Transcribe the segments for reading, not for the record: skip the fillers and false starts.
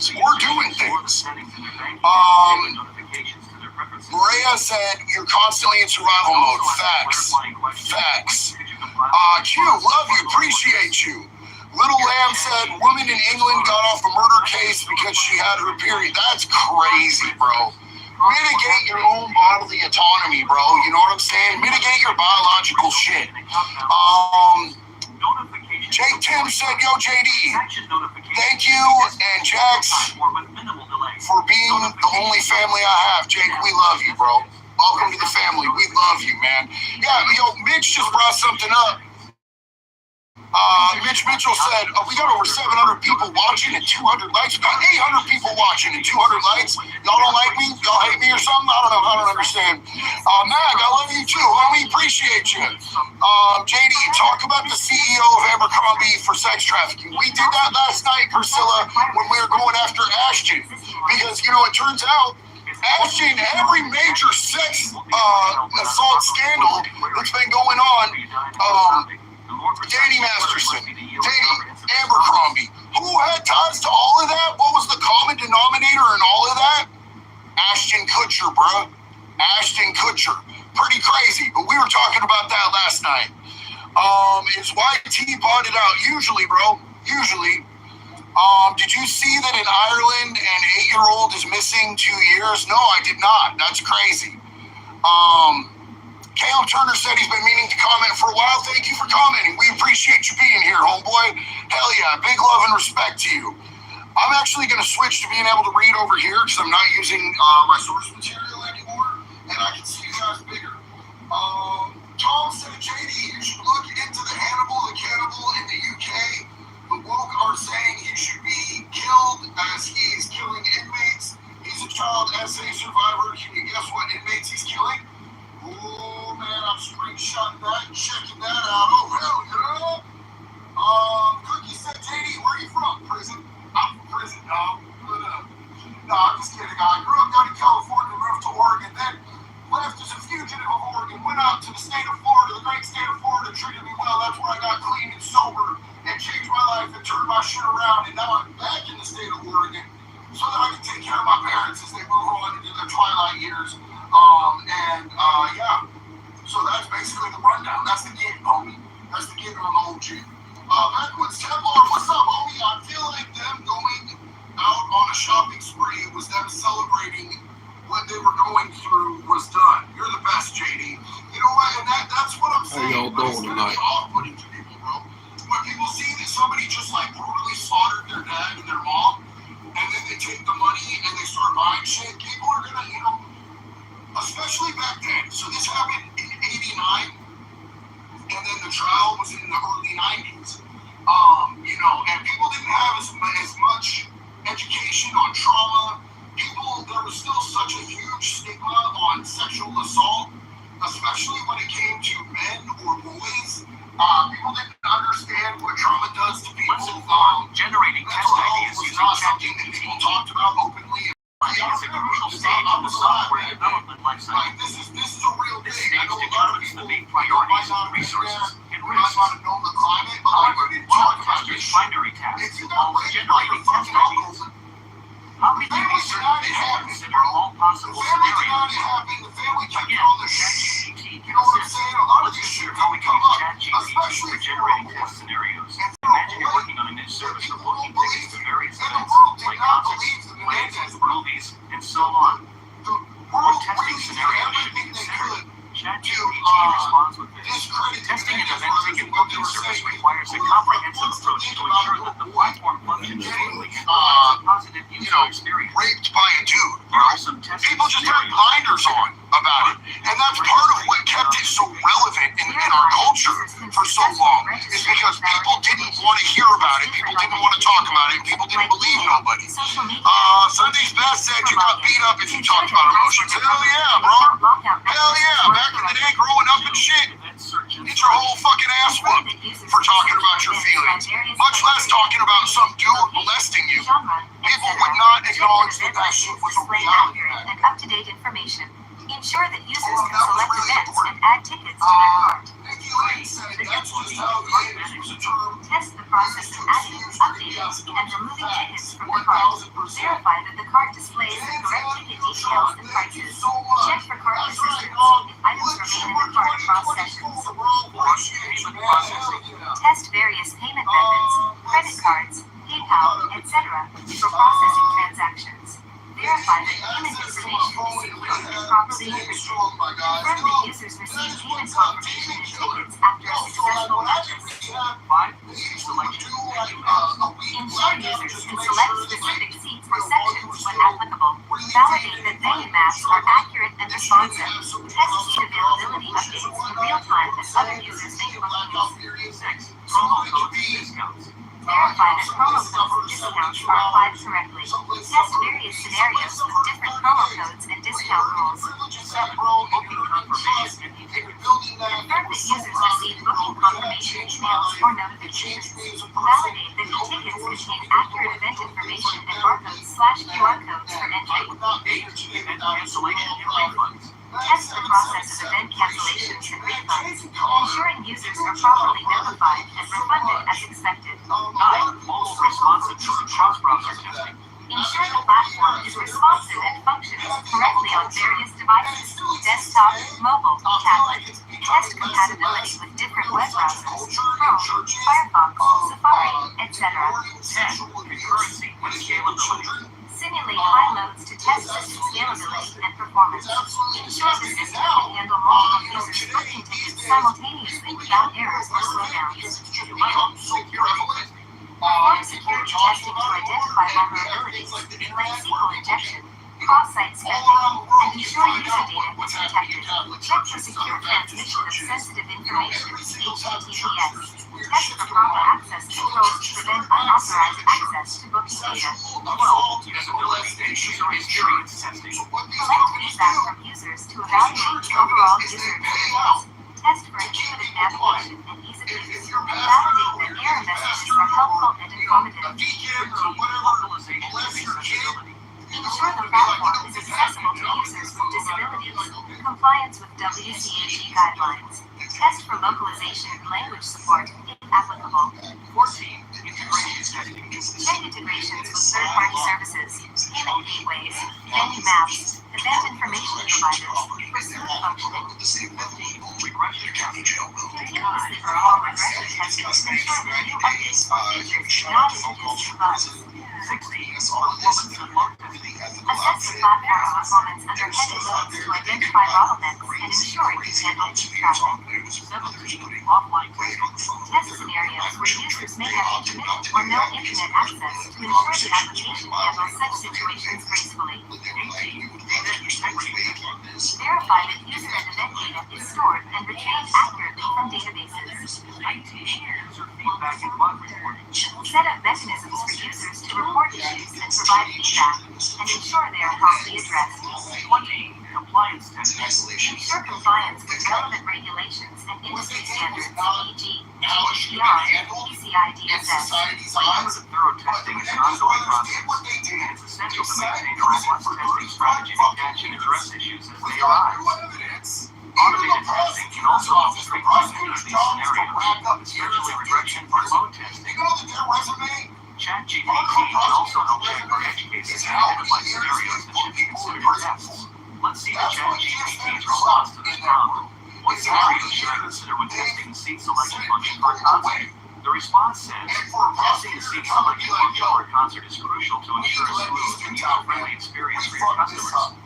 things. We're doing things. Maria said you're constantly in survival mode. Facts. Facts. Q, love you, appreciate you. Little Lamb said woman in England got off a murder case because she had her period. That's crazy, bro. Mitigate your own bodily autonomy, bro. You know what I'm saying? Mitigate your biological shit. Jake Tim said, yo, JD, thank you and Jax for being the only family I have. Jake, we love you, bro. Welcome to the family. We love you, man. Yeah, yo, Mitch just brought something up. Mitch Mitchell said, we got over 700 people watching and 200 likes. We got 800 people watching and 200 likes. Y'all don't like me? Y'all hate me or something? I don't know. I don't understand. Mag, I love you too. Homie, appreciate you. JD, talk about the CEO of Abercrombie for sex trafficking. We did that last night, Priscilla, when we were going after Ashton. Because, you know, it turns out Ashton, every major sex assault scandal that's been going on, Danny Masterson, Danny Abercrombie, who had ties to all of that? What was the common denominator in all of that? Ashton Kutcher, bro. Ashton Kutcher. Pretty crazy, but we were talking about that last night. Is YT bought it out? Usually, bro. Usually. Did you see that in Ireland an 8-year-old is missing 2 years? No, I did not. That's crazy. Caleb Turner said he's been meaning to comment for a while. Thank you for commenting. We appreciate you being here, homeboy. Hell yeah, big love and respect to you. I'm actually going to switch to being able to read over here because I'm not using my source material anymore, and I can see you guys bigger. Tom said, JD, you should look into the Hannibal the Cannibal in the UK. The woke are saying he should be killed as he is killing inmates. He's a child essay survivor. Can you guess what inmates he's killing? Oh man, I'm screenshotting that and checking that out. Oh hell yeah! Cookie said, JD, where are you from? Prison? I'm from prison, dog. No, I'm just kidding. I grew up down in California, moved to Oregon, then left as a fugitive of Oregon, went out to the state of Florida. The great state of Florida treated me well. That's where I got clean and sober and changed my life and turned my shit around. And now I'm back in the state of Oregon so that I can take care of my parents as they move on into their twilight years. Yeah, so that's basically the rundown. That's the gig, homie. That's the gig on the OG. Backwoods Templar, what's up, homie? I feel like them going out on a shopping spree was them celebrating what they were going through was done. You're the best, JD. You know what? And that's what I'm saying. How y'all doing tonight? It's off-putting to people, bro. When people see that somebody just like brutally slaughtered their dad and their mom, and then they take the money and they start buying shit, people are gonna, you know, especially back then. So this happened in '89, and then the trial was in the early '90s. You know, and people didn't have as much education on trauma. There was still such a huge stigma on sexual assault, especially when it came to men or boys. People didn't understand what trauma does to people. Generating test ideas was not something that people talked about openly. It's a crucial stage in the software development lifecycle. Like, this is a real This thing. stage I know a lot of determines the people main might priorities, not resources, understand, and might risks. not have known the climate, but like, However, we didn't one talk of about tester's this shit. primary If tasks you got involves raped by your generating test fucking ideas. uncle, How can you be family certain denied it that you happened, consider bro. all The possible family denied scenarios? it happened. The family kept Again, all the shit. ChatGPT You can know what I'm assist. saying? A lot of Let's this shit consider how we didn't can come use up, ChatGPT especially for if you're a generating boy. test scenarios. And Imagine you're working on a news service or booking tickets to various events, like concerts, plays, movies, and so on. The What world testing really did scenarios should be everything they considered? could ChatGPT to responds with this. discredit Testing an the event as ticket what they booking were service saying. requires a Who the fuck comprehensive wants to approach think to about ensure a that the boy platform functions getting, smoothly and provides a positive user experience. raped by a dude, Here bro? are some testing People just had scenarios. blinders on about it. And that's part of what kept it so relevant in our culture for so long, is because people didn't want to hear about it, people didn't want to talk about it, and people didn't believe nobody. Sunday's Best said you got beat up if you talked about emotions. Hell yeah, bro. Hell yeah. Back in the day, growing up and shit, get your whole fucking ass whooped for talking about your feelings. Much less talking about some dude molesting you. People would not acknowledge that that shit was a reality. And up-to-date information. Ensure that users can select events and add tickets to their cart. Nikki Lane said that's just how the age was a term. Test the process of adding, updating, and removing tickets from the cart. Verify that the cart displays the correct ticket details and prices. Check for cart persistence if items remain in the cart across sessions. Payment processing. Test various payment methods, credit cards, PayPal, etc. for processing transactions. Verify that payment information is secure and properly encrypted. Confirm that users receive payment confirmation and tickets after a successful purchase. 5. Selection. Ensure users can select specific seats or sections when applicable. Validate that venue maps are accurate and responsive. Test seat availability updates in real time as other users make bookings. 6. Promo codes and discounts. Verify that promo codes and discounts are applied correctly. Test various scenarios with different promo codes and discount rules. 7. Booking confirmation and details. Confirm that users receive booking confirmation emails or notifications. Validate that the tickets contain accurate event information and barcodes/QR codes for entry. 8. Event cancellation and refunds. Test the process of event cancellations and refunds, ensuring users are properly notified and refunded as expected. 9. Mobile responsive to cross-browser testing. Ensure the platform is responsive and functions correctly on various devices, desktop, mobile, tablet. Test compatibility with different web browsers, Chrome, Firefox, Safari, etc. 10. Concurrency with scalability. Simulate high loads to test system scalability and performance. Ensure the system can handle multiple users' booking tickets simultaneously without errors or slowdowns. 11. Security testing. Perform security testing to identify vulnerabilities, like SQL injection, cross-site spending, and ensure user data is protected. Check for secure transmission of sensitive information, HTTPS. Test for proper access controls to prevent unauthorized access to booking data. 12. Usability and user experience testing. Collect feedback from users to evaluate the overall user experience. Test for intuitive navigation and ease of use. Validate that error messages are helpful and informative. 13. Localization and accessibility. Ensure the platform is accessible to users with disabilities. Compliance with WCAG guidelines. Test for localization and language support, if applicable. 14. Integration testing. Check integrations with third-party services, payment gateways, venue maps, event information providers for smooth functioning. 15. Regression testing. Continuously perform regression testing to ensure that new updates or features do not introduce new bugs. 16. Performance and load testing. Assess the platform's performance under heavy loads to identify bottlenecks and ensure it can handle peak traffic. 17. Offline testing. Test scenarios where users may have intermittent or no internet access to ensure the application handles such situations gracefully. 18. Event integrity testing. Verify that user and event data is stored and retrieved accurately from databases. 19. User feedback and bug reporting. Set up mechanisms for users to report issues and provide feedback, and ensure they are promptly addressed. 20. Compliance testing. Ensure compliance with relevant regulations and industry standards, e.g., GDPR, PCI DSS. Rigorous and thorough testing is an ongoing process, and it's essential to maintain a robust testing strategy to catch and address issues as they arise. Automated testing can also help streamline many of these scenarios, especially regression or load testing. ChatGPT can also help check for edge cases and identify scenarios that should be considered for tests. Let's see the ChatGPT's response to this problem. What scenarios should I consider when testing the seat selection function for a concert? The response says, testing the seat selection function for a concert is crucial to ensure a smooth and user-friendly experience for your customers.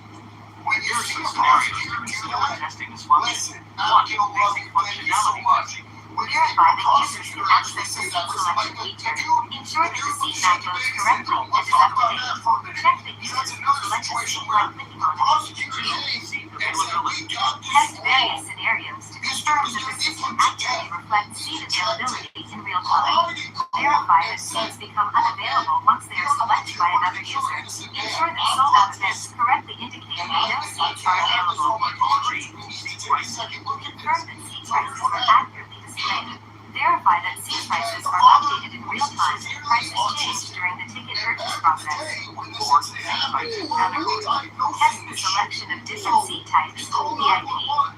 Here are some scenarios to consider when testing this function. 1. Basic functionality testing. Verify that users can access the seat selection feature. Ensure that the seat map loads correctly and is up to date. Check that users can select a seat by clicking on it. 2. Seat availability. Test various scenarios to confirm that the system accurately reflects seat availability in real time. Verify that seats become unavailable once they are selected by another user. Ensure that sold-out events correctly indicate that no seats are available. 3. Seat pricing. Confirm that seat prices are accurately displayed. Verify that seat prices are updated in real time and prices changed during the ticket purchase process. 4. Seat types and categories. Test the selection of different seat types, VIP,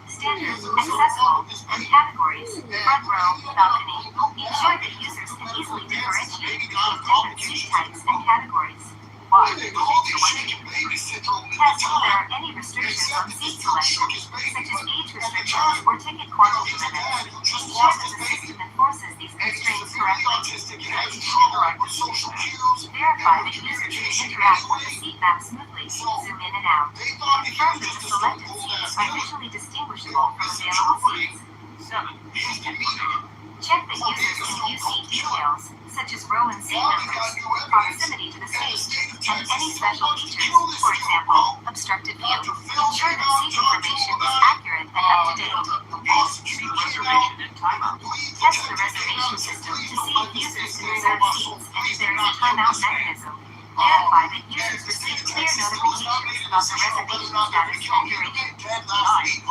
standard, accessible, and categories, front row, balcony. Ensure that users can easily differentiate between different seat types and categories. 5. They call this Selection. shit baby syndrome in the Test if there time. are any restrictions on seat selection, such as age restrictions or ticket quantity limits. Ensure that the system enforces these constraints correctly. Autistic and has trouble with social cues. Verify that users can interact with the seat map smoothly. Zoom in and out. They thought they Confirm could that the just selected pull seats that are visually distinguishable from available seats. 7. Check that users can view seat details, such as row and seat numbers, proximity to the stage, and any special features, for example, obstructed view. Ensure that seat information is accurate and up-to-date. Seat reservation and timeout. Test the reservation system to see if users can reserve seats and if there is a timeout mechanism. Verify that users receive clear notifications about the reservation status and duration.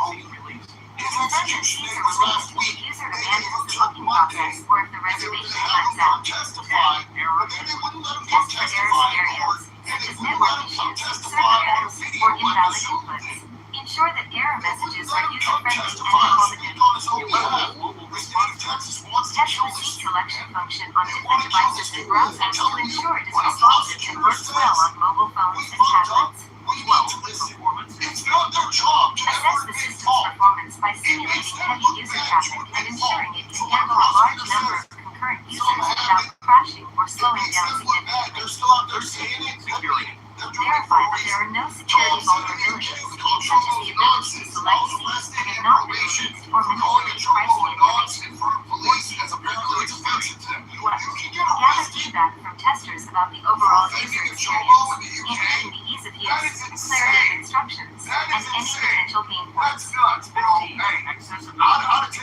9. Release. Confirm that seats are released if the user abandons the booking process or if the reservation times out. Testify. Error. Test for error scenarios, such as network issues, server errors, or invalid inputs. Ensure that error messages are user-friendly and informative. Mobile response. Test the seat selection function on different devices and browsers to ensure it is responsive and works well on mobile phones and tablets. 12. Performance. It's not their job to Assess ever the get system's fault. performance by simulating heavy user traffic and ensuring it can handle a large number of concurrent users without crashing or slowing down significantly. They're still out there saying it. Security. Verify that there are no security vulnerabilities, such as the ability to select seats that have not been released or manipulate pricing information. Gather feedback from testers about the overall user experience, including the ease of use, clarity of instructions, and any potential pain points. 15. Accessibility.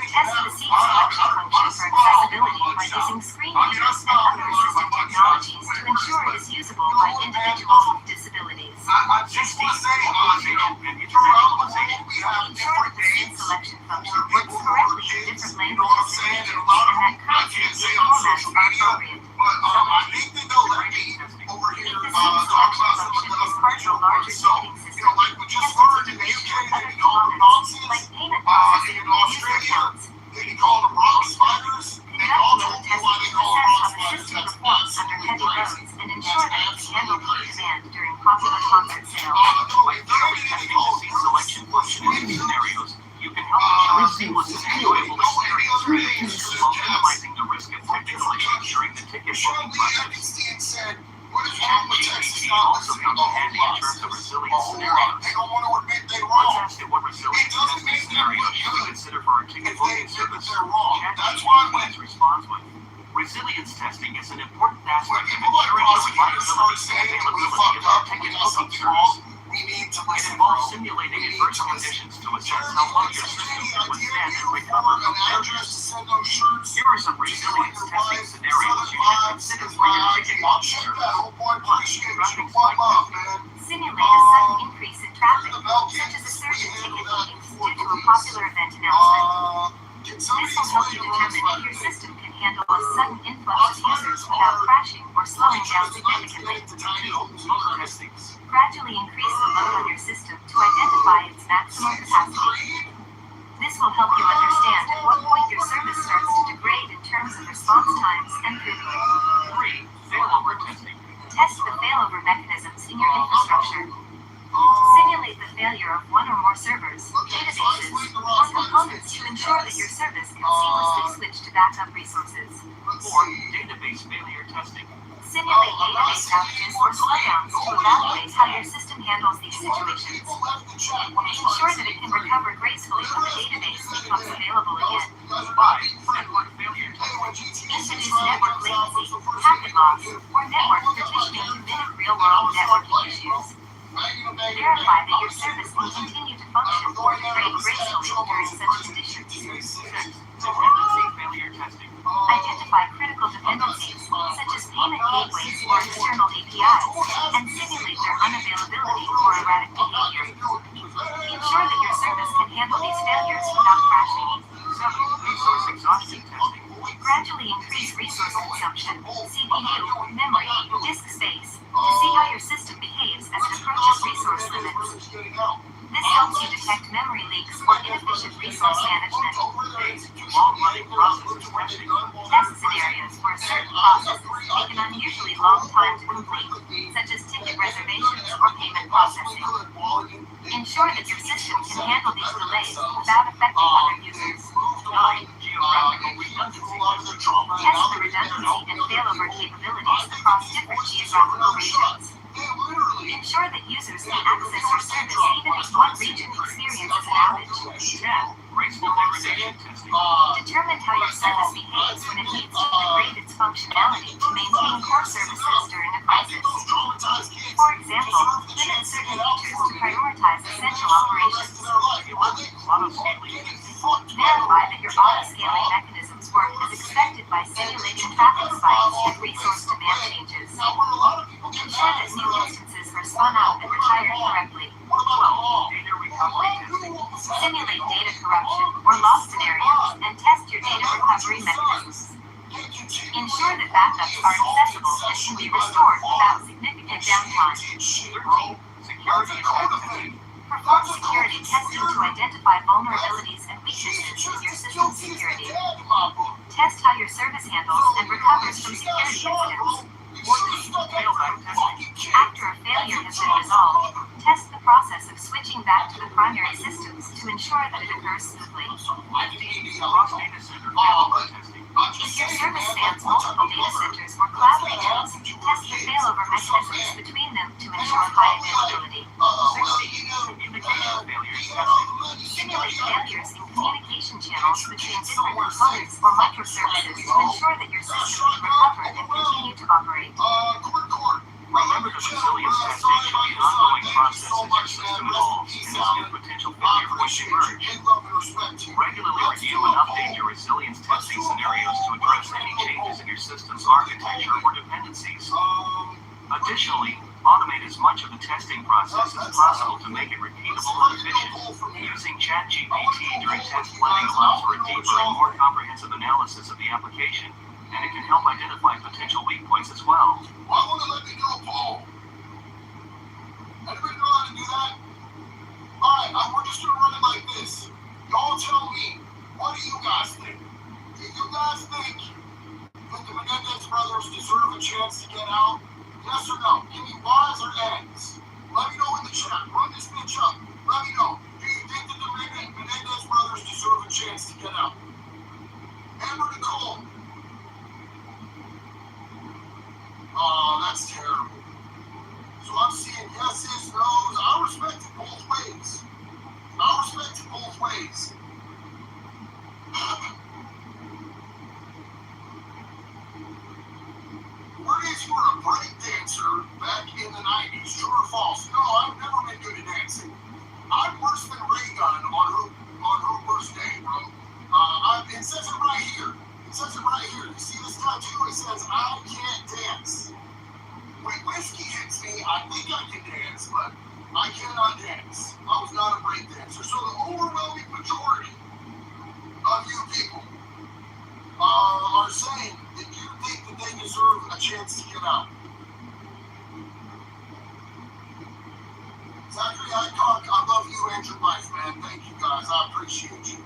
Test the seat selection function for accessibility by using screen readers and other assistive technologies to ensure it is usable by individuals with disabilities. 16. Localization and internationalization. Ensure that the seat selection function works correctly in different languages and regions, and that currency formats are appropriate. I think they know that over If here, the seat selection function is part of a larger ticketing system, like we just test learned in its the integration UK, with they other call them components, nonsense. like payment processing In and user Australia, accounts. they call them rock spiders. They all Conduct told load me why testing they to call them assess rock how the spiders. system That's performs under heavy absolutely loads crazy. and ensure that it can handle peak demand during popular concert sales. By thoroughly testing the seat selection function in these scenarios, you can help ensure a seamless and enjoyable experience for users while minimizing the risk of technical issues during the ticket booking process. What is wrong with Texas not Also listening comes to in handy in terms of resilient scenarios. They don't want to admit they're Once wrong. asked at what resilient testing scenarios you can consider for our ticket If they booking admit that service, they're wrong, that's why when ChatGPT responds with, resilience testing is an important aspect of people like ensuring the prosecutors start reliability saying and that we availability fucked of our up and we ticket got booking something wrong, service. we need to It listen, involves bro. simulating We need adverse to listen. conditions to assess Jeremy, how well what's your any system idea can withstand you and for recover an from address failures. to send those shirts? Here are some resilience testing scenarios you should consider for your ticket I'll booking check service. that, old boy. Appreciate you. Driving One spike love, testing. man. Simulate a sudden increase in traffic, such as a surge in ticket bookings due to a popular event announcement. Can This somebody will help explain you to us determine if your about system can handle a sudden influx of users without crashing or slowing down significantly. 2. Load testing. Gradually increase the load on your system to identify its maximum capacity. This will help you understand at what point your service starts to degrade in terms of response times and throughput. 3. Failover testing. Test the failover mechanisms in your infrastructure. Simulate the failure of one or more servers, databases, or components to ensure that your service can seamlessly switch to backup resources. 4. Database failure testing. Simulate database outages or slowdowns to evaluate how your system handles these situations. Ensure that it can recover gracefully when the database becomes available again. 5. Network failure testing. Introduce network latency, packet loss, or network partitioning to mimic real-world networking issues. Verify that your service can continue to function or degrade gracefully during such conditions. 6. Dependency failure testing. Identify critical dependencies, such as payment gateways or external APIs, and simulate their unavailability or erratic behavior. Ensure that your service can handle these failures without crashing. 7. Resource exhaustion testing. Gradually increase resource consumption, CPU, memory, disk space, spun up and retired correctly. 12. Data recovery testing. Simulate data corruption or loss scenarios and test your data recovery mechanisms. Ensure that backups are accessible and can be restored without significant downtime. 13. Security attack testing. Perform security testing to identify vulnerabilities and weaknesses in your system security. Test how your service handles and recovers from security incidents. 14. Failback testing. After a failure has been resolved, test the process of switching back to the primary systems to ensure that it occurs smoothly. 15. Cross data center failover testing. If your service spans multiple data centers or cloud regions, test the failover mechanisms between them to ensure high availability. 16. Communication failures testing. Simulate failures in communication channels between different components or microservices to ensure that your system can recover and continue to operate. Remember that resilience testing should be an ongoing process as your system evolves and as new potential failure points emerge. Regularly review and update your resilience testing scenarios to address any changes in your system's architecture or dependencies. Additionally, automate as much of the testing process as possible to make it repeatable and efficient. Using ChatGPT during test planning allows for a deeper and more comprehensive analysis of the application, and it can help identify potential weak points as well. Why won't it let me do a poll? Anybody know how to do that? Alright, we're just gonna run it like this. Y'all tell me, what do you guys think? Do you guys think that the Menendez brothers deserve a chance to get out? Yes or no? Give me Y's or N's. Let me know in the chat. Run this bitch up. Let me know. Do you think that the Menendez brothers deserve a chance to get out? Amber Nicole. Oh, that's terrible. So I'm seeing yeses, no's. I respect it both ways. What is you were a break dancer back in the 90s? True or false? No, I've never been good at dancing. I'm worse than Ray Gun on her worst day, bro. It says it right here. You see this tattoo? It says, I can't dance. When whiskey hits me, I think I can dance, but I cannot dance. I was not a break dancer. So the overwhelming majority of you people are saying that you think that they deserve a chance to get out. Zachary Highcock, I love you and your wife, man. Thank you guys. I appreciate you.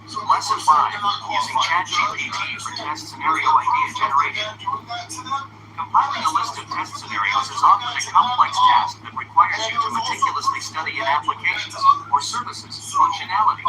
So Lesson 5. Using ChatGPT for test scenario idea generation. Compiling a list of test scenarios is often a complex task that requires you to meticulously study an application's or service's functionality.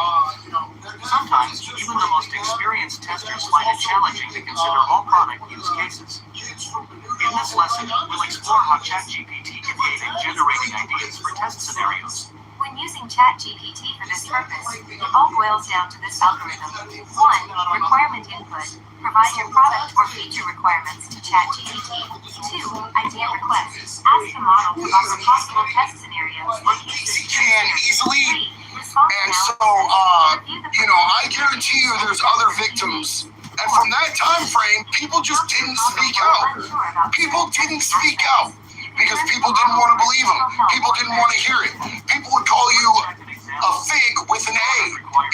Sometimes, even the most experienced testers find it challenging to consider all product use cases. In this lesson, we'll explore how ChatGPT can aid in generating ideas for test scenarios. When using ChatGPT for this purpose, it all boils down to this algorithm. 1. Requirement input. Provide your product or feature requirements to ChatGPT. 2. Idea request. Ask the model for all the possible test scenarios or cases. You can easily. 3. Response And so, analysis. I guarantee you there's other victims. And from that time frame, people just didn't speak out. People didn't speak out because people didn't want to believe them. People didn't want to hear it. People would call you a fig with an A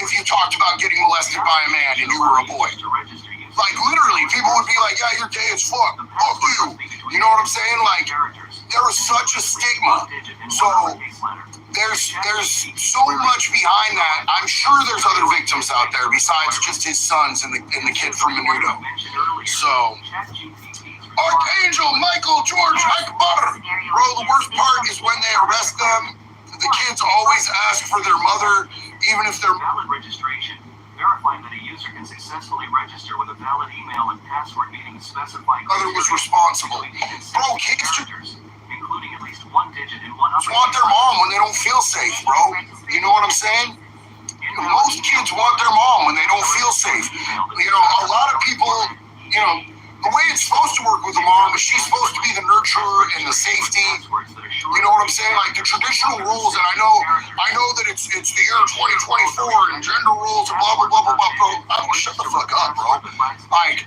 if you talked about getting molested by a man and you were a boy. Like, literally, people would be like, yeah, you're gay as fuck. Fuck you. You know what I'm saying? Like, there was such a stigma. So there's so much behind that. I'm sure there's other victims out there besides just his sons and the kid from Menudo. So, Archangel Michael George Akbar. Bro, the worst part is when they arrest them, the kids always ask for their mother, even if they're... Valid registration. Verifying that a user can successfully register with a valid email and password meaning specifying Mother was responsible. Bro, kids just including at least one digit in one upper want their mom when they don't feel safe, bro. You know what I'm saying? Most kids want their mom when they don't feel safe. A lot of people, the way it's supposed to work with the mom is she's supposed to be the nurturer and the safety. You know what I'm saying? Like the traditional rules, and I know that it's the year 2024 and gender rules and blah blah blah blah blah. Bro, I don't shut the fuck up, bro. Like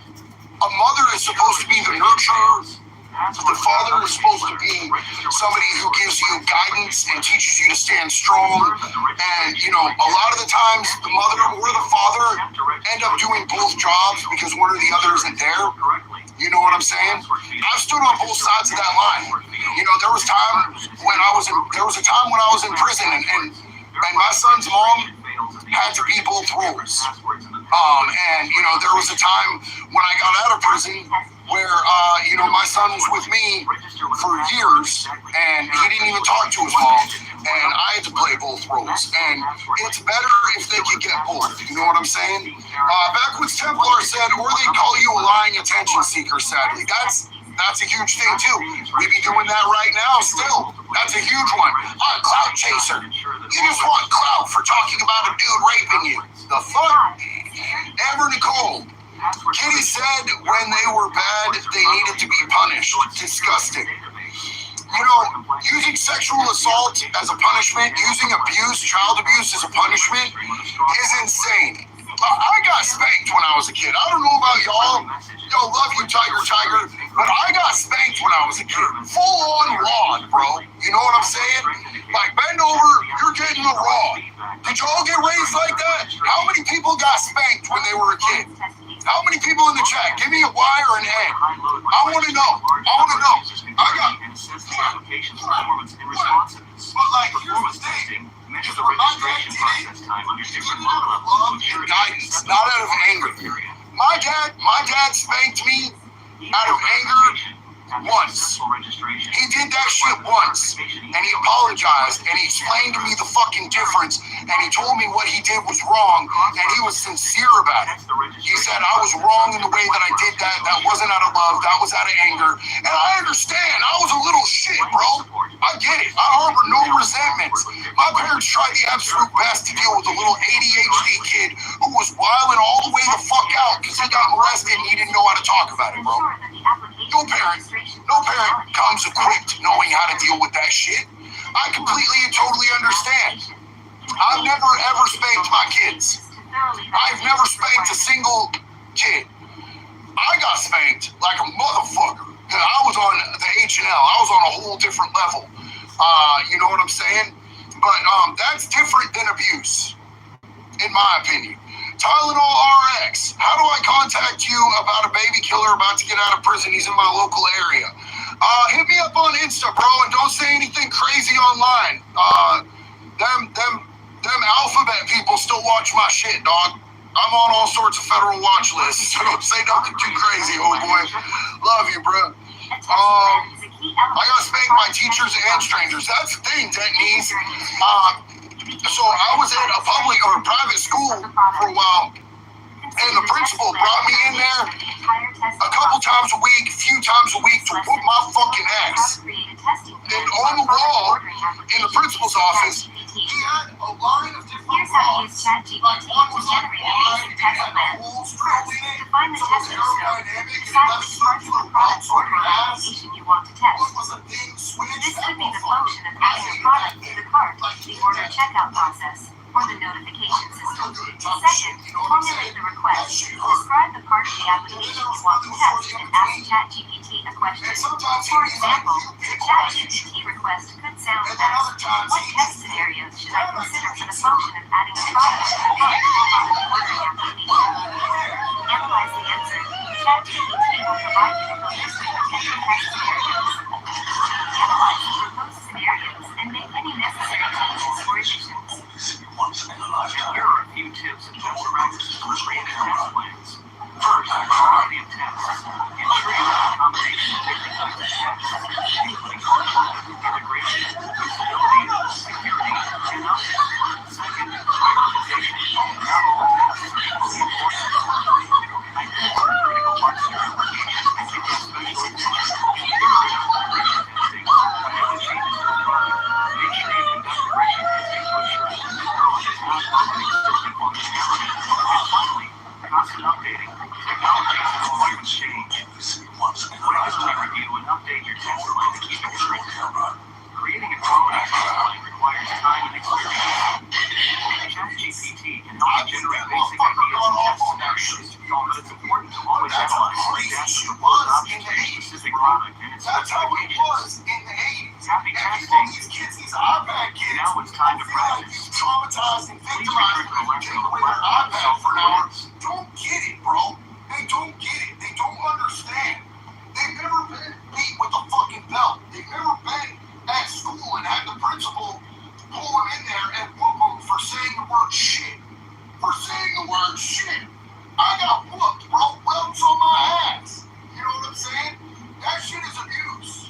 A mother is supposed to be the nurturer. The father is supposed to be somebody who gives you guidance and teaches you to stand strong. And, you know, a lot of the times the mother or the father end up doing both jobs because one or the other isn't there. You know what I'm saying? I've stood on both sides of that line. You know, there was a time when I was in prison and my son's mom had to be both roles. And, you know, there was a time when I got out of prison where, you know, my son was with me for years and he didn't even talk to his mom. And I had to play both roles. And it's better if they can get both. You know what I'm saying? Backwoods Templar said, or they call you a lying attention seeker, sadly. That's a huge thing too. We be doing that right now still. That's a huge one. Clout chaser. You just want clout for talking about a dude raping you. The fuck? Amber Nicole. Kitty said when they were bad, they needed to be punished. Disgusting. You know, using sexual assault as a punishment, using abuse, child abuse as a punishment is insane. I got spanked when I was a kid. I don't know about y'all. Yo, love you, Tiger, but I got spanked when I was a kid. Full on rod, bro. You know what I'm saying? Like, bend over, you're getting the rod. Did y'all get raised like that? How many people got spanked when they were a kid? How many people in the chat? Give me a Y or an A. I want to know. I got... But like, here's the thing. Measure the registration process time under different level of guidance, not out of anger. My dad spanked me out of anger once. He did that shit once, and he apologized, and he explained to me the fucking difference, and he told me what he did was wrong, and he was sincere about it. He said, I was wrong in the way that I did that. That wasn't out of love. That was out of anger. And I understand. I was a little shit, bro. I get it. I harbor no resentments. My parents tried the absolute best to deal with a little ADHD kid who was wilding all the way the fuck out because he got molested and he didn't know how to talk about it, bro. No parent comes equipped knowing how to deal with that shit. I completely and totally understand. I've never ever spanked my kids. I've never spanked a single kid. I got spanked like a motherfucker. I was on the H&L. I was on a whole different level. You know what I'm saying? But that's different than abuse, in my opinion. Tylenol RX. How do I contact you about a baby killer about to get out of prison? He's in my local area. Hit me up on Insta, bro, and don't say anything crazy online. Them alphabet people still watch my shit, dog. I'm on all sorts of federal watch lists, so don't say nothing too crazy, old boy. Love you, bro. I got spanked by teachers and strangers. That's the thing, Detnees. So I was at a public or a private school for a while, and the principal brought me in there a couple times a week, a few times a week to whoop my fucking ass. And on the wall in the principal's office, he had a line of different Here's how to use ChatGPT like one to was generate a on basic test plan. First, define the test scope. Decide which parts of the product order application you want to test. This could be the function of adding a product to the cart, the order checkout process, or the notification system. Second, formulate the request. Describe the part of the application you want to test and ask ChatGPT a question. For example, the ChatGPT request could sound as, what test scenarios should I consider for the function of adding a product to the cart on the ordering application? Analyze the answer. ChatGPT will provide you with a list of potential test scenarios. Analyze the proposed scenarios and make any necessary changes or additions. Here are a few tips and best practices for creating test plans. First, variety of tests. Ensure you have a combination of different types of tests, including functional, integration, usability, security, and others. Second, prioritization. Not all tests are equally important. Identify critical parts of your application and give them special attention. crazy shit was in the 80s, specific bro. product and its That's how it was specifications. in the 80s. Happy And people, testing. these kids, these iPad kids, Now it's time to feel like practice. you traumatized and Please victimized return them if you take away their iPad for an hour. Don't get it, bro. They don't get it. They don't understand. They've never been beat with a fucking belt. They've never been at school and had the principal pull them in there and whoop them for saying the word shit. For saying the word shit. I got whooped, bro. Welts on my ass. You know what I'm saying? That shit is abuse.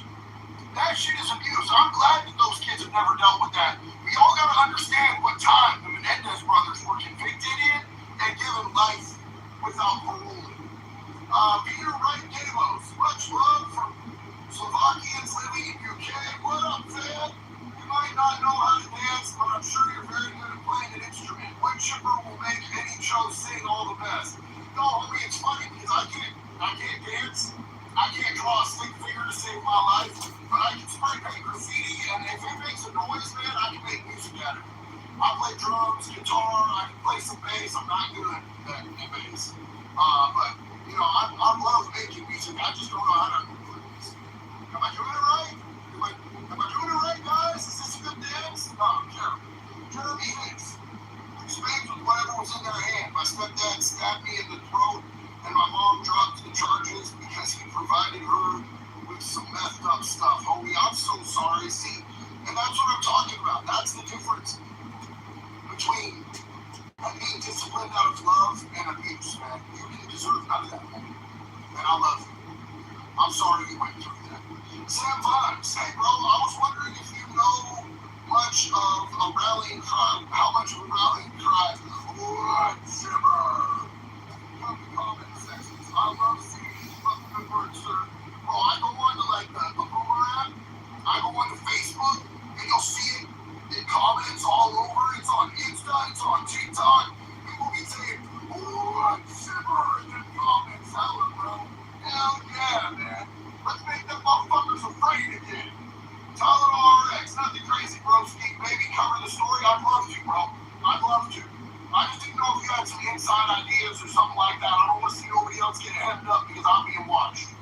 That shit is abuse. I'm glad that those kids have never dealt with that. We all got to understand what time the Menendez brothers were convicted in and given life without parole. Peter Wright Gamos, much love from Slovakians living in UK. What up, fam? You might not know how to dance, but I'm sure you're very good at playing an instrument. Wood chipper will make any show sing all the best. No, homie, it's funny because I can't dance. I can't draw a stick figure to save my life, but I can spray paint graffiti, and if it makes a noise, man, I can make music out of it. I play drums, guitar, I can play some bass. I'm not good at bass. But, you know, I love making music. I just don't know how to play music. Am I doing it right? Am I doing it right, guys? Is this a good dance? No, Jeremy Hicks. Spades with whatever was in their hand. My stepdad stabbed me in the throat, and my mom dropped the charges because he provided her with some messed up stuff. Homie, I'm so sorry. See, and that's what I'm talking about. That's the difference between being disciplined out of love and abuse, man. You didn't deserve none of that, homie. And I love you. I'm sorry you went through that. Sam Vines, hey bro, I was wondering if you know much of a rallying cry, how much of a rallying cry would simmer. Come to comment sections. I love seeing fucking good words, sir. Bro, I go on to like the Boomer app, I go on to Facebook, and you'll see it. It comments all over. It's on Insta, it's on TikTok. People be saying, would simmer in the comments. Hella, bro. Hell yeah, man. Let's make them motherfuckers afraid again. Tyler RX, nothing crazy, bro. Speak, baby, cover the story. I'd love to, bro. I'd love to. I just didn't know if you had some inside ideas or something like that. I don't want to see nobody else get hemmed up because I'm being watched.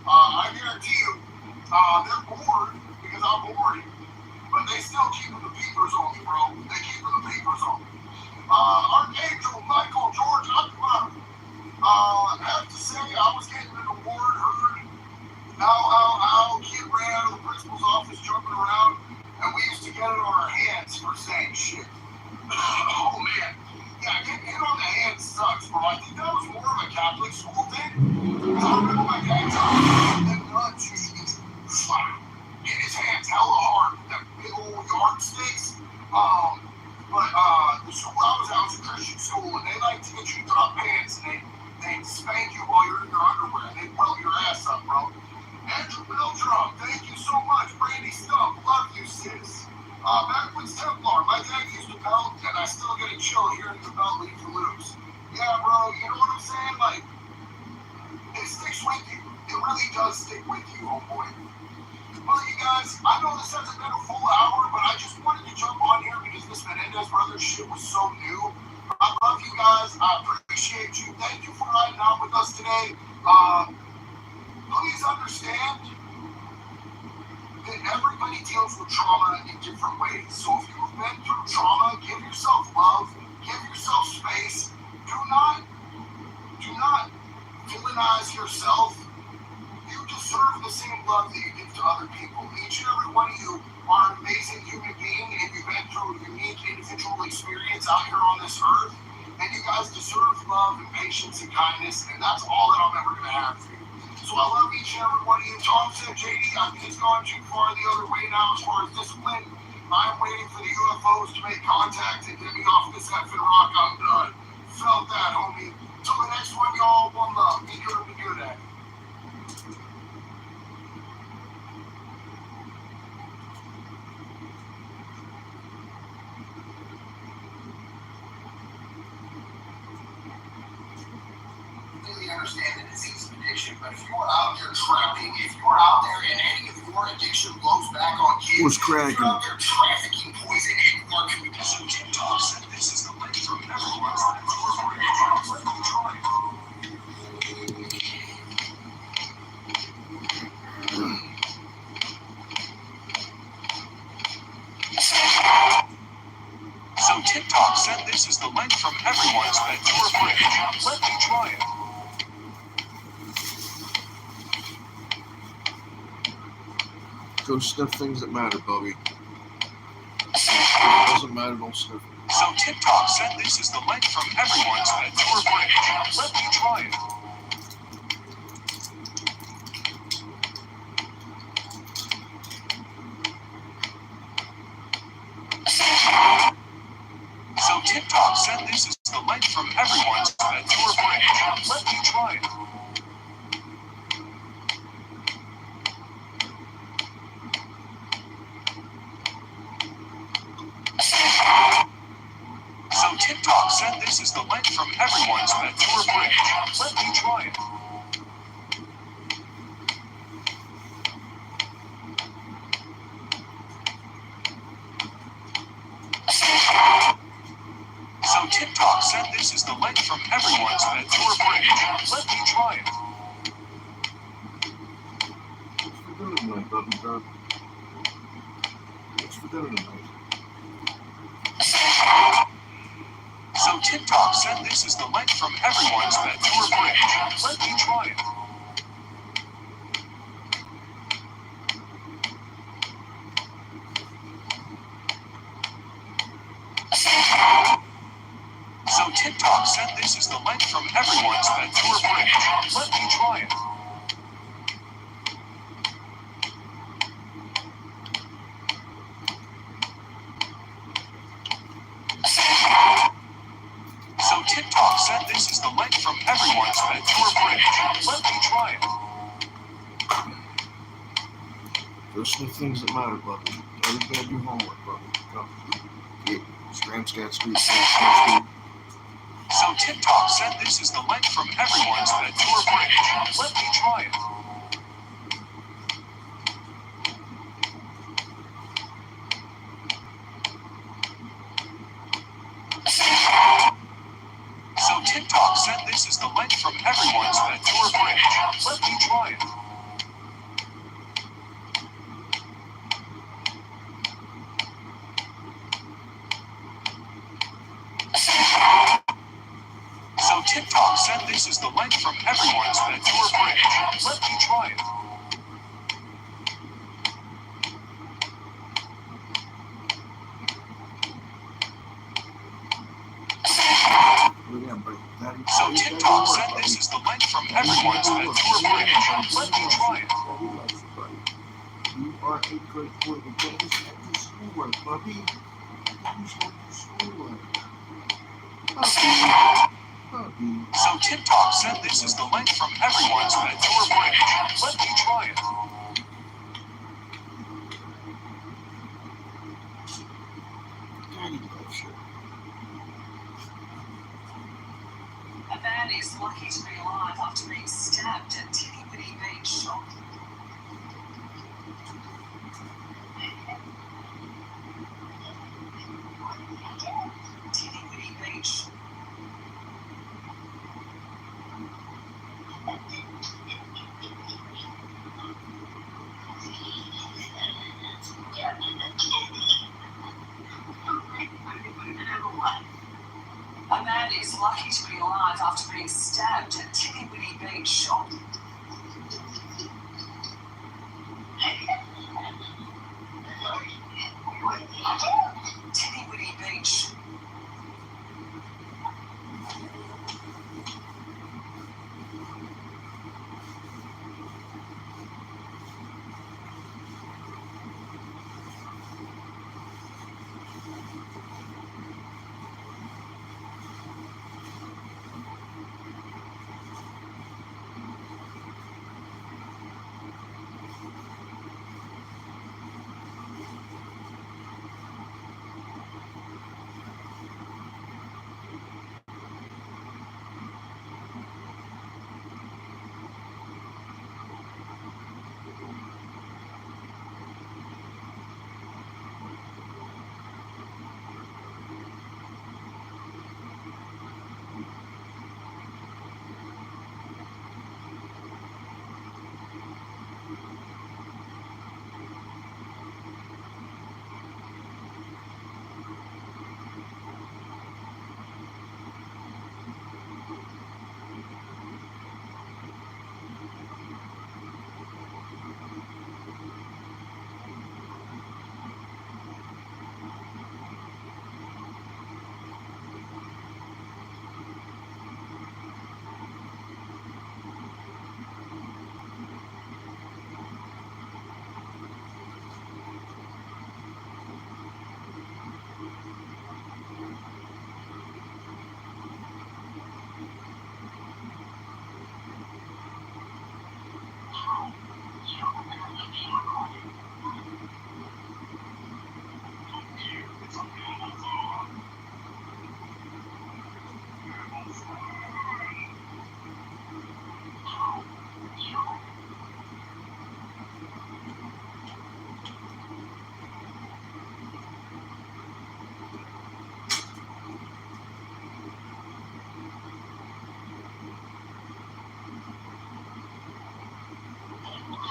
I guarantee you, they're bored because I'm boring. But they still keeping the peepers on me, bro. They keeping the peepers on me. Archangel, Michael, George, I have to say, I was getting an award heard. Ow, kid ran out of the principal's office jumping around, and we used to get it on our hands for saying shit. Oh, man. Yeah, getting hit on the hand sucks, bro. I think that was more of a Catholic school thing. Because I remember my dad telling me them nuns used to get in his hands hella hard with them big old yardsticks. But the school I was a Christian school, and they like to get you to drop pants, and they spank you while you're in your underwear. They pelt your ass up, bro. Andrew Mildrum, thank you so much. Brandy Stump, love you, sis. Backwoods Templar, my dad used a belt, and I still get a chill hearing the belt leave you loose. Yeah, bro, you know what I'm saying? Like, it sticks with you. It really does stick with you, homeboy. Well, you guys, I know this hasn't been a full hour, but I just wanted to jump on here because this Menendez Brothers shit was so new. I love you guys. I appreciate you. Thank you for riding out with us today. Please understand that everybody deals with trauma in different ways. So if you've been through trauma, give yourself love, give yourself space. Do not villainize yourself. You deserve the same love that you give to other people. Each and every one of you are an amazing human being, and you've been through a unique individual experience out here on this earth. And you guys deserve love and patience and kindness, and that's all that I'm ever going to have for you. So I love each and every one of you. Tom said, JD, I think it's gone too far the other way now as far as discipline. I'm waiting for the UFOs to make contact and get me off this effing rock. I'm done. Felt that, homie. Till the next one, y'all. One love. Be good and be good at it. Understand the disease of addiction, but if you are out there trapping, if you are out there and any of your addiction blows back on you, what's cracking? If you're out there trafficking poison in your community, this is the way from everyone. go sniff things that matter, Bubby. If it doesn't matter, don't sniff it. So TikTok said this is the link from everyone's that tour bridge. Let me try it. So TikTok said this is the link from everyone's that tour bridge. Let me try it. So TikTok said this is the link from everyone's that tour bridge. Let me try it. So TikTok said this is the link from everyone's that tour bridge. Let me try it. What's for dinner tonight, Bubby Dub? What's for dinner tonight? So TikTok said this is the link from everyone's that tour bridge. Let me try it. So TikTok said this is the link from everyone's that tour bridge. Let me try it. So TikTok said this is the link from everyone's that tour bridge. Let me try it. Go sniff things that matter, Bubby. Everybody do homework, Bubby. Go. Get Scramscat Street, Scramscat Street. So TikTok said this is the link from everyone's that tour bridge. Let me try it. So TikTok said this is the link from everyone's that tour bridge. Let me try it. So TikTok said this is the link from everyone's that tour bridge. Let me try it. Again, but Daddy, So TikTok said this is the link from everyone's that tour bridge. Let me try it. Daddy loves you, buddy. You are a good boy, but Daddy's got your schoolwork, Bubby. Daddy's got your schoolwork. Bubby. So TikTok said this is the link from everyone's that tour bridge. Let me try it. Daddy loves you. A man is lucky to be alive after being stabbed at Tinnywitty Beach. Tinnywitty Beach. A man is lucky to be alive after being stabbed at Tinnywitty Beach. Tinnywitty Beach.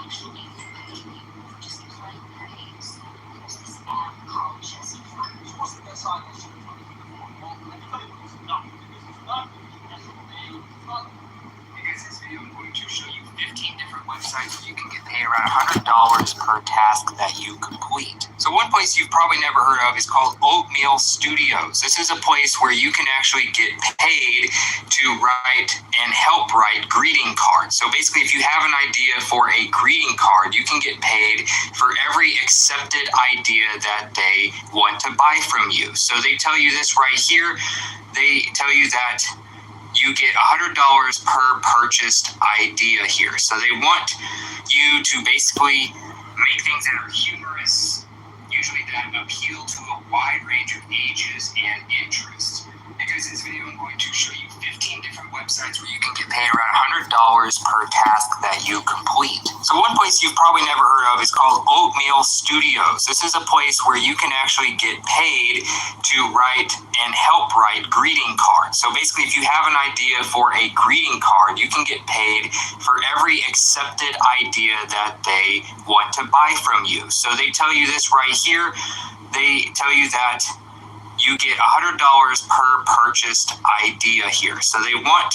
Because this video I'm going to show you 15 different websites where you can get paid around $100 per task that you complete. So one place you've probably never heard of is called Oatmeal Studios. This is a place where you can actually get paid to write and help write greeting cards. So basically, if you have an idea for a greeting card, you can get paid for every accepted idea that they want to buy from you. So they tell you this right here. They tell you that you get $100 per purchased idea here. So they want you to basically make things that are humorous, usually that appeal to a wide range of ages and interests. Because in this video, I'm going to show you 15 different websites where you can get paid around $100 per task that you complete. So one place you've probably never heard of is called Oatmeal Studios. This is a place where you can actually get paid to write and help write greeting cards. So basically, if you have an idea for a greeting card, you can get paid for every accepted idea that they want to buy from you. So they tell you this right here. They tell you that you get $100 per purchased idea here. So they want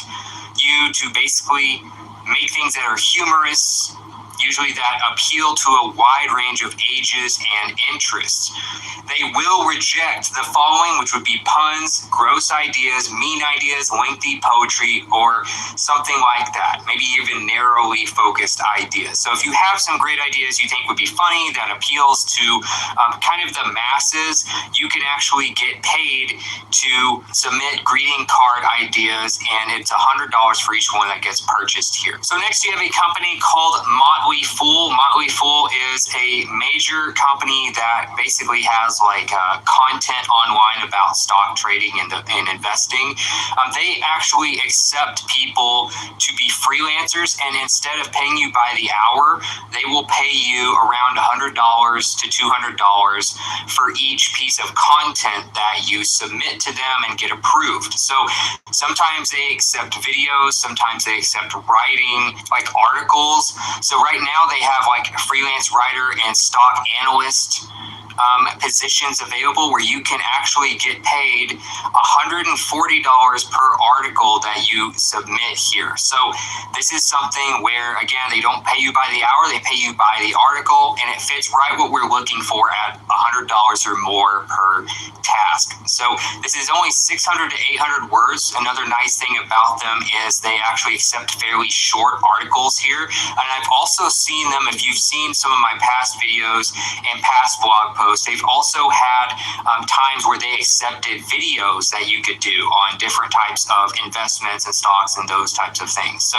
you to basically make things that are humorous, usually that appeal to a wide range of ages and interests. They will reject the following, which would be puns, gross ideas, mean ideas, lengthy poetry, or something like that. Maybe even narrowly focused ideas. So if you have some great ideas you think would be funny, that appeals to kind of the masses, you can actually get paid to submit greeting card ideas, and it's $100 for each one that gets purchased here. So next you have a company called Motley Fool. Motley Fool is a major company that basically has content online about stock trading and investing. They actually accept people to be freelancers, and instead of paying you by the hour, they will pay you around $100 to $200 for each piece of content that you submit to them and get approved. So sometimes they accept videos, sometimes they accept writing, like articles. So right now they have like a freelance writer and stock analyst positions available where you can actually get paid $140 per article that you submit here. So this is something where, again, they don't pay you by the hour, they pay you by the article, and it fits right what we're looking for at $100 or more per task. So this is only 600 to 800 words. Another nice thing about them is they actually accept fairly short articles here. And I've also seen them, if you've seen some of my past videos and past blog posts, they've also had times where they accepted videos that you could do on different types of investments and stocks and those types of things. So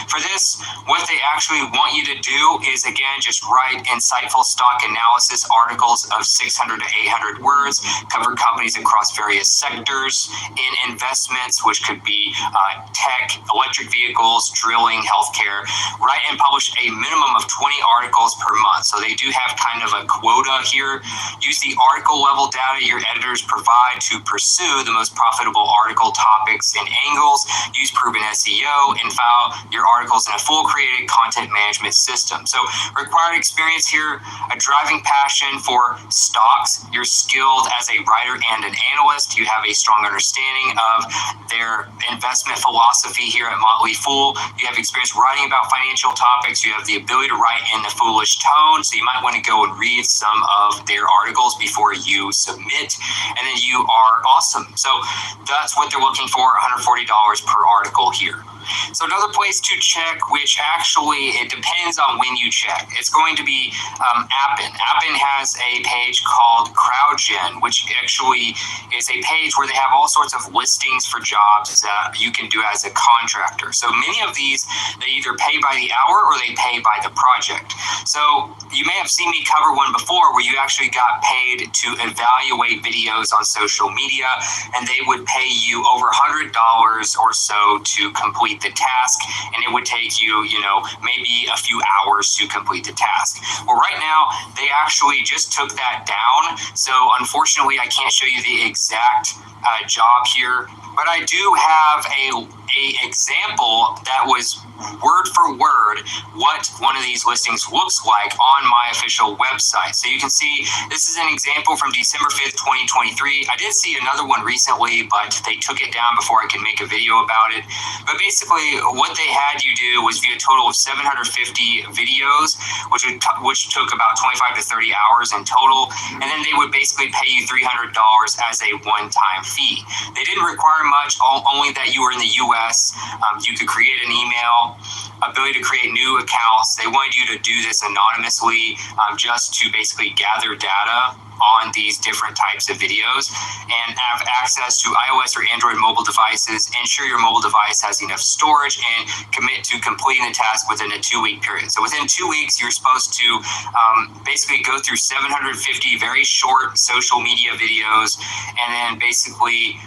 for this, what they actually want you to do is, again, just write insightful stock analysis articles of 600 to 800 words, cover companies across various sectors in investments, which could be tech, electric vehicles, drilling, healthcare. Write and publish a minimum of 20 articles per month. So they do have kind of a quota here. Use the article level data your editors provide to pursue the most profitable article topics and angles. Use proven SEO and file your articles in a full created content management system. So required experience here, a driving passion for stocks. You're skilled as a writer and an analyst. You have a strong understanding of their investment philosophy here at Motley Fool. You have experience writing about financial topics. You have the ability to write in the foolish tone. So you might want to go and read some of their articles before you submit, and then you are awesome. So that's what they're looking for, $140 per article here. So another place to check, which actually it depends on when you check, it's going to be Appen. Appen has a page called CrowdGen, which actually is a page where they have all sorts of listings for jobs that you can do as a contractor. So many of these, they either pay by the hour or they pay by the project. So you may have seen me cover one before where you actually got paid to evaluate videos on social media, and they would pay you over $100 or so to complete the task, and it would take you, maybe a few hours to complete the task. Well, right now, they actually just took that down, so unfortunately, I can't show you the exact job here but I do have a example that was word for word what one of these listings looks like on my official website. So you can see this is an example from December 5th, 2023. I did see another one recently, but they took it down before I could make a video about it. But basically what they had you do was view a total of 750 videos, which took about 25 to 30 hours in total. And then they would basically pay you $300 as a one-time fee. They didn't require much, only that you were in the US. You could create an email, ability to create new accounts. They wanted you to do this anonymously, just to basically gather data on these different types of videos and have access to iOS or Android mobile devices, ensure your mobile device has enough storage, and commit to completing the task within a 2-week period. So within 2 weeks, you're supposed to basically go through 750 very short social media videos and then basically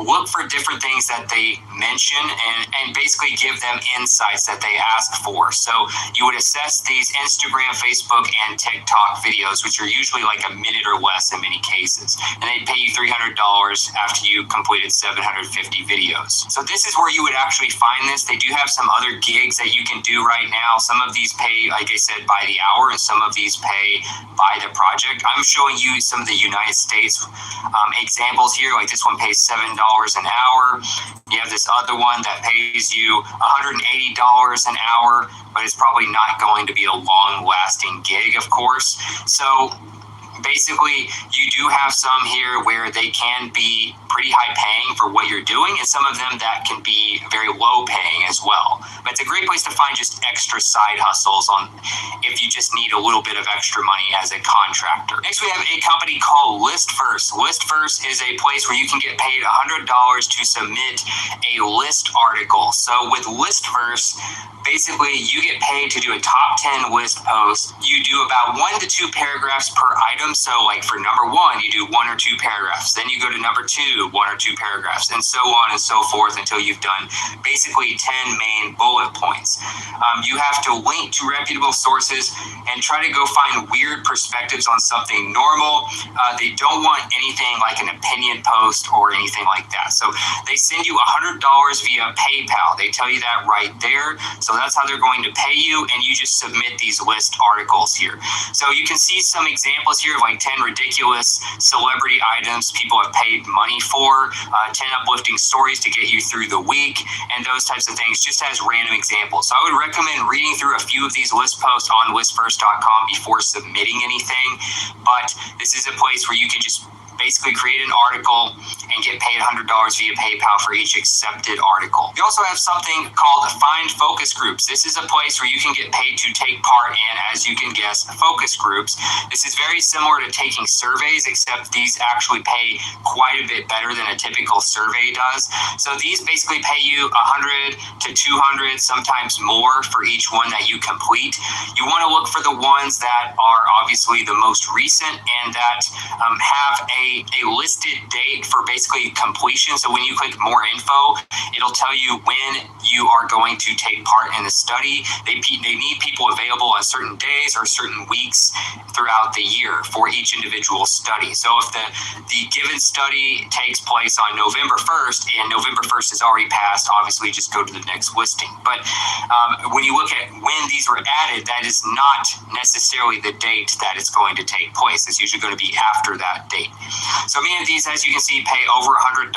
look for different things that they mention and basically give them insights that they ask for. So you would assess these Instagram, Facebook, and TikTok videos, which are usually like a minute or less in many cases. And they'd pay you $300 after you completed 750 videos. So this is where you would actually find this. They do have some other gigs that you can do right now. Some of these pay, like I said, by the hour, and some of these pay by the project. I'm showing you some of the United States examples here. Like this one pays $7 an hour. You have this other one that pays you $180 an hour, but it's probably not going to be a long-lasting gig, of course. So basically, you do have some here where they can be pretty high paying for what you're doing, and some of them that can be very low paying as well. But it's a great place to find just extra side hustles on if you just need a little bit of extra money as a contractor. Next, we have a company called ListFirst. ListFirst is a place where you can get paid $100 to submit a list article. So with ListFirst, basically you get paid to do a top 10 list post. You do about 1 to 2 paragraphs per item. So like for number 1, you do 1 or 2 paragraphs. Then you go to number 2, 1 or 2 paragraphs, and so on and so forth until you've done basically 10 main bullet points. You have to link to reputable sources and try to go find weird perspectives on something normal. They don't want anything like an opinion post or anything like that. So they send you $100 via PayPal. They tell you that right there. So that's how they're going to pay you, and you just submit these list articles here. So you can see some examples here of like 10 ridiculous celebrity items people have paid money for, 10 uplifting stories to get you through the week, and those types of things, just as random examples. So I would recommend reading through a few of these list posts on listfirst.com before submitting anything, but this is a place where you can just basically create an article and get paid $100 via PayPal for each accepted article. You also have something called Find Focus Groups. This is a place where you can get paid to take part in, as you can guess, focus groups. This is very similar to taking surveys, except these actually pay quite a bit better than a typical survey does. So these basically pay you $100 to $200, sometimes more for each one that you complete. You want to look for the ones that are obviously the most recent and that have a listed date for basically completion. So when you click more info, it'll tell you when you are going to take part in the study. They need people available on certain days or certain weeks throughout the year for each individual study. So if the given study takes place on November 1st and November 1st is already passed, obviously just go to the next listing. But when you look at when these were added, that is not necessarily the date that it's going to take place. It's usually going to be after that date. So many of these, as you can see, pay over $100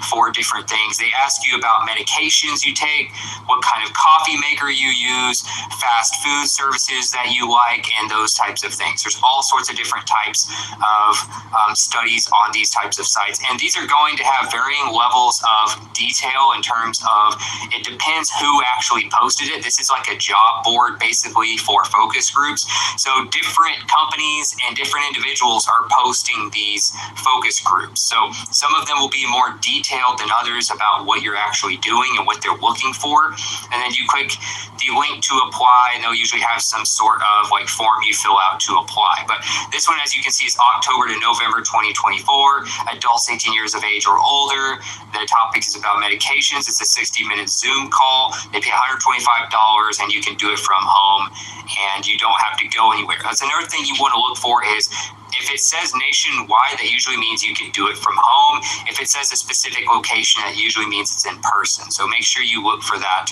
for different things. They ask you about medications you take, what kind of coffee maker you use, fast food services that you like, and those types of things. There's all sorts of different types of studies on these types of sites. And these are going to have varying levels of detail in terms of, it depends who actually posted it. This is like a job board basically for focus groups. So different companies and different individuals are posting these focus groups. So some of them will be more detailed than others about what you're actually doing and what they're looking for. And then you click the link to apply, and they'll usually have some sort of like form you fill out to apply. But this one, as you can see, is October to November 2024, adults 18 years of age or older. The topic is about medications. It's a 60-minute Zoom call. They pay $125, and you can do it from home, and you don't have to go anywhere. That's another thing you want to look for is If it says nationwide, that usually means you can do it from home. If it says a specific location, that usually means it's in person. So make sure you look for that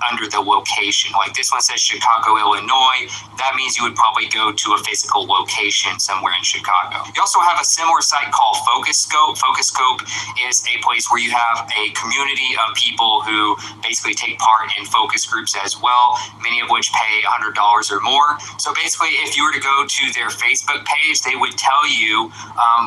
under the location. Like this one says Chicago, Illinois. That means you would probably go to a physical location somewhere in Chicago. You also have a similar site called Focus Scope. Focus Scope is a place where you have a community of people who basically take part in focus groups as well, many of which pay $100 or more. So basically, if you were to go to their Facebook page, they would tell you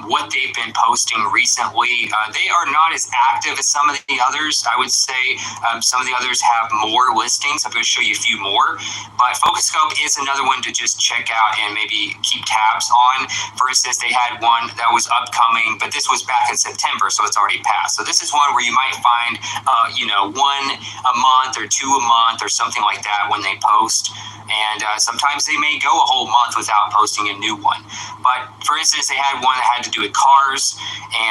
what they've been posting recently. They are not as active as some of the others. I would say some of the others have more listings. I'm going to show you a few more. But Focus Scope is another one to just check out and maybe keep tabs on. For instance, they had one that was upcoming, but this was back in September, so it's already passed. So this is one where you might find, one a month or two a month or something like that when they post. And sometimes they may go a whole month without posting a new one. But for instance, they had one that had to do with cars,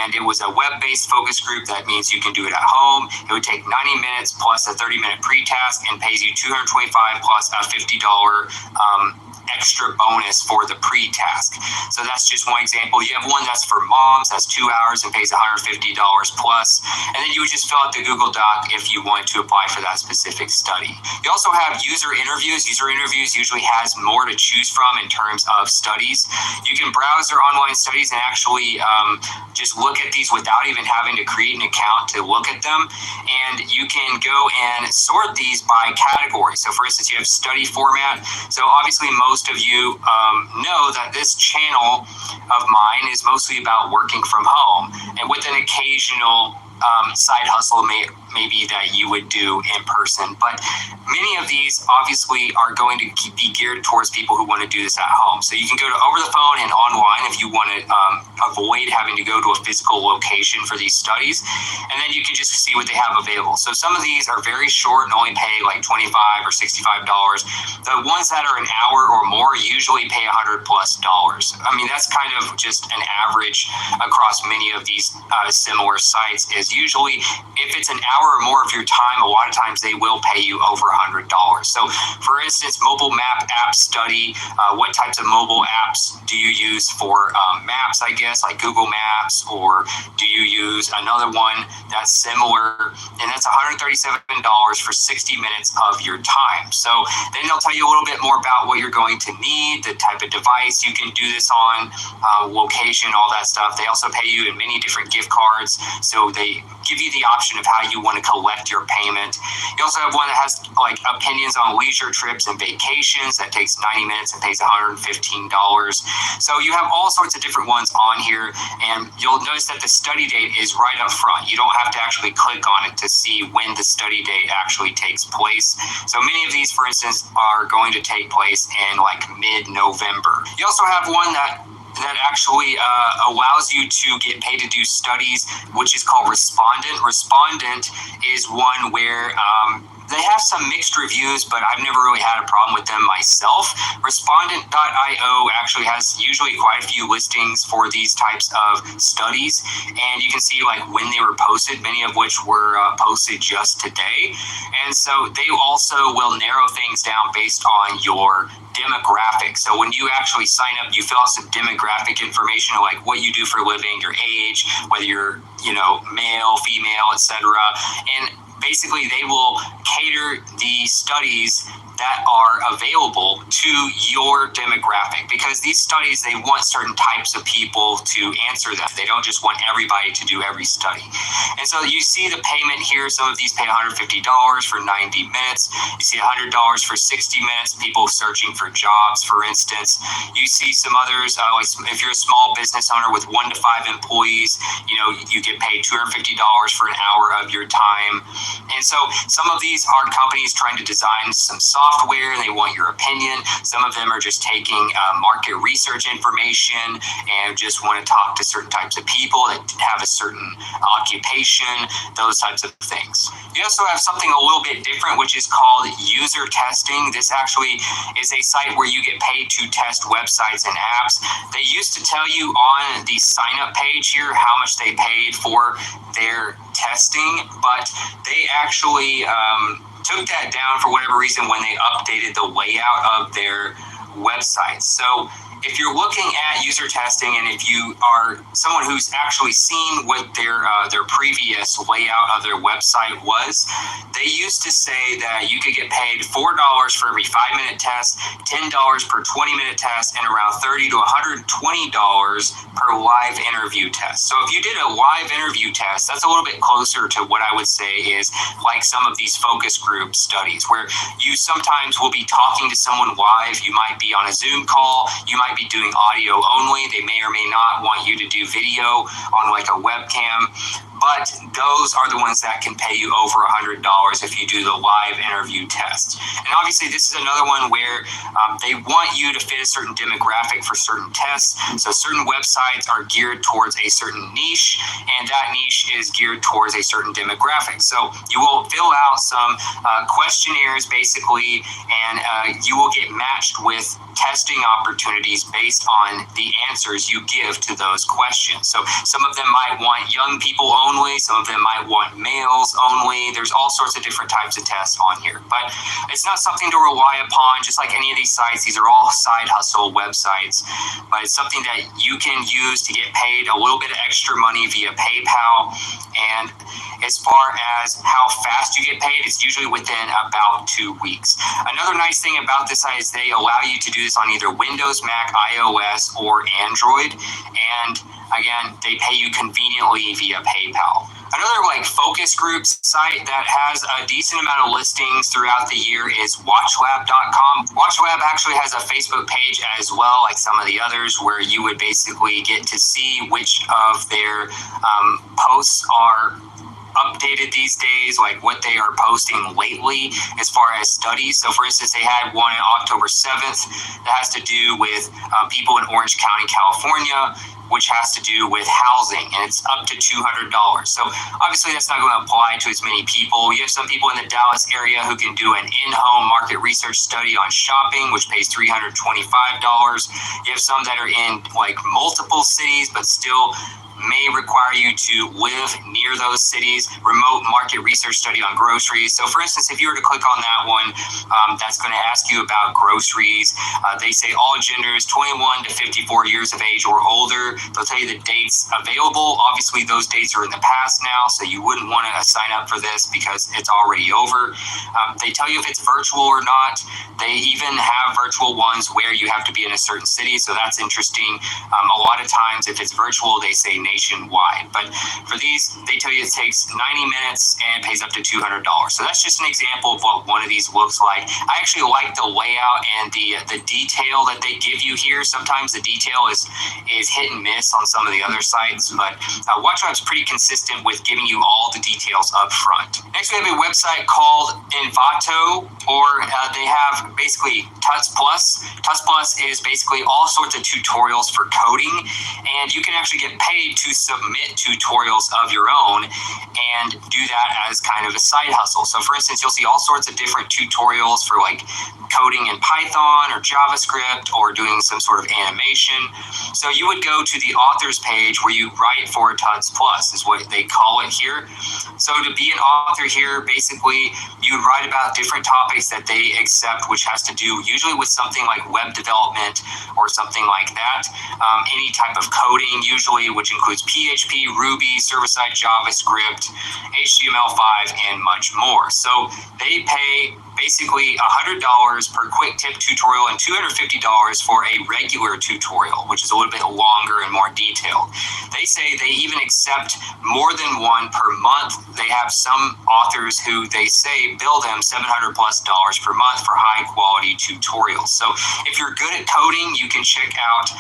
and it was a web-based focus group. That means you can do it at home. It would take 90 minutes plus a 30-minute pre-task and pays you $225 plus a $50 extra bonus for the pre-task. So that's just one example. You have one that's for moms, that's 2 hours and pays $150 plus. And then you would just fill out the Google Doc if you want to apply for that specific study. You also have user interviews. User interviews usually has more to choose from in terms of studies. You can browse their online studies and actually just look at these without even having to create an account to look at them. And you can go and sort these by category. So for instance, you have study format. So obviously most of you know that this channel of mine is mostly about working from home and with an occasional side hustle maybe that you would do in person. But many of these obviously are going to be geared towards people who want to do this at home. So you can go to over the phone and online if you want to avoid having to go to a physical location for these studies. And then you can just see what they have available. So some of these are very short and only pay like $25 or $65. The ones that are an hour or more usually pay $100 plus. I mean, that's kind of just an average across many of these similar sites. Is usually if it's an hour or more of your time, a lot of times they will pay you over $100. So for instance, mobile map app study, what types of mobile apps do you use for maps, I guess, like Google Maps, or do you use another one that's similar? And that's $137 for 60 minutes of your time. So then they'll tell you a little bit more about what you're going to need, the type of device you can do this on, location, all that stuff. They also pay you in many different gift cards. So they give you the option of how you want to collect your payment. You also have one that has like opinions on leisure trips and vacations that takes 90 minutes and pays $115. So you have all sorts of different ones on here, and you'll notice that the study date is right up front. You don't have to actually click on it to see when the study date actually takes place. So many of these, for instance, are going to take place in like mid-November. You also have one that actually allows you to get paid to do studies, which is called Respondent. Respondent is one where they have some mixed reviews, but I've never really had a problem with them myself. Respondent.io actually has usually quite a few listings for these types of studies, and you can see like when they were posted, many of which were posted just today. And so they also will narrow things down based on your demographic. So when you actually sign up, you fill out some demographic information like what you do for a living, your age, whether you're, male, female, etc. And basically they will cater the studies that are available to your demographic, because these studies, they want certain types of people to answer them. They don't just want everybody to do every study. And so you see the payment here. Some of these pay $150 for 90 minutes. You see $100 for 60 minutes, people searching for jobs, for instance. You see some others, like if you're a small business owner with 1 to 5 employees, you get paid $250 for an hour of your time. And so some of these are companies trying to design some software, and they want your opinion. Some of them are just taking market research information and just want to talk to certain types of people that have a certain occupation, those types of things. You also have something a little bit different, which is called user testing. This actually is a site where you get paid to test websites and apps. They used to tell you on the sign-up page here how much they paid for their testing, but they actually took that down for whatever reason when they updated the layout of their website. So if you're looking at user testing, and if you are someone who's actually seen what their previous layout of their website was, they used to say that you could get paid $4 for every 5-minute test, $10 per 20-minute test, and around $30 to $120 per live interview test. So if you did a live interview test, that's a little bit closer to what I would say is like some of these focus group studies, where you sometimes will be talking to someone live. You might be on a Zoom call, you might be doing audio only. They may or may not want you to do video on like a webcam, but those are the ones that can pay you over $100 if you do the live interview test. And obviously this is another one where they want you to fit a certain demographic for certain tests. So certain websites are geared towards a certain niche, and that niche is geared towards a certain demographic. So you will fill out some questionnaires basically, and you will get matched with testing opportunities based on the answers you give to those questions. So some of them might want young people only, some of them might want males only. There's all sorts of different types of tests on here, but it's not something to rely upon. Just like any of these sites, these are all side hustle websites, but it's something that you can use to get paid a little bit of extra money via PayPal. And as far as how fast you get paid, it's usually within about 2 weeks. Another nice thing about this site is they allow you to do this on either Windows, Mac, iOS, or Android. And again, they pay you conveniently via PayPal. Another like focus groups site that has a decent amount of listings throughout the year is watchlab.com. Watchlab actually has a Facebook page as well, like some of the others, where you would basically get to see which of their posts are updated these days, like what they are posting lately as far as studies. So for instance, they had one on October 7th that has to do with people in Orange County, California, which has to do with housing, and it's up to $200. So obviously that's not going to apply to as many people. You have some people in the Dallas area who can do an in-home market research study on shopping, which pays $325. You have some that are in like multiple cities, but still may require you to live near those cities. Remote market research study on groceries. So for instance, if you were to click on that one, that's going to ask you about groceries. They say all genders 21 to 54 years of age or older. They'll tell you the dates available. Obviously those dates are in the past now, so you wouldn't want to sign up for this because it's already over. They tell you if it's virtual or not. They even have virtual ones where you have to be in a certain city, so that's interesting. A lot of times if it's virtual, they say nationwide, but for these they tell you it takes 90 minutes and pays up to $200. So that's just an example of what one of these looks like. I actually like the layout and the detail that they give you here. Sometimes the detail is hit and miss on some of the other sites, but WatchLab's pretty consistent with giving you all the details up front. Next we have a website called Envato, or they have basically Tuts Plus. Tuts Plus is basically all sorts of tutorials for coding, and you can actually get paid to submit tutorials of your own and do that as kind of a side hustle. So for instance, you'll see all sorts of different tutorials for like coding in Python or JavaScript or doing some sort of animation. So you would go to the authors page where you write for Tuts Plus is what they call it here. So to be an author here, basically you write about different topics that they accept, which has to do usually with something like web development or something like that. Any type of coding usually, which includes PHP, Ruby, server-side JavaScript, HTML5, and much more. So they pay basically $100 per quick tip tutorial and $250 for a regular tutorial, which is a little bit longer and more detailed. They say they even accept more than one per month. They have some authors who they say bill them $700+ per month for high quality tutorials. So if you're good at coding, you can check out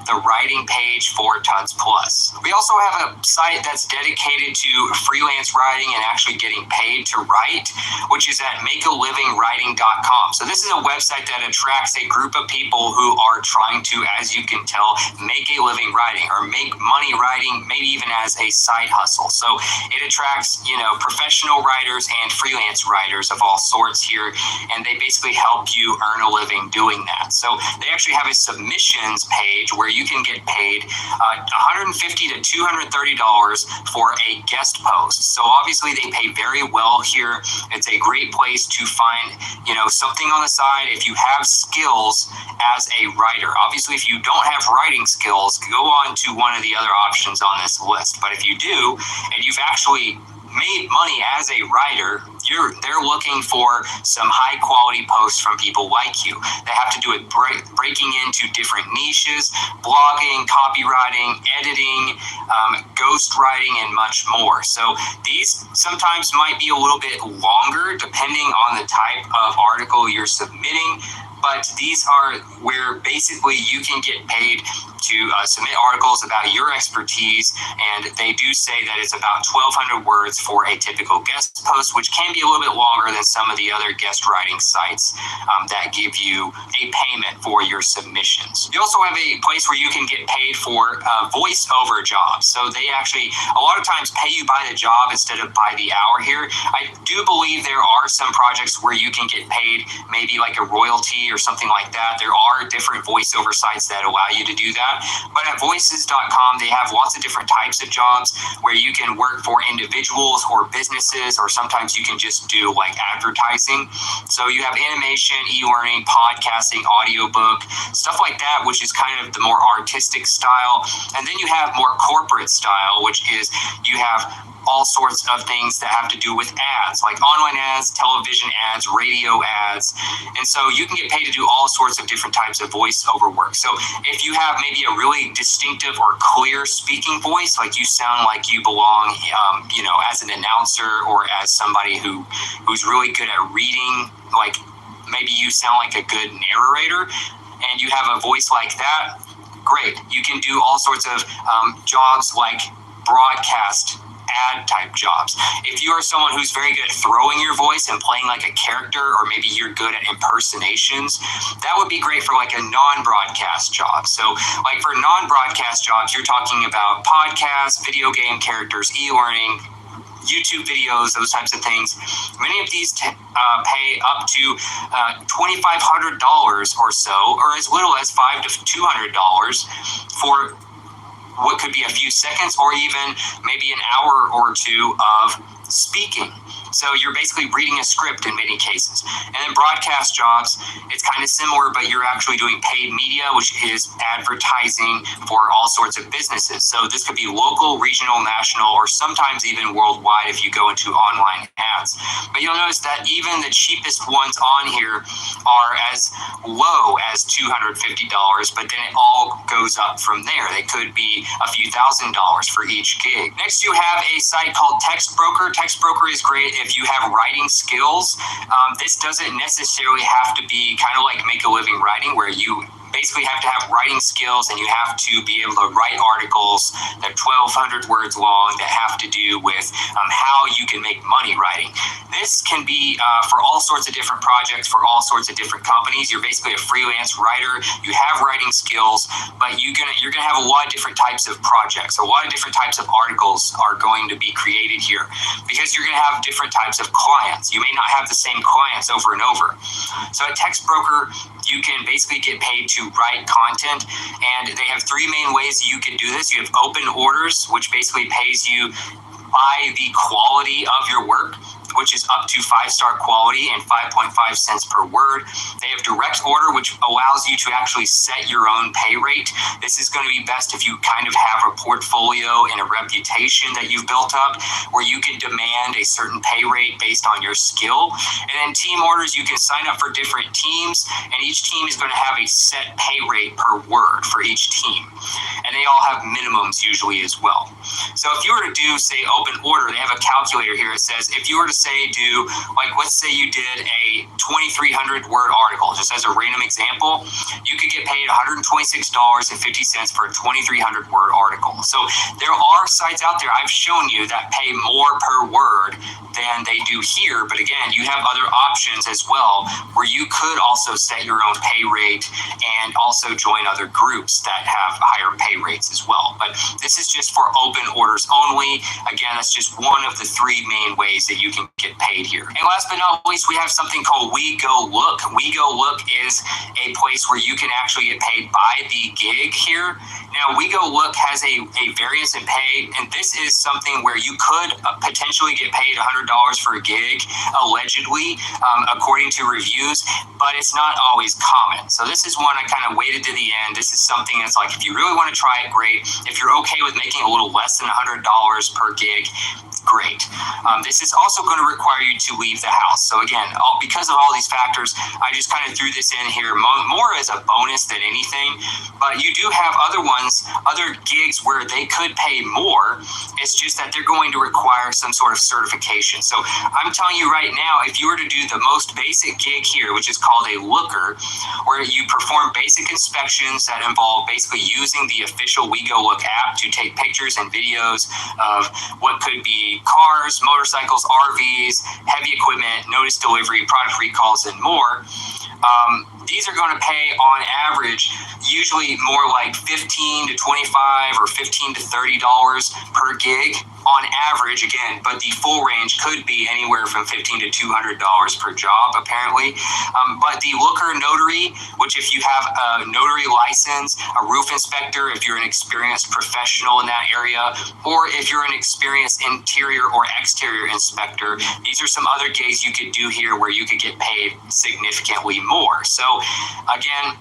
the writing page for Tuts Plus. We also have a site that's dedicated to freelance writing and actually getting paid to write, which is at makealivingwriting.com. So this is a website that attracts a group of people who are trying to, as you can tell, make a living writing or make money writing, maybe even as a side hustle. So it attracts, professional writers and freelance writers of all sorts here, and they basically help you earn a living doing that. So they actually have a submissions page where you can get paid $150 to $230 for a guest post. So obviously they pay very well here. It's a great place to find find, something on the side if you have skills as a writer. Obviously, if you don't have writing skills, go on to one of the other options on this list. But if you do, and you've actually made money as a writer, they're looking for some high quality posts from people like you. They have to do it breaking into different niches, blogging, copywriting, editing, ghostwriting, and much more. So these sometimes might be a little bit longer depending on the type of article you're submitting, but these are where basically you can get paid to submit articles about your expertise, and they do say that it's about 1,200 words for a typical guest post, which can be a little bit longer than some of the other guest writing sites that give you a payment for your submissions. You also have a place where you can get paid for voiceover jobs. So they actually, a lot of times, pay you by the job instead of by the hour here. I do believe there are some projects where you can get paid maybe like a royalty or something like that. There are different voiceover sites that allow you to do that. But at voices.com, they have lots of different types of jobs where you can work for individuals or businesses, or sometimes you can just do like advertising. So you have animation, e-learning, podcasting, audiobook, stuff like that, which is kind of the more artistic style. And then you have more corporate style, which is you have all sorts of things that have to do with ads, like online ads, television ads, radio ads. And so you can get paid to do all sorts of different types of voiceover work. So if you have maybe a really distinctive or clear speaking voice, like you sound like you belong, as an announcer or as somebody who's really good at reading, like maybe you sound like a good narrator and you have a voice like that, great. You can do all sorts of jobs like broadcast ad type jobs. If you are someone who's very good at throwing your voice and playing like a character, or maybe you're good at impersonations, that would be great for like a non-broadcast job. So like for non-broadcast jobs, you're talking about podcasts, video game characters, e-learning, YouTube videos, those types of things. Many of these pay up to $2,500 or so, or as little as $500 to $200 for what could be a few seconds or even maybe an hour or two of speaking. So you're basically reading a script in many cases. And then broadcast jobs, it's kind of similar, but you're actually doing paid media, which is advertising for all sorts of businesses. So this could be local, regional, national, or sometimes even worldwide if you go into online ads. But you'll notice that even the cheapest ones on here are as low as $250, but then it all goes up from there. They could be a few $1,000s for each gig. Next, you have a site called TextBroker. TextBroker is great if you have writing skills. This doesn't necessarily have to be kind of like make a living writing, where you basically have to have writing skills and you have to be able to write articles that are 1,200 words long that have to do with how you can make money writing. This can be for all sorts of different projects, for all sorts of different companies. You're basically a freelance writer. You have writing skills, but you're gonna have a lot of different types of projects. A lot of different types of articles are going to be created here because you're gonna have different types of clients. You may not have the same clients over and over. So at TextBroker, you can basically get paid to write content, and they have three main ways you can do this. You have open orders, which basically pays you by the quality of your work, which is up to 5-star quality and 5.5 cents per word. They have direct order, which allows you to actually set your own pay rate. This is going to be best if you kind of have a portfolio and a reputation that you've built up where you can demand a certain pay rate based on your skill. And then team orders, you can sign up for different teams, and each team is going to have a set pay rate per word for each team. And they all have minimums usually as well. So if you were to do, say, open order, they have a calculator here. It says if you were to let's say you did a 2,300 word article, just as a random example, you could get paid $126.50 for a 2,300 word article. So there are sites out there I've shown you that pay more per word than they do here. But again, you have other options as well where you could also set your own pay rate and also join other groups that have higher pay rates as well. But this is just for open orders only. Again, that's just one of the three main ways that you can get paid here. And last but not least, we have something called We Go Look. We Go Look is a place where you can actually get paid by the gig here. Now, We Go Look has a variance in pay, and this is something where you could potentially get paid $100 for a gig, allegedly, according to reviews, but it's not always common. So this is one I kind of waited to the end. This is something that's like, if you really want to try it, great. If you're okay with making a little less than $100 per gig, great. This is also going to require you to leave the house. So again, because of all these factors, I just kind of threw this in here more as a bonus than anything. But you do have other gigs where they could pay more. It's just that they're going to require some sort of certification. So I'm telling you right now, if you were to do the most basic gig here, which is called a looker, where you perform basic inspections that involve basically using the official We Go Look app to take pictures and videos of what could be cars, motorcycles, RVs, heavy equipment, notice delivery, product recalls, and more. These are going to pay on average usually more like $15 to $25 or $15 to $30 per gig on average, again, but the full range could be anywhere from $15 to $200 per job, apparently. But the looker notary, which if you have a notary license, a roof inspector, if you're an experienced professional in that area, or if you're an experienced interior or exterior inspector, these are some other gigs you could do here where you could get paid significantly more. So again,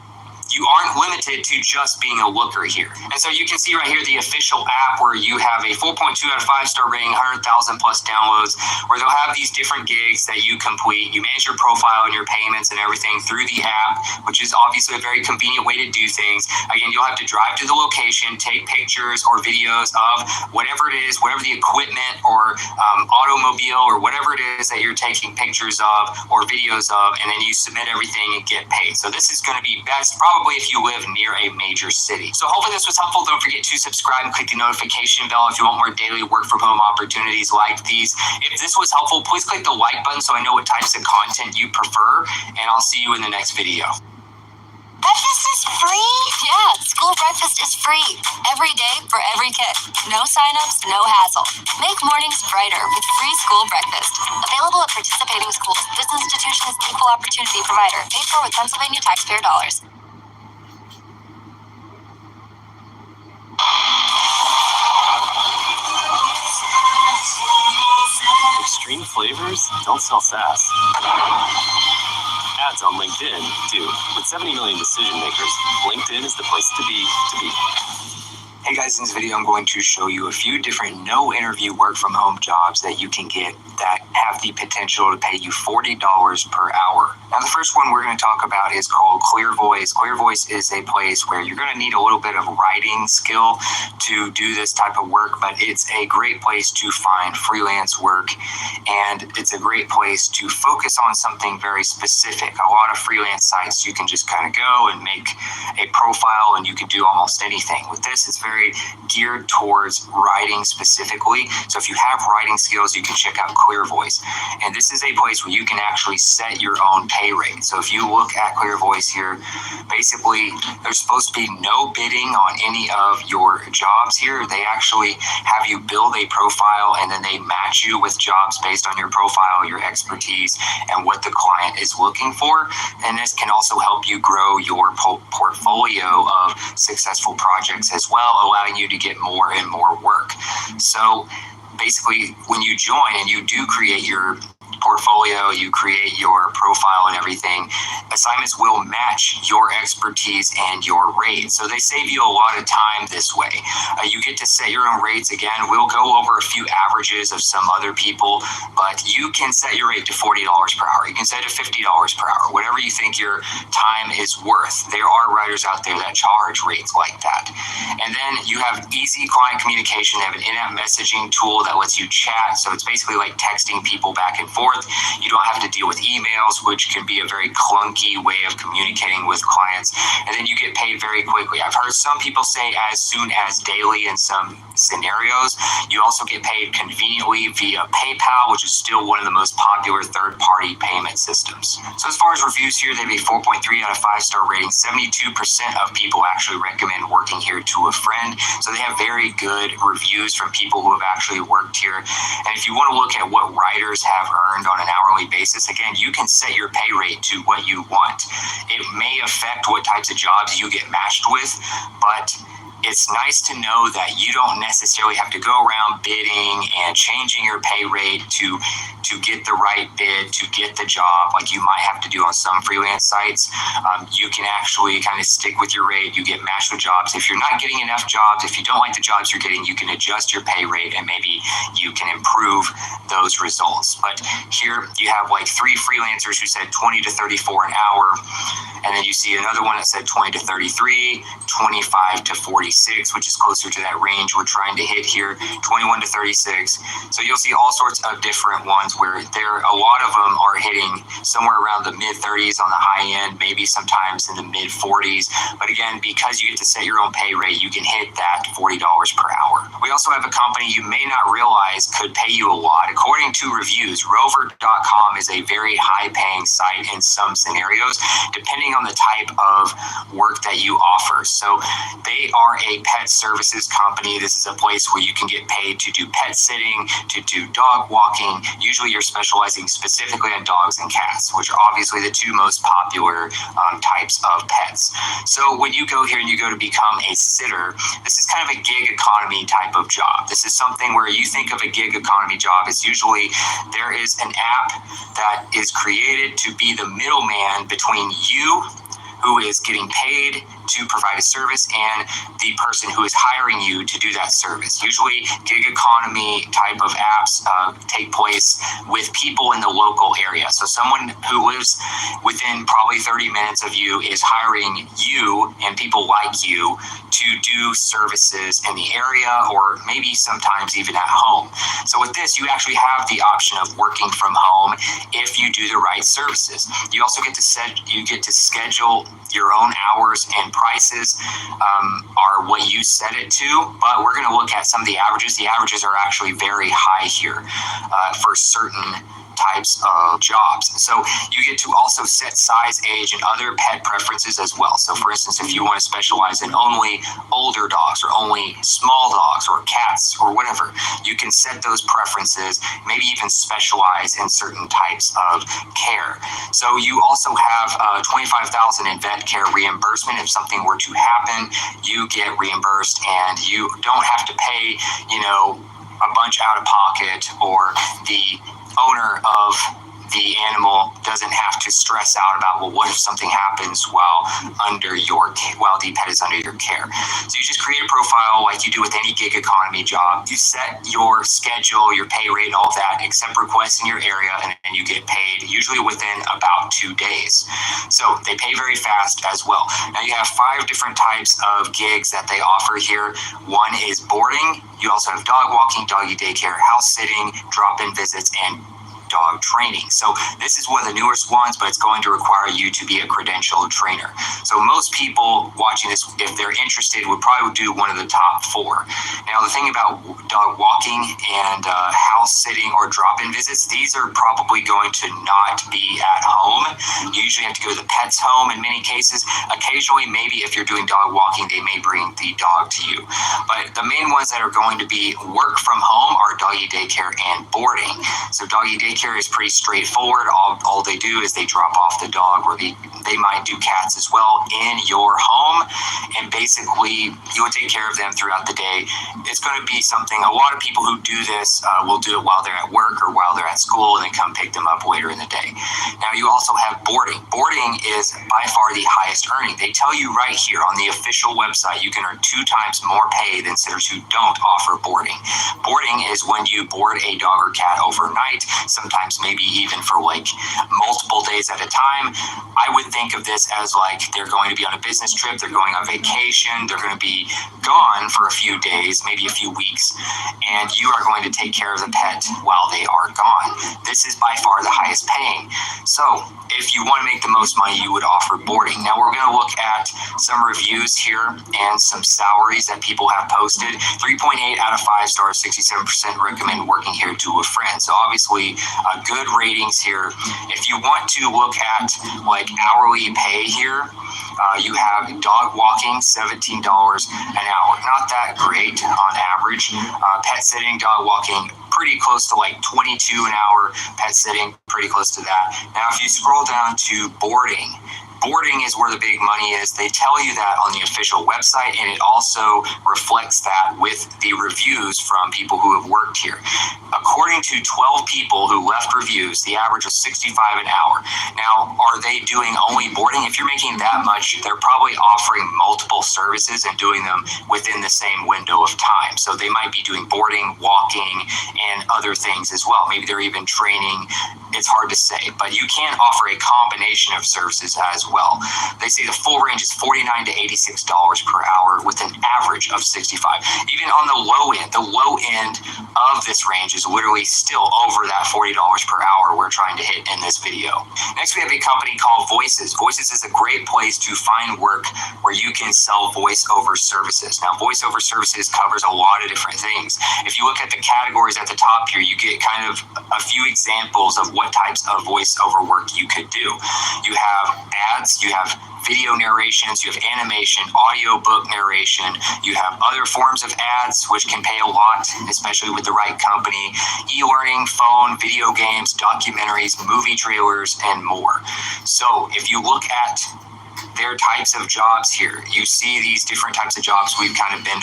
you aren't limited to just being a looker here. And so you can see right here the official app where you have a 4.2 out of 5-star rating, 100,000 plus downloads, where they'll have these different gigs that you complete. You manage your profile and your payments and everything through the app, which is obviously a very convenient way to do things. Again, you'll have to drive to the location, take pictures or videos of whatever it is, whatever the equipment or automobile or whatever it is that you're taking pictures of or videos of, and then you submit everything and get paid. So this is going to be best probably if you live near a major city. So hopefully this was helpful. Don't forget to subscribe and click the notification bell if you want more daily work from home opportunities like these. If this was helpful, please click the like button so I know what types of content you prefer, and I'll see you in the next video. Breakfast is free? Yeah, school breakfast is free. Every day for every kid. No signups, no hassle. Make mornings brighter with free school breakfast. Available at participating schools. This institution is an equal opportunity provider. Paid for with Pennsylvania taxpayer dollars. Extreme flavors don't sell sass. Ads on LinkedIn do. With 70 million decision makers, LinkedIn is the place to be. Hey guys, in this video I'm going to show you a few different no interview work from home jobs that you can get that have the potential to pay you $40 per hour. Now the first one we're going to talk about is called ClearVoice. ClearVoice is a place where you're going to need a little bit of writing skill to do this type of work, but it's a great place to find freelance work, and it's a great place to focus on something very specific. A lot of freelance sites you can just kind of go and make a profile and you can do almost anything. With this, it's very geared towards writing specifically. So if you have writing skills, you can check out ClearVoice. And this is a place where you can actually set your own pay rate. So if you look at ClearVoice here, basically there's supposed to be no bidding on any of your jobs here. They actually have you build a profile and then they match you with jobs based on your profile, your expertise, and what the client is looking for. And this can also help you grow your portfolio of successful projects as well, allowing you to get more and more work. So basically, when you join and you do create your portfolio, you create your profile and everything, assignments will match your expertise and your rate. So they save you a lot of time this way. You get to set your own rates. Again, we'll go over a few averages of some other people, but you can set your rate to $40 per hour. You can set it to $50 per hour, whatever you think your time is worth. There are writers out there that charge rates like that. And then you have easy client communication. They have an in-app messaging tool that lets you chat. So it's basically like texting people back and forth. Facebook. You don't have to deal with emails, which can be a very clunky way of communicating with clients. And then you get paid very quickly. I've heard some people say as soon as daily in some scenarios. You also get paid conveniently via PayPal, which is still one of the most popular third-party payment systems. So as far as reviews here, they have a 4.3 out of 5-star rating. 72% of people actually recommend working here to a friend. So they have very good reviews from people who have actually worked here. And if you want to look at what writers have earned on an hourly basis, again, you can set your pay rate to what you want. It may affect what types of jobs you get matched with, but it's nice to know that you don't necessarily have to go around bidding and changing your pay rate to get the right bid, to get the job, like you might have to do on some freelance sites. You can actually kind of stick with your rate. You get matched with jobs. If you're not getting enough jobs, if you don't like the jobs you're getting, you can adjust your pay rate and maybe you can improve those results. But here you have like 3 freelancers who said 20 to 34 an hour. And then you see another one that said 20 to 33, 25 to 46, which is closer to that range we're trying to hit here, 21 to 36. So you'll see all sorts of different ones where a lot of them are hitting somewhere around the mid 30s on the high end, maybe sometimes in the mid 40s. But again, because you get to set your own pay rate, you can hit that $40 per hour. We also have a company you may not realize could pay you a lot. According to reviews, rover.com is a very high paying site in some scenarios, depending on the type of work that you offer. So they are a pet services company. This is a place where you can get paid to do pet sitting, to do dog walking. Usually you're specializing specifically on dogs and cats, which are obviously the 2 most popular types of pets. So when you go here and you go to become a sitter, this is kind of a gig economy type of job. This is something where you think of a gig economy job as usually there is an app that is created to be the middleman between you, who is getting paid to provide a service, and the person who is hiring you to do that service. Usually gig economy type of apps take place with people in the local area. So someone who lives within probably 30 minutes of you is hiring you and people like you to do services in the area, or maybe sometimes even at home. So with this, you actually have the option of working from home if you do the right services. You also get to schedule your own hours, and prices are what you set it to, but we're going to look at some of the averages. The averages are actually very high here for certain types of jobs. So you get to also set size, age, and other pet preferences as well. So for instance, if you want to specialize in only older dogs or only small dogs or cats or whatever, you can set those preferences, maybe even specialize in certain types of care. So you also have $25,000 in vet care reimbursement. If something were to happen, you get reimbursed and you don't have to pay, a bunch out of pocket, or the owner of the animal doesn't have to stress out about, well, what if something happens while the pet is under your care. So you just create a profile like you do with any gig economy job. You set your schedule, your pay rate, and all of that, accept requests in your area, and then you get paid usually within about 2 days. So they pay very fast as well. Now you have 5 different types of gigs that they offer here. One is boarding. You also have dog walking, doggy daycare, house sitting, drop-in visits, and dog training. So this is one of the newest ones, but it's going to require you to be a credentialed trainer. So most people watching this, if they're interested, would probably do one of the top 4. Now, the thing about dog walking and house sitting or drop-in visits, these are probably going to not be at home. You usually have to go to the pet's home in many cases. Occasionally, maybe if you're doing dog walking, they may bring the dog to you. But the main ones that are going to be work from home are doggy daycare and boarding. So doggy daycare is pretty straightforward. All they do is they drop off the dog, or they might do cats as well in your home, and basically you would take care of them throughout the day. It's going to be something, a lot of people who do this will do it while they're at work or while they're at school, and then come pick them up later in the day. Now you also have boarding. Boarding is by far the highest earning. They tell you right here on the official website you can earn 2 times more pay than sitters who don't offer boarding. Boarding is when you board a dog or cat overnight, sometimes maybe even for like multiple days at a time. I would think of this as like they're going to be on a business trip, they're going on vacation, vacation. They're going to be gone for a few days, maybe a few weeks, and you are going to take care of the pet while they are gone. This is by far the highest paying. So if you want to make the most money, you would offer boarding. Now we're going to look at some reviews here and some salaries that people have posted. 3.8 out of 5 stars, 67% recommend working here to a friend. So obviously good ratings here. If you want to look at like hourly pay here, you have dog walking, $17 an hour. Not that great on average. Pet sitting, dog walking, pretty close to like 22 an hour. Pet sitting, pretty close to that. Now, if you scroll down to boarding is where the big money is. They tell you that on the official website, and it also reflects that with the reviews from people who have worked here. According to 12 people who left reviews, the average was $65 an hour. Now, are they doing only boarding? If you're making that much, they're probably offering multiple services and doing them within the same window of time. So they might be doing boarding, walking, and other things as well. Maybe they're even training. It's hard to say, but you can offer a combination of services as well. They say the full range is $49 to $86 per hour with an average of 65. Even on the low end of this range is literally still over that $40 per hour we're trying to hit in this video. Next, we have a company called Voices. Voices is a great place to find work where you can sell voiceover services. Now, voiceover services covers a lot of different things. If you look at the categories at the top here, you get kind of a few examples of what types of voiceover work you could do. You have ads, you have video narrations, you have animation, audiobook narration, you have other forms of ads which can pay a lot, especially with the right company, e-learning, phone, video games, documentaries, movie trailers, and more. So if you look at their types of jobs here, you see these different types of jobs we've kind of been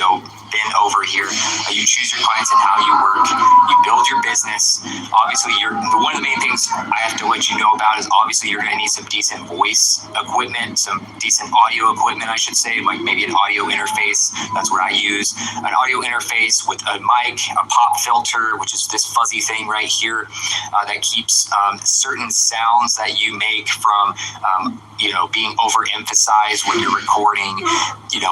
over here. You choose your clients and how you work. You build your business. Obviously, one of the main things I have to let you know about is obviously you're going to need some decent voice equipment, some decent audio equipment, I should say, like maybe an audio interface. That's what I use. An audio interface with a mic, a pop filter, which is this fuzzy thing right here that keeps certain sounds that you make from being overemphasized when you're recording,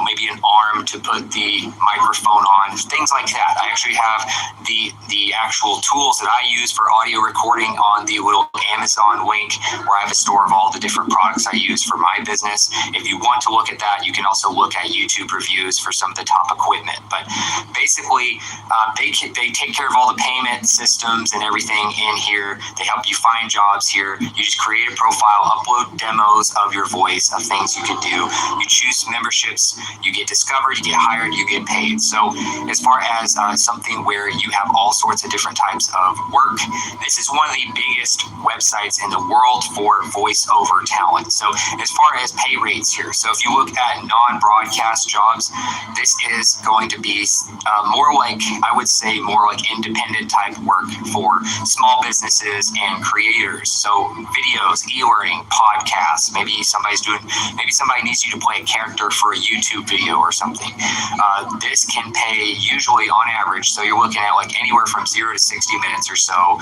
maybe an arm to put the microphone on, things like that. I actually have the actual tools that I use for audio recording on the little Amazon link where I have a store of all the different products I use for my business. If you want to look at that, you can also look at YouTube reviews for some of the top equipment. But basically, they take care of all the payment systems and everything in here. They help you find jobs here. You just create a profile, upload demos of your voice, of things you can do. You choose memberships, you get discovered, you get hired, you get paid. So as far as something where you have all sorts of different types of work, this is one of the biggest websites in the world for voiceover talent. So as far as pay rates here, so if you look at non-broadcast jobs, this is going to be more like independent type work for small businesses and creators. So videos, e-learning, podcasts, maybe somebody needs you to play a character for a YouTube video or something. This can pay usually on average, so you're looking at like anywhere from 0 to 60 minutes or so.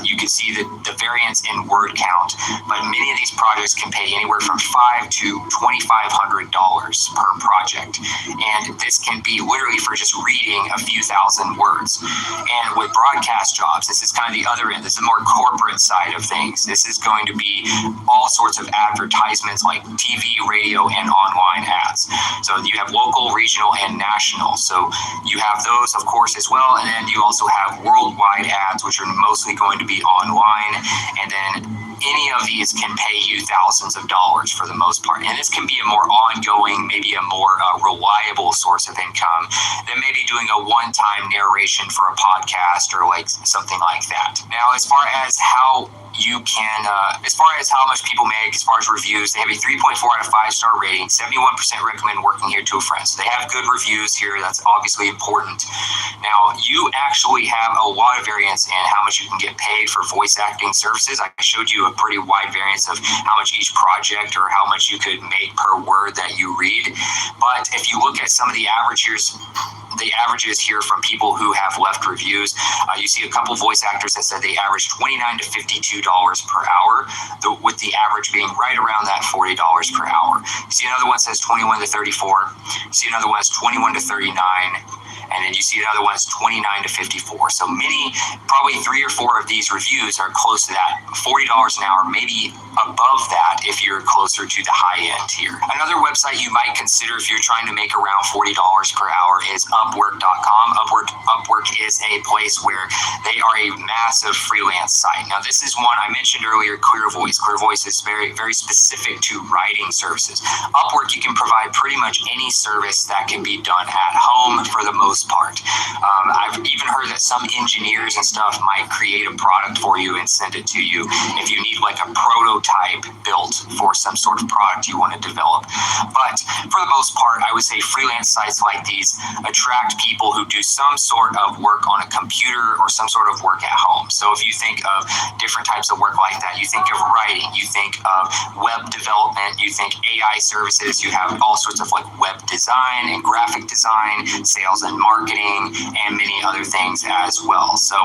You can see the variance in word count, but many of these projects can pay anywhere from $500 to $2,500 per project, and this can be literally for just reading a few thousand words. And with broadcast jobs, this is kind of the other end. This is the more corporate side of things. This is going to be all sorts of advertisements like TV, radio, and online ads. So you have local, regional, and national. So you have those, of course, as well. And then you also have worldwide ads, which are mostly going to be online. And then any of these can pay you thousands of dollars for the most part. And this can be a more ongoing, maybe a more reliable source of income than maybe doing a one-time narration for a podcast or like something like that. Now, as far as how you can, as far as how much people make, as far as reviews, they have a 3.4 out of 5 star rating. 71% recommend working here to a friend. So they have good reviews here. That's obviously important. Now, you actually have a lot of variance in how much you can get paid for voice acting services. I showed you a pretty wide variance of how much each project or how much you could make per word that you read. But if you look at some of the average years, the averages here from people who have left reviews. You see a couple voice actors that said they averaged $29 to $52 per hour, with the average being right around that $40 per hour. You see another one says 21 to 34. You see another one that's 21 to 39. And then you see another one that's 29 to 54. So many, probably 3 or 4 of these reviews are close to that $40 an hour, maybe above that if you're closer to the high end here. Another website you might consider if you're trying to make around $40 per hour is Upwork.com. Upwork is a place where they are a massive freelance site. Now, this is one I mentioned earlier, Clear Voice is very, very specific to writing services. Upwork, you can provide pretty much any service that can be done at home for the most part. I've even heard that some engineers and stuff might create a product for you and send it to you if you need like a prototype built for some sort of product you want to develop. But for the most part, I would say freelance sites like these attract people who do some sort of work on a computer or some sort of work at home. So if you think of different types of work like that, you think of writing, you think of web development, you think AI services, you have all sorts of like web design and graphic design, sales and marketing, and many other things as well. So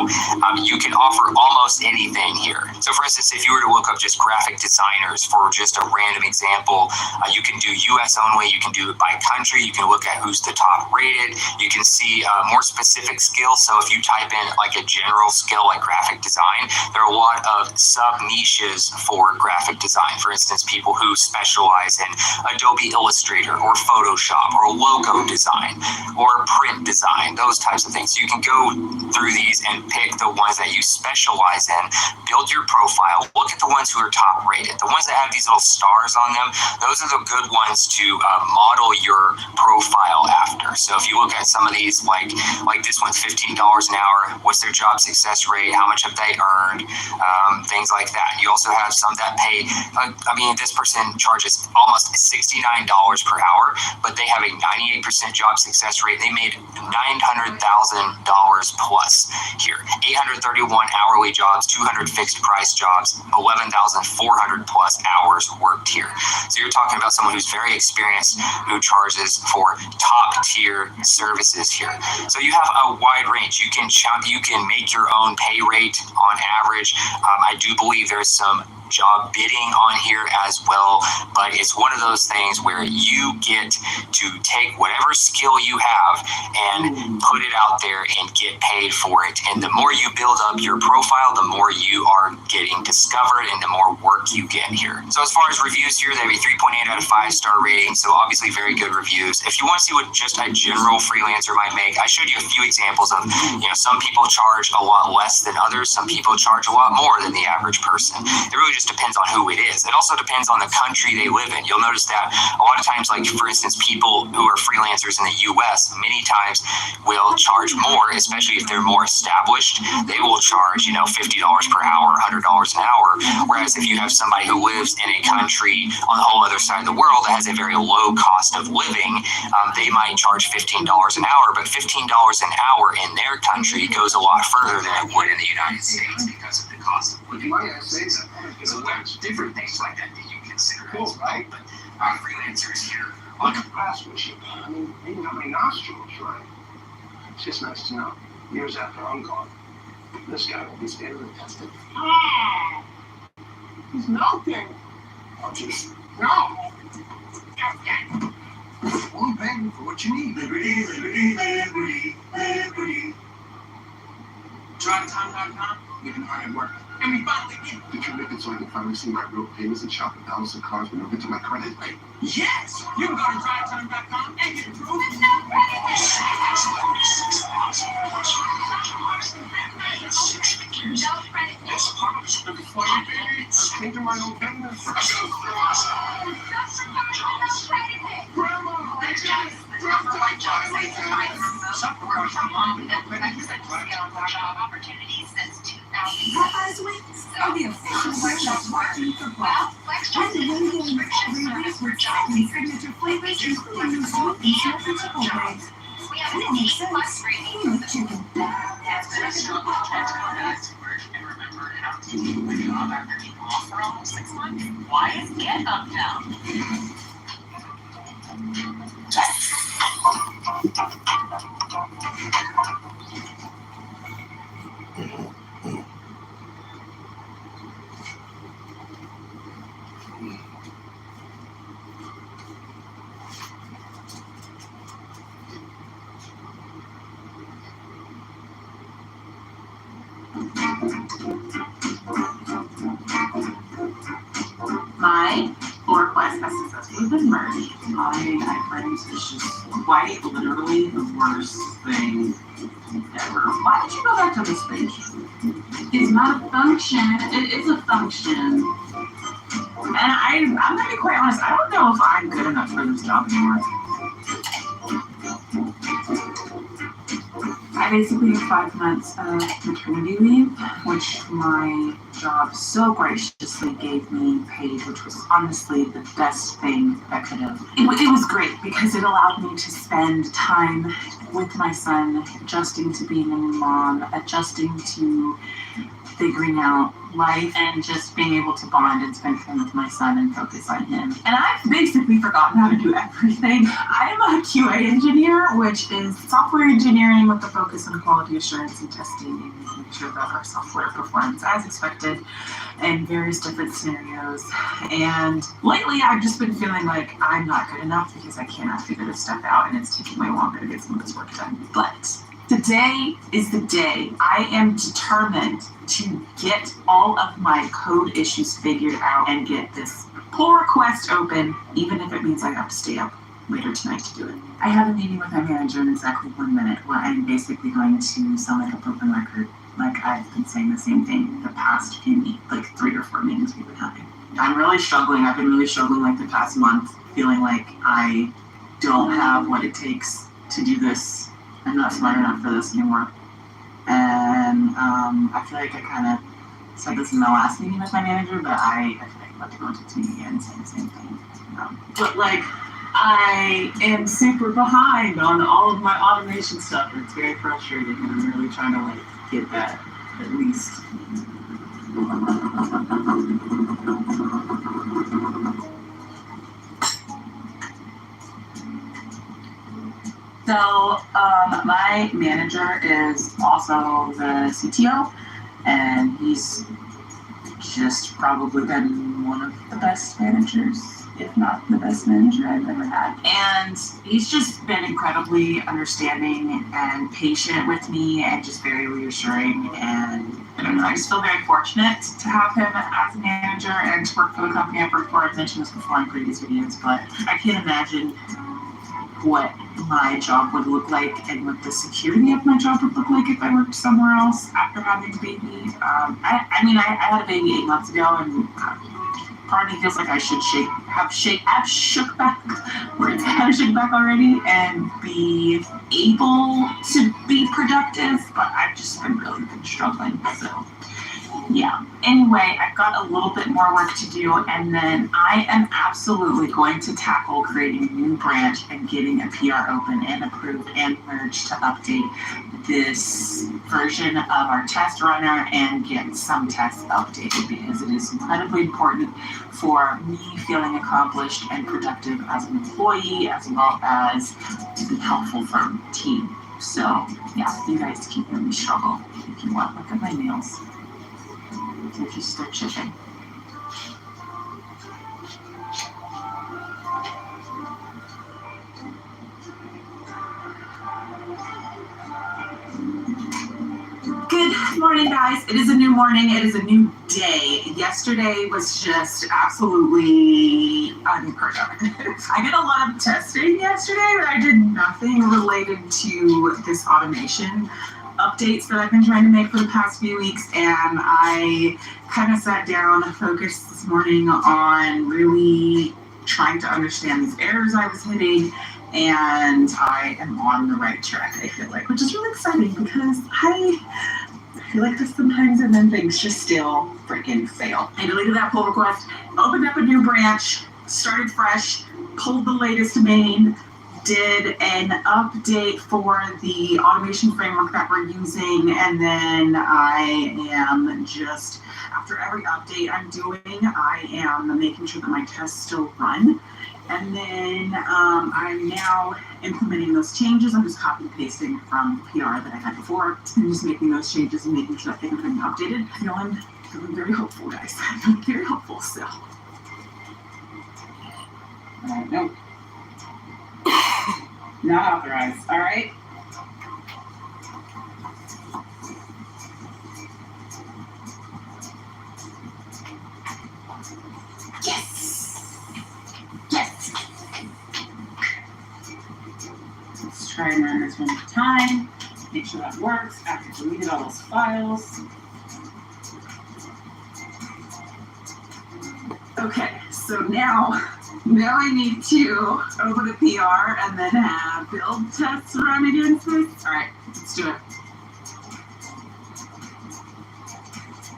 you can offer almost anything here. So for instance, if you were to look up just graphic designers for just a random example, you can do US only, you can do it by country, you can look at who's the top rated, you can see more specific skills. So if you type in like a general skill like graphic design, there are a lot of sub niches for graphic design. For instance, people who specialize in Adobe Illustrator or Photoshop or logo design or print design, those types of things. So you can go through these and pick the ones that you specialize in, build your profile, look at the ones who are top rated. The ones that have these little stars on them, those are the good ones to model your profile after. So if you look at some of these, like this one's $15 an hour, what's their job success rate, how much have they earned, things like that. You also have some that pay, this person charges almost $69 per hour, but they have a 98% job success rate. They made $900,000 plus here. 831 hourly jobs, 200 fixed price jobs, 11,400 plus hours worked here. So you're talking about someone who's very experienced, who charges for top tier services here. So you have a wide range. You can make your own pay rate on average. I do believe there's some job bidding on here as well, but it's one of those things where you get to take whatever skill you have and put it out there and get paid for it. And the more you build up your profile, the more you are getting discovered and the more work you get here. So as far as reviews here, they have a 3.8 out of 5-star rating, so obviously very good reviews. If you want to see what just a general freelancer might make, I showed you a few examples of, some people charge a lot less than others, some people charge a lot more than the average person. It really just depends on who it is. It also depends on the country they live in. You'll notice that a lot of times, like for instance, people who are freelancers in the US many times will charge more, especially if they're more established. They will charge, $50 per hour, $100 an hour. Whereas if you have somebody who lives in a country on the whole other side of the world that has a very low cost of living, they might charge $15 an hour, but $15 an hour in their country goes a lot further than it would in the United States because of the cost of living. So there's different things like that you consider as well. But our freelancers here on Look at craftsmanship. Maybe not my nostrils, right? It's just nice to know. Years after I'm gone, this guy will be standing tested. He's melting. I'll just no. Only paying for what you need. Liberty, liberty, liberty, liberty. DriveTime.com, we can hard work. And we finally get it. Did you make it so I can finally see my real payments and shop at thousands of cars when I get to my credit? Yes! You can go to DriveTime.com and get approved. No credit. I'm changing my own payments. Opportunities since 2000. Are the official workshop marketing for Wow? FlexJobs is a subscription service for job seekers. Flavors including new salt and multiple grades. We have an 8+ rating. That's professional products. And remember, how to keep the job after being off for almost 6 months. Why is Get Up down? My pull request has successfully been merged. My friends is just quite literally the worst thing ever. Why did you go back to this page? It's not a function. It is a function. And I'm gonna be quite honest, I don't know if I'm good enough for this job anymore. I basically have 5 months of maternity leave, which my job so graciously gave me paid, which was honestly the best thing that could have. It was great because it allowed me to spend time with my son, adjusting to being a new mom, adjusting to figuring out life, and just being able to bond and spend time with my son and focus on him. And I've basically forgotten how to do everything. I am a QA engineer, which is software engineering with a focus on quality assurance and testing and making sure that our software performs as expected in various different scenarios. And lately I've just been feeling like I'm not good enough because I cannot figure this stuff out, and it's taking way longer to get some of this work done. But today is the day. I am determined to get all of my code issues figured out and get this pull request open, even if it means I have to stay up later tonight to do it. I have a meeting with my manager in exactly 1 minute where I'm basically going to sound like a broken record. Like I've been saying the same thing the past few meetings, like 3 or 4 meetings we've been having. I'm really struggling. I've been really struggling like the past month, feeling like I don't have what it takes to do this. I'm not smart enough for this anymore. And I feel like I kind of said this in the last meeting with my manager, but I feel like I'm about to go into this meeting again and say the same thing. But like, I am super behind on all of my automation stuff, and it's very frustrating, and I'm really trying to like get that at least. So my manager is also the CTO, and he's just probably been one of the best managers, if not the best manager I've ever had. And he's just been incredibly understanding and patient with me, and just very reassuring. And I don't know, I just feel very fortunate to have him as a manager and to work for the company I've worked for. I've mentioned this before in previous videos, but I can't imagine what my job would look like and what the security of my job would look like if I worked somewhere else after having a baby. I had a baby 8 months ago, and part of me feels like I should have shook back already and be able to be productive, but I've just really been struggling. So yeah. Anyway, I've got a little bit more work to do, and then I am absolutely going to tackle creating a new branch and getting a PR open and approved and merged to update this version of our test runner and get some tests updated, because it is incredibly important for me feeling accomplished and productive as an employee, as well as to be helpful for the team. So yeah, you guys keep hearing me struggle if you want. Look at my nails. They're just still chipping. Good morning, guys. It is a new morning. It is a new day. Yesterday was just absolutely unproductive. I did a lot of testing yesterday, but I did nothing related to this automation updates that I've been trying to make for the past few weeks, and I kind of sat down and focused this morning on really trying to understand these errors I was hitting, and I am on the right track, I feel like, which is really exciting because I feel like this sometimes, and then things just still freaking fail. I deleted that pull request, opened up a new branch, started fresh, pulled the latest main, did an update for the automation framework that we're using, and then I am just, after every update I'm doing, I am making sure that my tests still run. And then I'm now implementing those changes. I'm just copy and pasting from PR that I had before and just making those changes and making sure that things are being updated. Feeling very hopeful, guys. I'm feeling very hopeful still. No. Not authorized, all right? try and run this one at a time. Make sure that works. After deleted all those files. Okay, so now I need to open a PR and then have build tests run against this. All right, let's do it.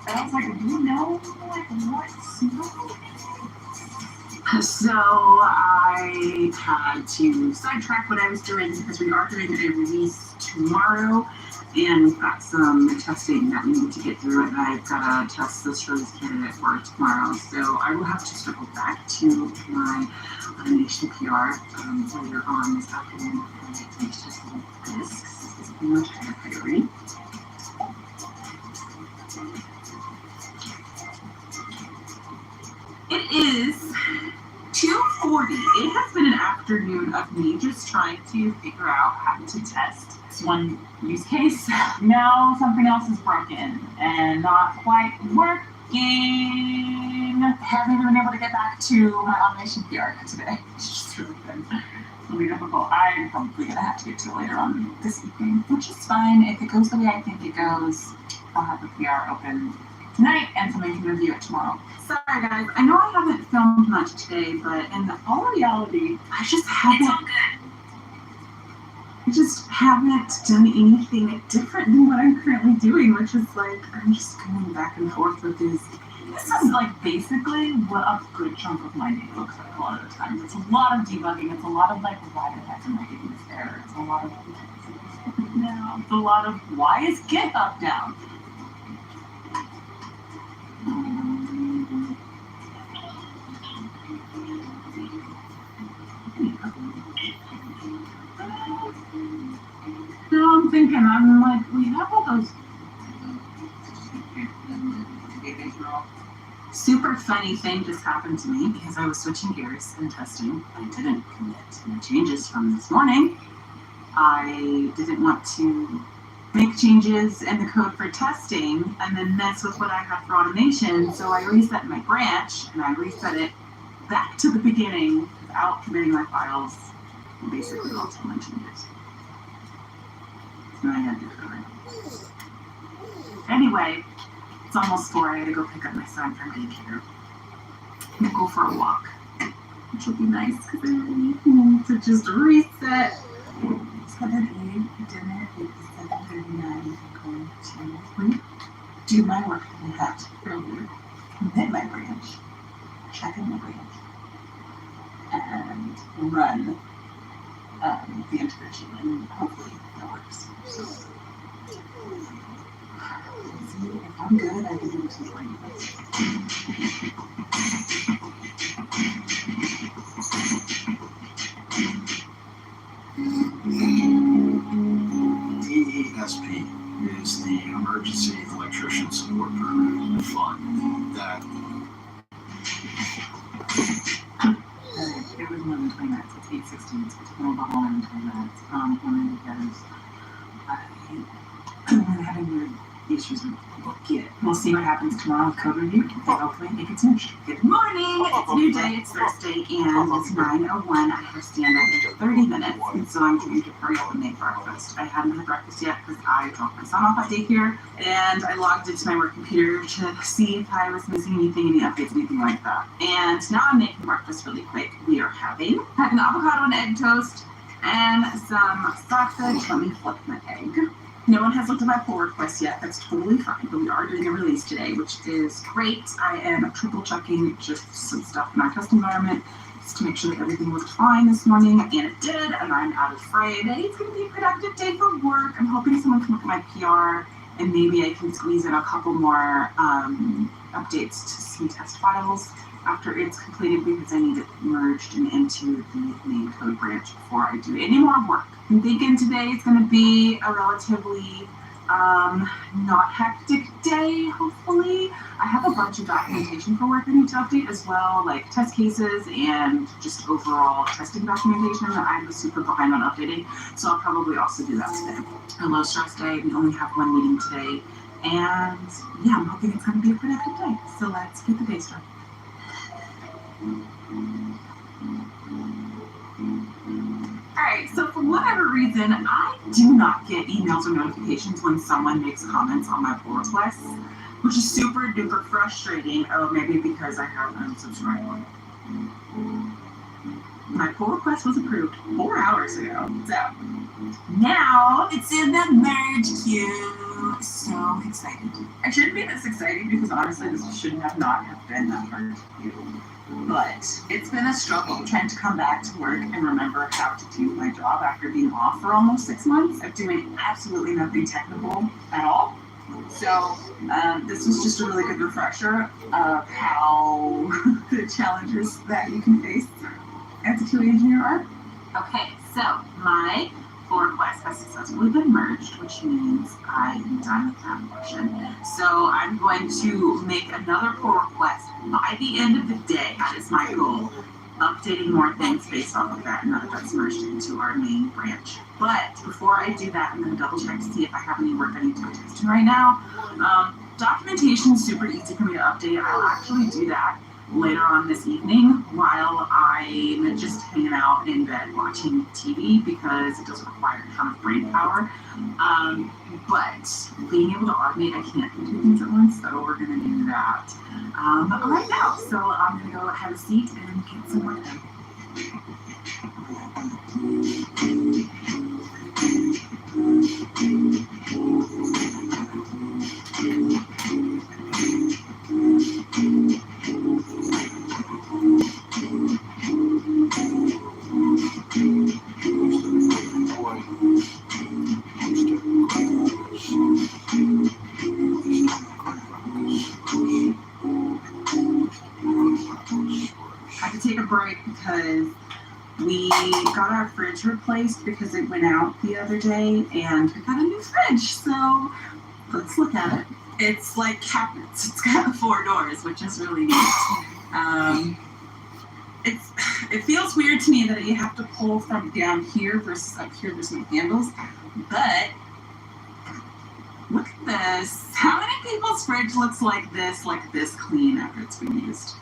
I was like, do you know like what snow is? So I had to sidetrack what I was doing because we are doing a release tomorrow, and we've got some testing that we need to get through, and I've got to test this release candidate for tomorrow. So I will have to circle back to my automation PR later on this afternoon and finish testing this. This is pretty much higher priority. It is 2:40. It has been an afternoon of me just trying to figure out how to test one use case. Now something else is broken and not quite working. Haven't even been able to get back to my automation PR today. It's just really been really difficult. I'm probably gonna have to get to it later on this evening, which is fine. If it goes the way I think it goes, I'll have the PR open tonight and somebody can review it tomorrow. Sorry guys, I know I haven't filmed much today, but in all reality, I just haven't done anything different than what I'm currently doing, which is like, I'm just going back and forth with these. This is like basically what a good chunk of my day looks like a lot of the times. It's a lot of debugging, it's a lot of like, why the heck am I getting this error? It's a lot of, now, it's a lot of, why is GitHub down? No, I'm like, we have all those super funny thing just happened to me because I was switching gears and testing. I didn't commit any changes from this morning. I didn't want to make changes in the code for testing and then mess with what I have for automation. So I reset my branch and I reset it back to the beginning without committing my files and basically lost all my changes. So I had to do it. Anyway, it's almost 4. I gotta go pick up my son from daycare and go for a walk, which will be nice because I really need him to just reset. 7:08 dinner. 7:39. I'm going to do my work that I had earlier, commit my branch, check in my branch, and run the integration, and hopefully that works. So, if I'm good, I can do it tomorrow. DESP is the Emergency Electrician Support Permit Fund that. It was more than 20 minutes. It's 8:16. It's a little behind 20 minutes. Only because I'm having weird issues with Git. We'll see what happens tomorrow with code review. And hopefully it gets finished. Good morning! It's a new day. It's Thursday, and it's 9:01. I have stand up in 30 minutes, and so I'm trying to hurry up and make breakfast. I hadn't had breakfast yet because I dropped my son off at daycare, and I logged into my work computer to see if I was missing anything, any updates, anything like that. And now I'm making breakfast really quick. We are having an avocado and egg toast and some sausage. Let me flip my egg. No one has looked at my pull request yet. That's totally fine, but we are doing a release today, which is great. I am triple checking just some stuff in our test environment just to make sure that everything worked fine this morning, and it did, and I'm out of afraid that it's going to be a productive day for work. I'm hoping someone can look at my PR, and maybe I can squeeze in a couple more updates to some test files after it's completed, because I need it merged and into the main code branch before I do any more work. I'm thinking today is going to be a relatively not hectic day, hopefully. I have a bunch of documentation for work I need to update as well, like test cases and just overall testing documentation that I'm super behind on updating. So I'll probably also do that today. A low stress day. We only have one meeting today. And yeah, I'm hoping it's going to be a productive day. So let's get the day started. Alright, so for whatever reason, I do not get emails or notifications when someone makes comments on my pull requests, which is super duper frustrating. Oh, maybe because I have unsubscribed. My pull request was approved 4 hours ago, so now it's in the merge queue. So excited. I shouldn't be this excited because honestly, this should not have been that hard to do. But it's been a struggle trying to come back to work and remember how to do my job after being off for almost 6 months of doing absolutely nothing technical at all. So this was just a really good refresher of how the challenges that you can face as a QA engineer are. Okay, so my pull request has successfully been merged, which means I'm done with that portion. So I'm going to make another pull request by the end of the day. That is my goal. Updating more things based off of that now that that's merged into our main branch. But before I do that, I'm going to double check to see if I have any work I need to be testing right now. Documentation is super easy for me to update. I'll actually do that later on this evening while I'm just hanging out in bed watching TV because it doesn't require a ton of brain power. But being able to automate, I can't do two things at once, so we're going to do that right now. So I'm going to go have a seat and get some work done. I had to take a break because we got our fridge replaced because it went out the other day and we got a new fridge. So let's look at it. It's like cabinets. It's got 4 doors, which is really neat. It feels weird to me that you have to pull from down here versus up here. There's no handles, but look at this. How many people's fridge looks like this clean after it's been used?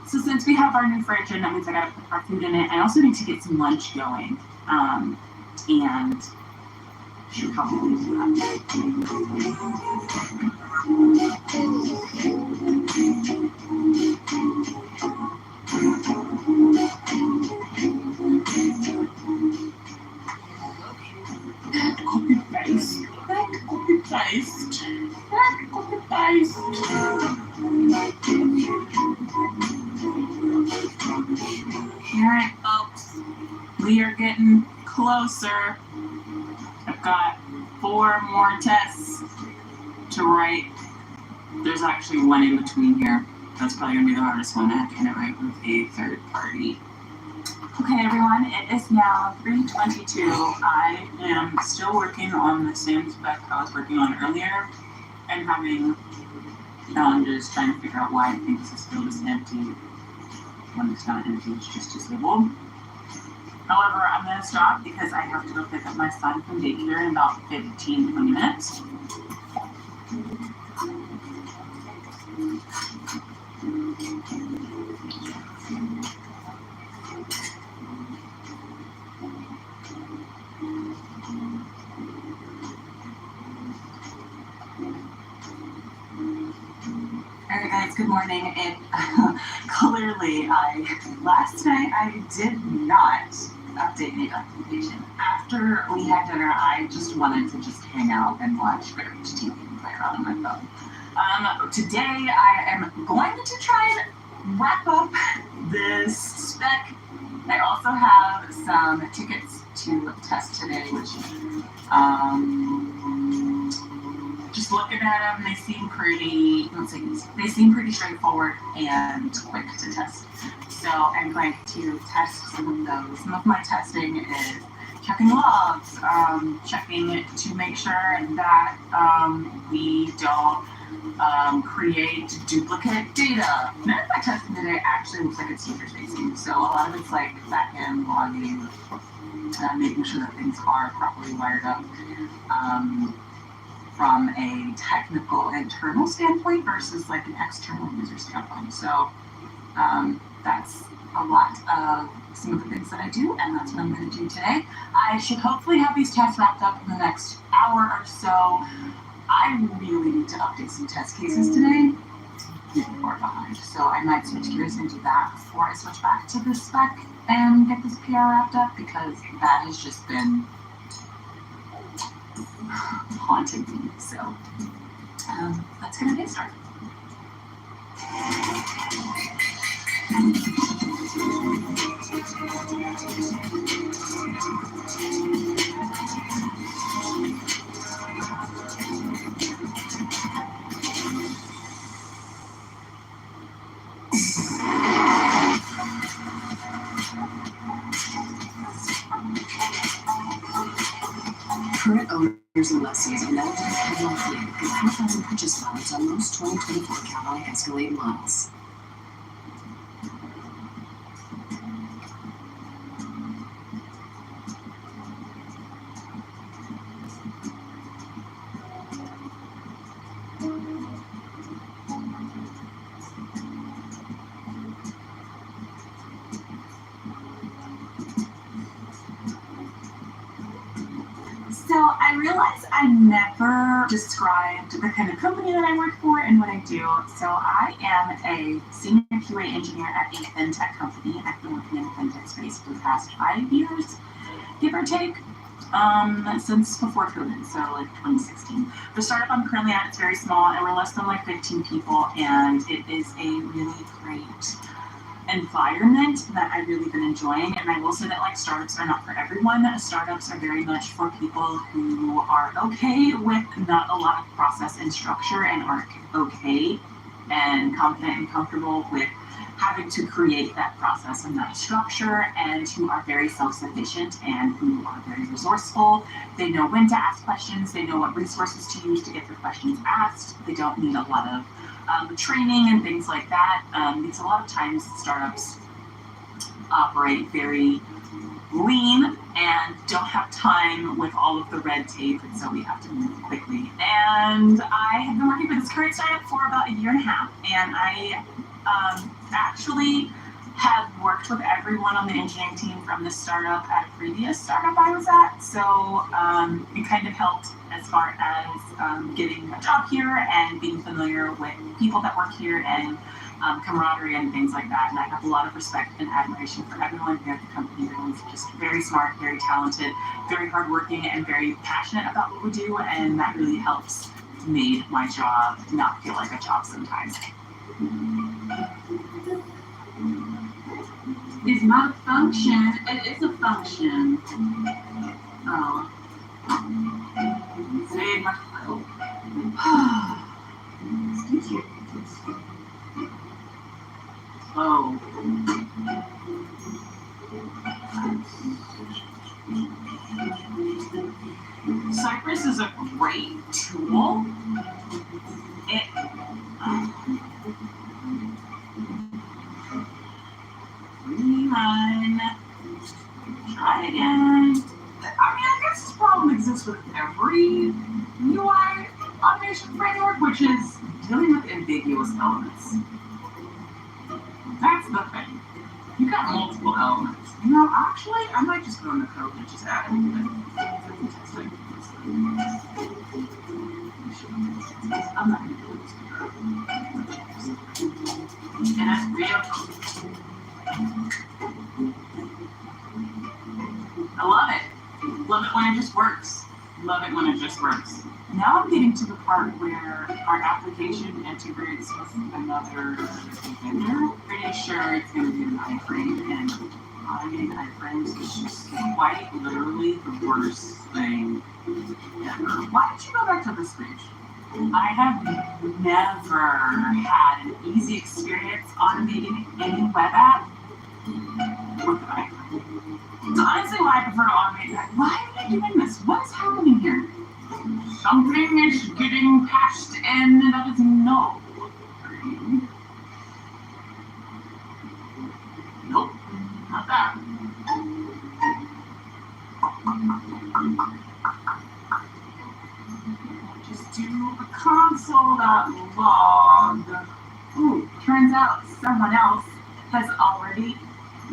So since we have our new fridge and that means I gotta put our food in it, I also need to get some lunch going. And should probably do that. Copy paste. Copy paste. Copy paste. Alright, folks. We are getting closer. I've got 4 more tests to write. There's actually one in between here. That's probably going to be the hardest one. I have to get it right with a third party. Okay, everyone, it is now 3:22. I am still working on the same spec I was working on earlier and having challenges trying to figure out why it thinks this field is empty when it's not empty, it's just disabled. However, I'm going to stop because I have to go pick up my son from daycare in about 15-20 minutes. Alright guys, good morning. Clearly, last night I did not update any documentation. After we had dinner, I just wanted to just hang out and watch garbage TV and play around on my phone. Today I am going to try and wrap up this spec. I also have some tickets to test today, which just looking at them, they seem pretty, they seem pretty straightforward and quick to test. So I'm going to test some of those. Some of my testing is checking logs, checking to make sure that we don't create duplicate data. None of my testing today actually looks like it's user facing. So a lot of it's like back-end logging, making sure that things are properly wired up. From a technical internal standpoint versus like an external user standpoint. So that's a lot of some of the things that I do, and that's what I'm going to do today. I should hopefully have these tests wrapped up in the next hour or so. I really need to update some test cases today. People are behind, so I might switch gears and do that before I switch back to this spec and get this PR wrapped up, because that has just been haunting me. So let's get a day started. Current owners and lessees are now to monthly with 3,000 purchase balance on most 2024 Cadillac Escalade models. So I realized I never described the kind of company that I work for and what I do. So I am a senior QA engineer at a fintech company. I've been working in the fintech space for the past 5 years, give or take, since before COVID, so like 2016. The startup I'm currently at is very small, and we're less than like 15 people, and it is a really great environment that I've really been enjoying. And I will say that like startups are not for everyone. Startups are very much for people who are okay with not a lot of process and structure, and are okay and confident and comfortable with having to create that process and that structure, and who are very self-sufficient and who are very resourceful. They know when to ask questions, they know what resources to use to get their questions asked. They don't need a lot of training and things like that, because a lot of times startups operate very lean and don't have time with all of the red tape, and so we have to move quickly. And I have been working for this current startup for about 1.5 years, and I actually have worked with everyone on the engineering team from this startup at a previous startup I was at, so it kind of helped as far as getting a job here and being familiar with people that work here, and camaraderie and things like that. And I have a lot of respect and admiration for everyone here at the company. Everyone's just very smart, very talented, very hardworking, and very passionate about what we do, and that really helps make my job not feel like a job sometimes. It's not a function. It is a function. Oh. Save my file. Excuse you. Oh. Cypress is a great tool. It. Rerun. Try again. I mean, I guess this problem exists with every UI automation framework, which is dealing with ambiguous elements. That's the thing. You got multiple elements. You know, actually, I might just go in the code and just add it to it. I'm not going to do this. And that's real. I love it. Love it when it just works. Love it when it just works. Now I'm getting to the part where our application integrates with another vendor. Pretty sure it's going to be an iframe, and automating iframes is just quite literally the worst thing ever. Why don't you go back to this page? I have never had an easy experience automating any web app with an iframe. So honestly, why I prefer to automate that. Why are you doing this? What is happening here? Something is getting passed in that is no. Nope, not that. Just do a console.log. Ooh, turns out someone else has already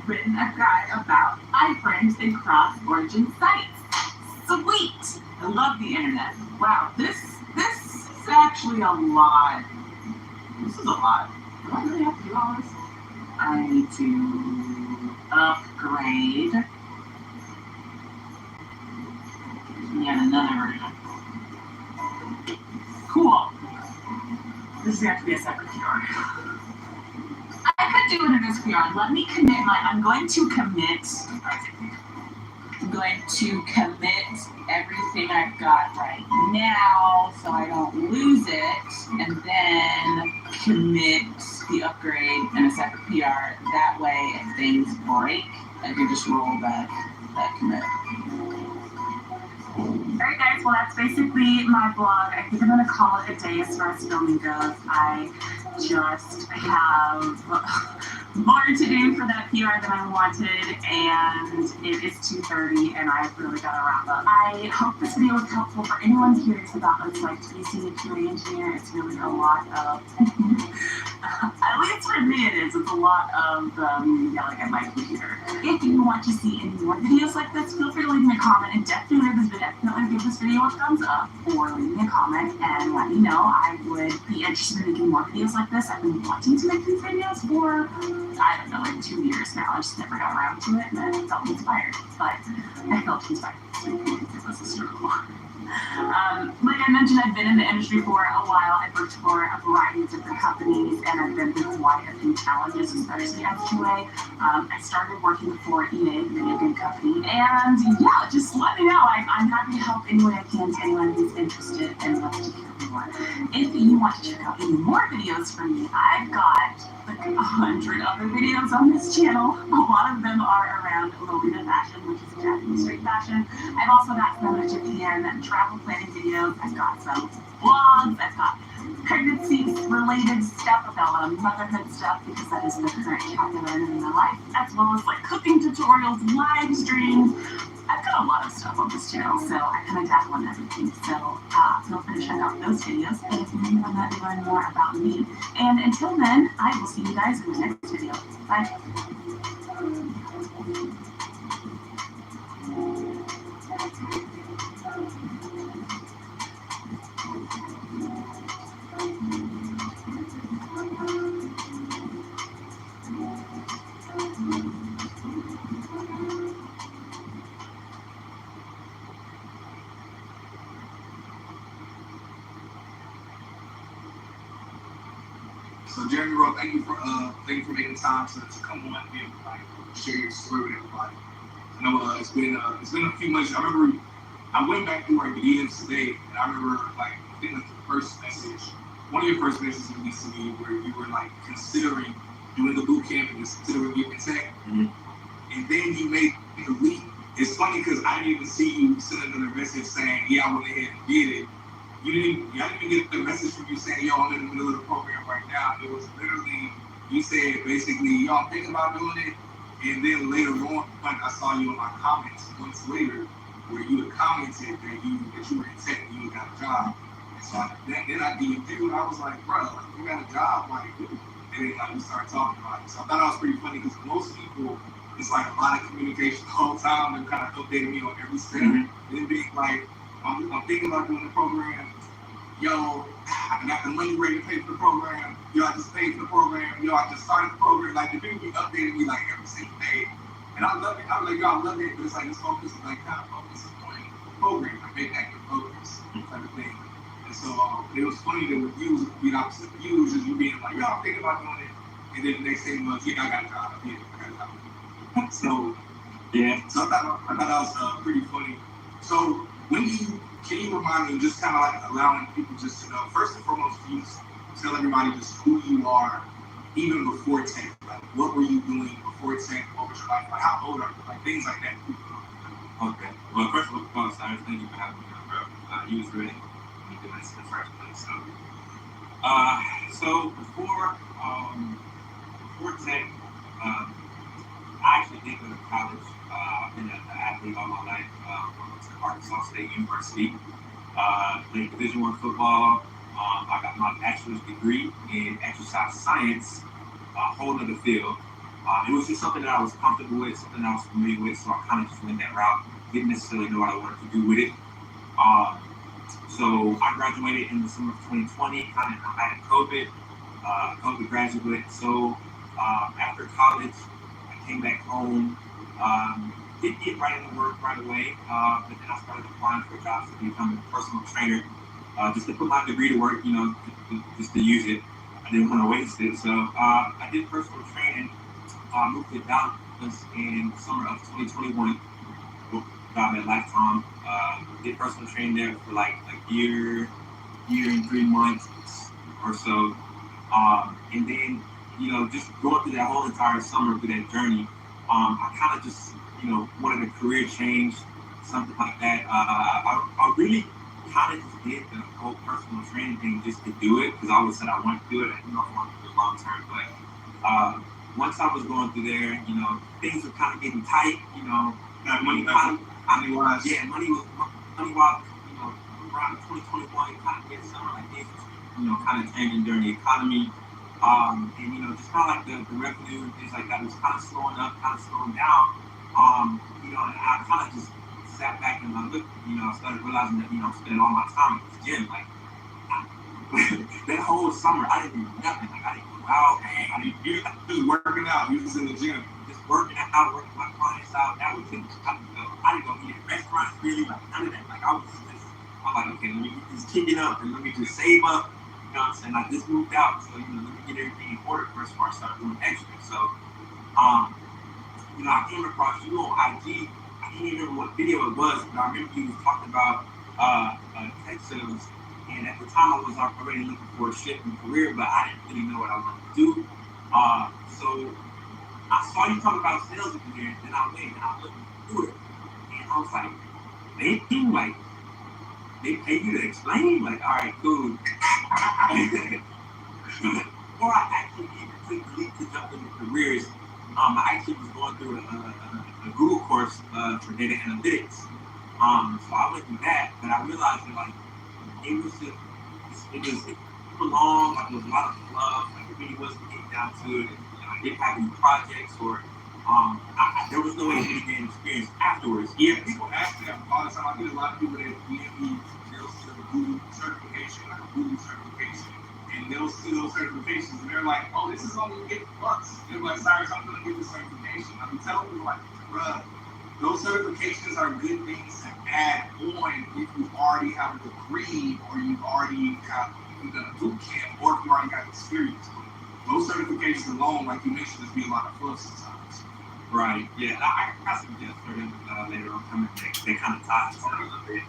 written a guide about iframes and cross-origin sites. Sweet! I love the internet. Wow, this is actually a lot. This is a lot. Do I really have to do all this? I need to upgrade. Yet another version. Cool. This is going to have to be a separate PR. I could do it in this PR. Let me commit I'm going to commit everything I've got right now so I don't lose it, and then commit the upgrade in a separate PR. That way, if things break, I can just roll back that commit. Alright guys, well that's basically my vlog. I think I'm going to call it a day as far as filming goes. I just have more to do for that PR than I wanted, and it is 2:30 and I've really got to wrap up. I hope this video was helpful for anyone curious about what it's like to be a senior QA engineer. It's really a lot of, at least for me it is, it's a lot of yelling at my computer. If you want to see any more videos like this, feel free to leave me a comment and definitely give this video a thumbs up, or leave me a comment and let me know. I would be interested in making more videos like this. I've been wanting to make these videos for, I don't know, like 2 years now. I just never got around to it, and I felt inspired. But I felt inspired. It was a struggle. Like I mentioned, I've been in the industry for a while. I've worked for a variety of different companies, and I've been through quite a few challenges, especially as QA. I started working for EA, the video game company, and yeah, just let me know. I'm happy to help any way I can to anyone who's interested and wants to hear more. If you want to check out any more videos from me, I've got like 100 other videos on this channel. A lot of them are around Lolita fashion, which is Japanese street fashion. I've also got some Japan travel planning videos. I've got some vlogs. I've got pregnancy-related stuff. I've got a lot of motherhood stuff because that is the current chapter that I'm in my life, as well as like cooking tutorials, live streams. I've got a lot of stuff on this channel, so I kind of dabble in everything. So feel free to check out those videos if you want to learn more about me. And until then, I will see you guys in the next video. Bye. So Jeremy Rowe, thank you for making time to come on and be able to like share your story with everybody. I know it's been a few months. I remember I went back through our DMs today, and I remember like I think like the first message, one of your first messages you released to me, where you were like considering doing the boot camp and considering getting tech, and then you made the leap. It's funny because I didn't even see you send another message saying, "Yeah, I went ahead and did it." I didn't even get the message from you saying, "Yo, I'm in the middle of the program right now." It was literally, you said basically, "Yo, I'm thinking about doing it." And then later on, I saw you in my comments months later, where you had commented that you were in tech and you got a job. And so then I DM'd you, and I was like, "Bro, like, you got a job, like," and then like we started talking about it. So I thought that was pretty funny because most people, it's like a lot of communication the whole time. They're kind of updating me on every step. Then being like, I'm thinking about doing the program. Yo, I got the money ready to pay for the program. Yo, I just paid for the program. Yo, I just started the program. Like, the people be updating me like every single day. And I love it. I'm like, yo, I love it. But it's like, this focus is like kind of focus on the program. Like, make active focus type of thing. And so it was funny that with you, opposite of you, just you being like, yo, I'm thinking about doing it. And then the next thing was, yeah, I got a job. Yeah, I got a job. So, yeah. So I thought that was pretty funny. So, can you remind me, just kind of like allowing people just to know, first and foremost, can you tell everybody just who you are, even before tech? Like, what were you doing before tech? What was your life like? How old are you? Like, things like that. Okay. Well, first of all, Cyrus, thank you for having me on, bro. You was ready. You did this in the first place. So before tech, I actually did go to college. I've been an athlete all my life. Went to Arkansas State University. Played Division I football. I got my bachelor's degree in exercise science, a whole other field. It was just something that I was comfortable with, something that I was familiar with, so I kind of just went that route. Didn't necessarily know what I wanted to do with it. So I graduated in the summer of 2020, kind of had COVID, COVID graduate. So after college, I came back home, didn't get right into work right away, but then I started applying for jobs to become a personal trainer, just to put my degree to work, just to use it. I didn't want to waste it. So I did personal training, moved to Dallas in the summer of 2021. Job at Lifetime. Did personal training there for like a year and 3 months or so. And then, just going through that whole entire summer through that journey, I kind of just, wanted a career change, something like that. I really kind of just did the whole personal training thing just to do it, because I always said I wanted to do it. I didn't know if I wanted to do it long term, but once I was going through there, things were kind of getting tight, money-wise. Yeah, money-wise, around 2021, kind of mid-summer, like things was, kind of changing during the economy. And, just kind of like the revenue and things like that was kind of slowing up, kind of slowing down. And I kind of just sat back and I looked, I started realizing that, I'm spending all my time at the gym. Like, that whole summer, I didn't do nothing. Like, I didn't go out. You just working out. You was in the gym. Just working out, working my clients out. That was it. I didn't go eat at restaurants, really, like, none of that. Like, I'm like, okay, let me get this kicking up and let me just save up. You know what I'm saying? I just moved out, so, let me get everything in order first before I start doing extra. So, I came across you on IG. I can't even remember what video it was, but I remember you was talking about tech sales. And at the time, I was already looking for a shift in career, but I didn't really know what I wanted to do. So I saw you talking about sales engineering, and I went and I looked through it, and I was like, they pay you to explain? Like, all right, cool. Before I actually even took the leap to jump into careers, I actually was going through a Google course for data analytics. So I went through that, but I realized that, like, it was super long, like, there was a lot of fluff, like, it really wasn't getting down to it. I didn't have any projects, or there was no way to gain experience afterwards. Yeah, people ask that all the time. I get a lot of people that DM me, they'll see a Google certification, like a Google certification, and they'll see those certifications, and they're like, oh, this is only $8. They're like, Cyrus, I'm going to get this certification. I'm telling them, like, bruh, those certifications are good things to add on if you already have a degree, or you've already done a boot camp, or if you already got experience. Those certifications alone, like you mentioned, just be a lot of fluff sometimes. Right. Yeah. I suggest for them later on coming. They kind of tie it a little bit.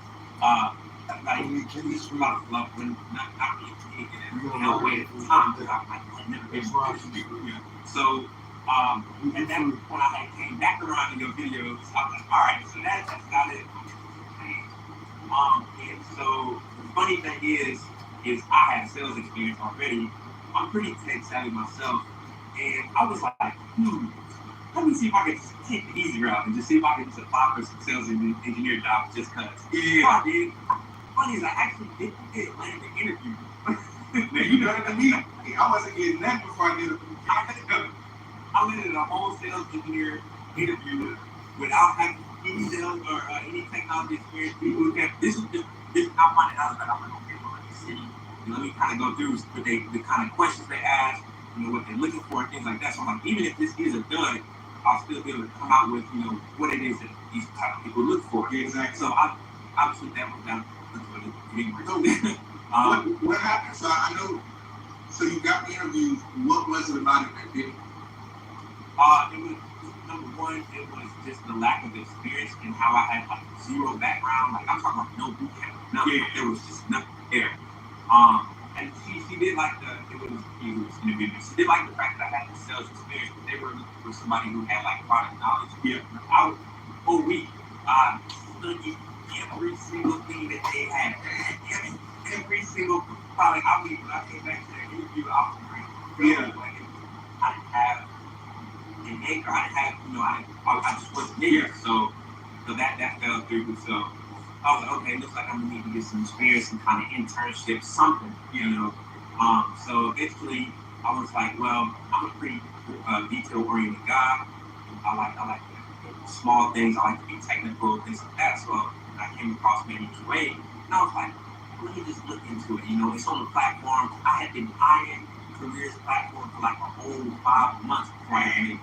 It's a lot of fluff when not really taking it. No way at the time that I've never been able. So. And then when I came back around in your videos, I was like, all right, so that's got it. And so the funny thing is I have sales experience already. I'm pretty tech savvy myself, and I was like, let me see if I can just take the easy route and just see if I can just apply for some sales engineer jobs just cause. Yeah, I did. Funny is I actually did land the interview. Now you know what I mean? I wasn't getting that before I did it. I landed a whole sales engineer interview without having any sales or any technology experience. People kept this I wanted. I was like, I'm gonna let me see. Let me kind of go through the kind of questions they ask, what they're looking for, and things like that. So I'm like, even if this isn't done, I'll still be able to come out with what it is that these type of people look for. Yeah, exactly. So I obviously that was down. What happened? So I know. So you got the interview. What was it about it that did? It was number one. It was just the lack of experience and how I had like zero background. Like I'm talking about no boot camp. Nothing. Yeah. There was just nothing there. And she did like she did like the fact that I had the sales experience. But they were looking for somebody who had like product knowledge. Yeah. I was whole week. Studied every single thing that they had. Every single product. When I came back to that interview, I was great. Yeah. I didn't have an acre. I didn't have, I just wasn't there. So that fell through. So I was like, okay, it looks like I'm gonna need to get some experience, some kind of internship, something, So eventually I was like, well, I'm a pretty detail-oriented guy. I like the small things. I like to be technical, things like that. So I came across maybe QA, and I was like, let me just look into it. You know, it's on the platform. I had been eyeing careers platform for like a whole 5 months before I made it.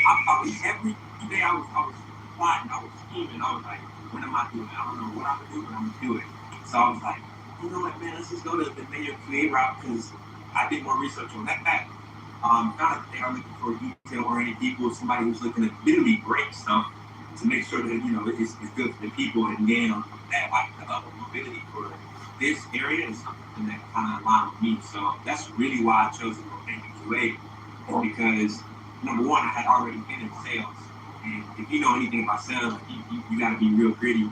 I was every day I was plotting, I was scheming. I was like, when am I doing it? I don't know what I'm gonna do, but I'm gonna do it. So I was like, you know what, man, let's just go to the manual QA route because I did more research on that. Found out that they are looking for detail-oriented people, somebody who's looking at literally break stuff to make sure that, you know, it's good for the people. And then on that, like the upper mobility for this area is something that kind of aligned with me. So that's really why I chose to go into QA, is because number one, I had already been in sales. And if you know anything about sales, you got to be real gritty.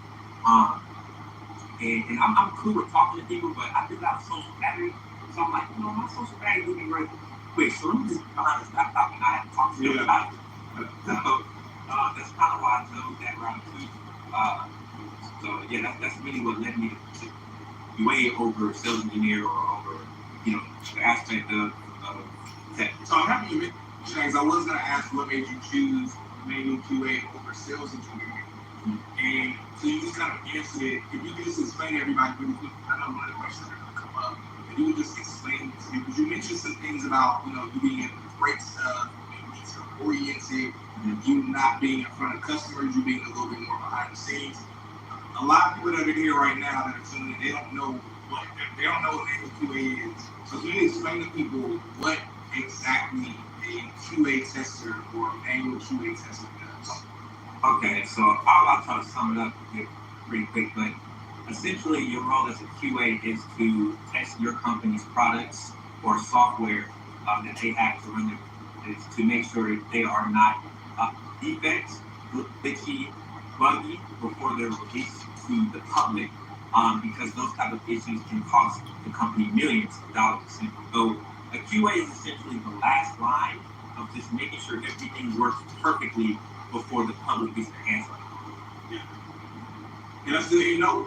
And I'm cool with talking to people, but I do got a social battery. So I'm like, you know, my social battery will be right quick. So let me just behind this laptop and I have to talk to you about it. So that's kind of why I chose that route too. So yeah, that's really what led me to way over sales engineer or over, you know, the aspect of tech. So I'm happy you mentioned that because I was going to ask what made you choose manual QA over sales engineering. And so you just kind of answered it. If you could just explain to everybody really quick, I know one of the questions that are going to come up. If you would just explain to me, because you mentioned some things about, you know, you being able to break stuff, being detail-oriented, you not being in front of customers, you being a little bit more behind the scenes. A lot of people that are here right now that are tuning in, they don't know what manual QA is. So can you explain to people what exactly a QA tester or manual QA tester does? Okay, so I'll try to sum it up pretty quick, but essentially your role as a QA is to test your company's products or software that they have to run is to make sure that they are not defects, glitchy, buggy before they're released to the public, because those type of issues can cost the company millions of dollars. So a QA is essentially the last line of just making sure everything works perfectly before the public gets their hands on it. Yeah. And that's good. You know,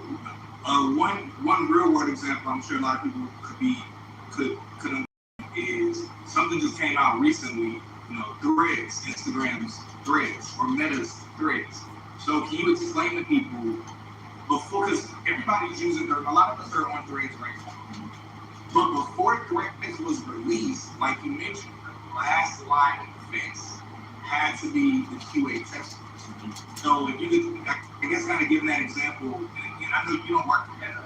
one real world example I'm sure a lot of people could understand is something just came out recently. You know, Threads, Instagram's Threads, or Meta's Threads. So can you explain to people before, because everybody's using a lot of us are on Threads right now. But before Threads was released, like you mentioned, the last line of defense had to be the QA tester. So if you could, I guess, kind of give that example, and I know you don't work for Meta,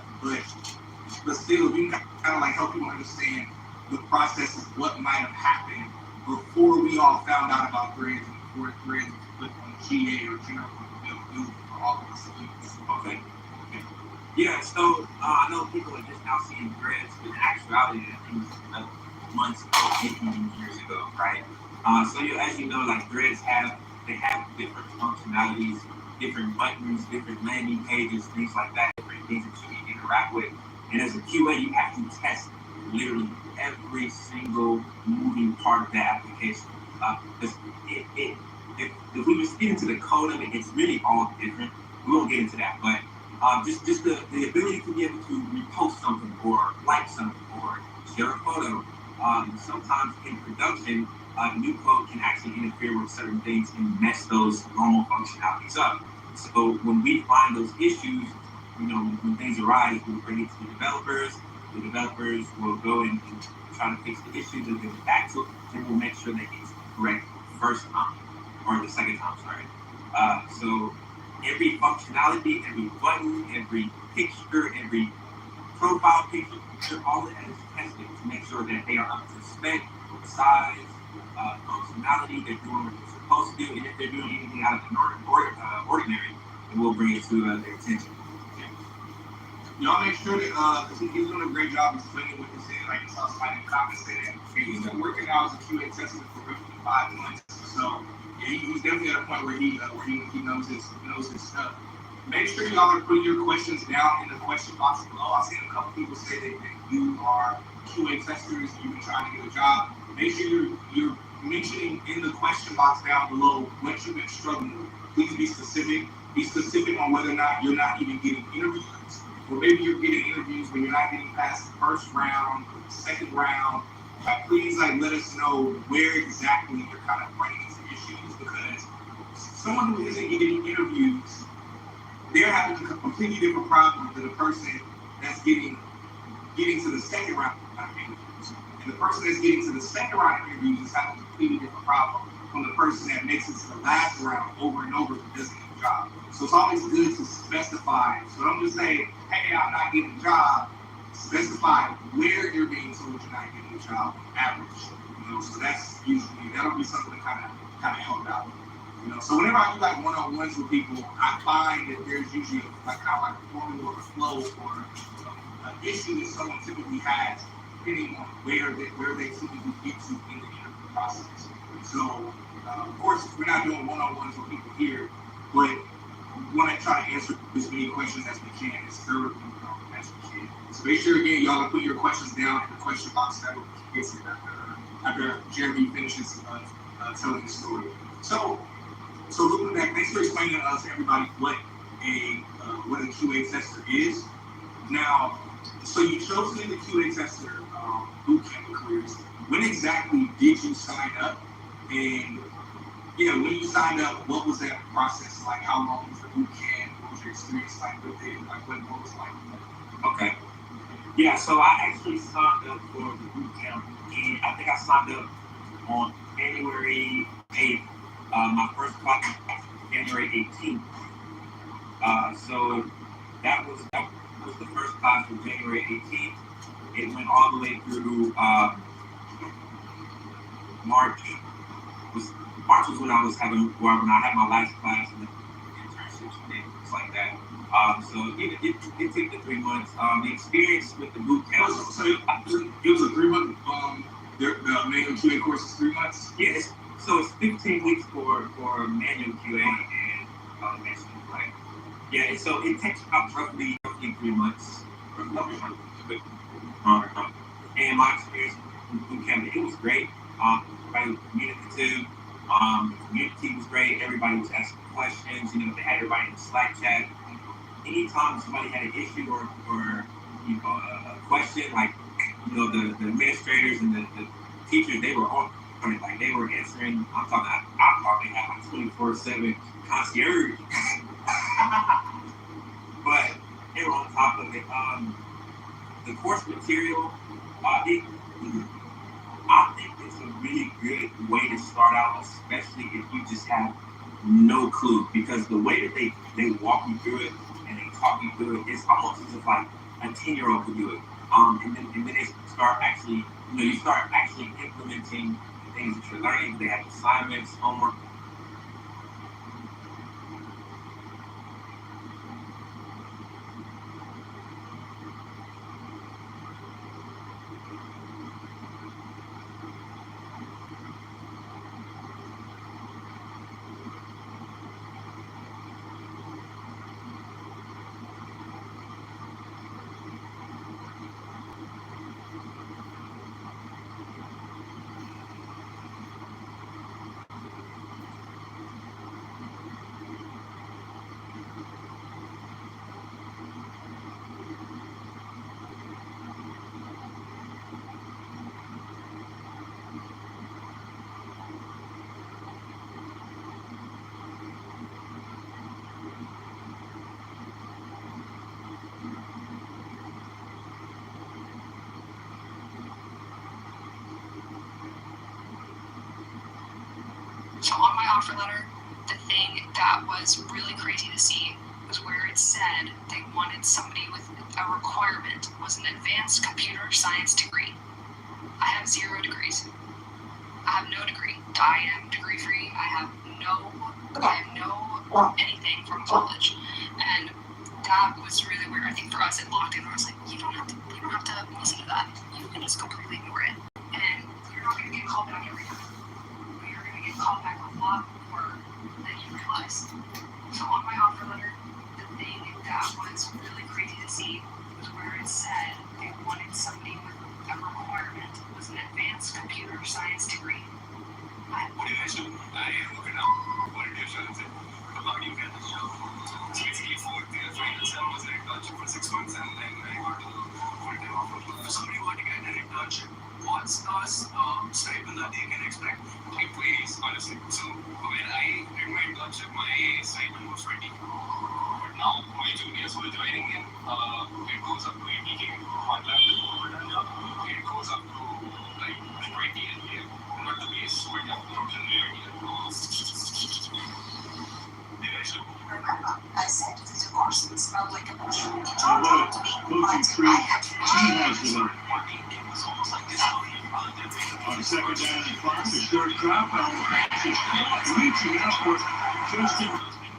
but still, if you can kind of like help people understand the process of what might have happened before we all found out about Threads and before Threads was put on GA or general availability for all of us. Okay. Yeah, so I know people are just now seeing Threads, but in actuality, I think it was months ago, 18 years ago, right? So as you know, like Threads have different functionalities, different buttons, different landing pages, things like that, different things that you can interact with. And as a QA, you have to test literally every single moving part of the application. Because if we just get into the code of it, it's really all different. We won't get into that, but just the ability to be able to repost something or like something or share a photo. Sometimes in production, new code can actually interfere with certain things and mess those normal functionalities up. So when we find those issues, you know, when things arise, we'll bring it to the developers. The developers will go and try to fix the issues and get it back to it, and we'll make sure that it's correct the first time, or the second time, sorry. So every functionality, every button, every picture, every profile picture, all of that is tested to make sure that they are up to spec, size, functionality, they're doing what they're supposed to do, and if they're doing anything out of the ordinary, then we'll bring it to their attention. Y'all make sure that, because he's doing a great job explaining what he's saying, like I saw somebody in the comments say that he's been working out as a QA tester for roughly 5 months. So yeah, he's definitely at a point where he knows his stuff. Make sure y'all are putting your questions down in the question box below. I've seen a couple people say that you are QA testers and you've been trying to get a job. Make sure you're mentioning in the question box down below what you've been struggling with. Please be specific. Be specific on whether or not you're not even getting interviews, or maybe you're getting interviews when you're not getting past the first round, second round, please like let us know where exactly you're kind of running into issues, because someone who isn't getting interviews, they're having a completely different problem than the person that's getting to the second round of interviews. And the person that's getting to the second round of interviews is having a completely different problem from the person that makes it to the last round over and over but doesn't get the job. So it's always good to specify. So don't just say, hey, I'm not getting a job. Specify where you're being told you're not getting a job on average. So that'll be something to kind of help out. So whenever I do like one-on-ones with people, I find that there's usually like kind of like a formula or a flow or an issue that someone typically has, depending on where they typically get to in the interview process. So of course we're not doing one-on-ones with people here, but we want to try to answer as many questions as we can, as thoroughly as we can. So make sure again y'all to put your questions down in the question box that will get to after Jeremy finishes telling the story. So looking back, thanks for explaining to everybody what a QA tester is. Now, so you chose to do the QA tester bootcamp careers. When exactly did you sign up? And when you signed up, what was that process like? How long was the bootcamp? What was your experience like with it? Like what was it like? Okay. Yeah, so I actually signed up for the bootcamp, and I think I signed up on January 8th. My first class was January 18th. So that was the first class for January 18th. It went all the way through March. March was when I had my last class and the internships and things like that. So it took the 3 months. The experience with the boot camp. So it was a 3 month. The manual QA course is 3 months. Yes. So it's 15 weeks for manual QA and automation. Right? Yeah. So it takes about roughly 3 months. And my experience with boot camp, it was great. Everybody was communicative. The community was great. Everybody was asking questions. They had everybody in the Slack chat. Anytime somebody had an issue or a question, like the administrators and the teachers, they were on it. Like they were answering. I thought they had like 24/7 concierge, but they were on top of it. The course material, I think it's a really good way to start out, especially if you just have no clue, because the way that they walk you through it and they talk you through it, it's almost as if like a 10-year-old could do it. And then they start actually, you start actually implementing the things that you're learning. They have assignments, homework. So on my offer letter, the thing that was really crazy to see was where it said they wanted somebody with a requirement was an advanced computer science degree. I have 0 degrees. I have no degree. I am degree free. I have no anything from college. And that was really weird. I think for us it locked in where I was like, you don't have to listen to that. You can just completely ignore it. And you're not gonna get called back every time. Call back a lot more than you realize. So on my offer letter, the thing that was really crazy to see was where it said they wanted somebody with a requirement was an advanced computer science degree. What do you guys do? I am looking out. What are you trying to do? About you get the job. So basically for the finance, I was an internship for 6 months and then I got a full-time offer. If somebody want to get an internship, what's the dividing in, it goes up to 80K on left. It goes up to like 20 in here, not the base, but yeah, total layer here. Remember, I said the divorce smelled like a bush. You I talked want to me, to go but to tree. I had to She has it. On second down and 5, the short drop out. Just reaching out for Justin.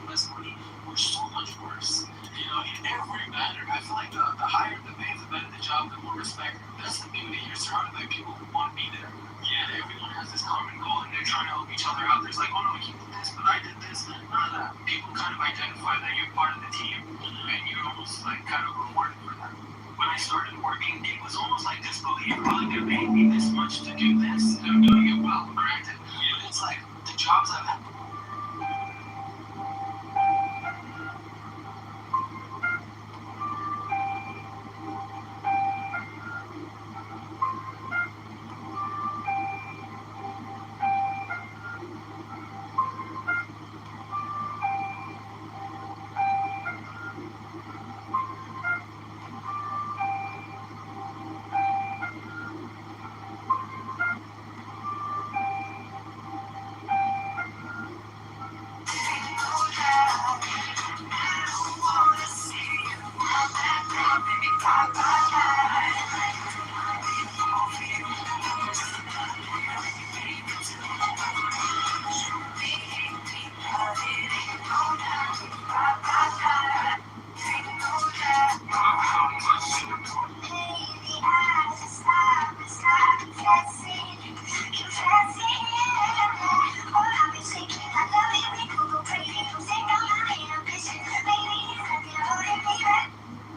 Less money or so much worse. You know, in every matter, I feel like the higher the pay, the better the job, the more respect. That's the beauty. You're surrounded by people who want to be there. Yeah, everyone has this common goal and they're trying to help each other out. There's like, oh no, he did this, but I did this. None of that. People kind of identify that you're part of the team and you're almost like kind of rewarded for that. When I started working, it was almost like disbelief. Like, they're paying me this much to do this. They're doing it well, granted. But it's like the jobs I've had.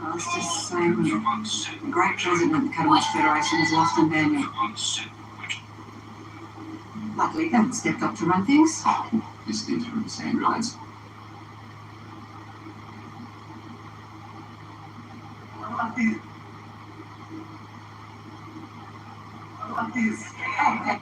Let's just say the great president of the Cutting Edge Federation is lost in Daniel. Luckily, they haven't stepped up to run things. This interim sandrides. I love these. Oh, okay.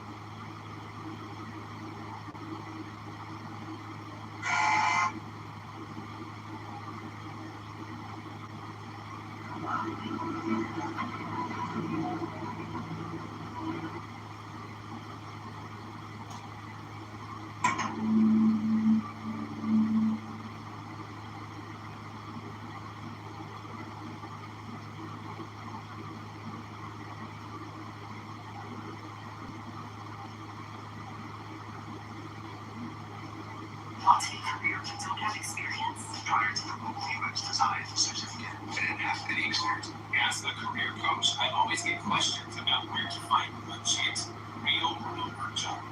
Want to be a career but don't have experience? Prior to the mobile UX design certificate, I didn't have any experience. As the career coach, I always get questions about where to find a legit, real remote job.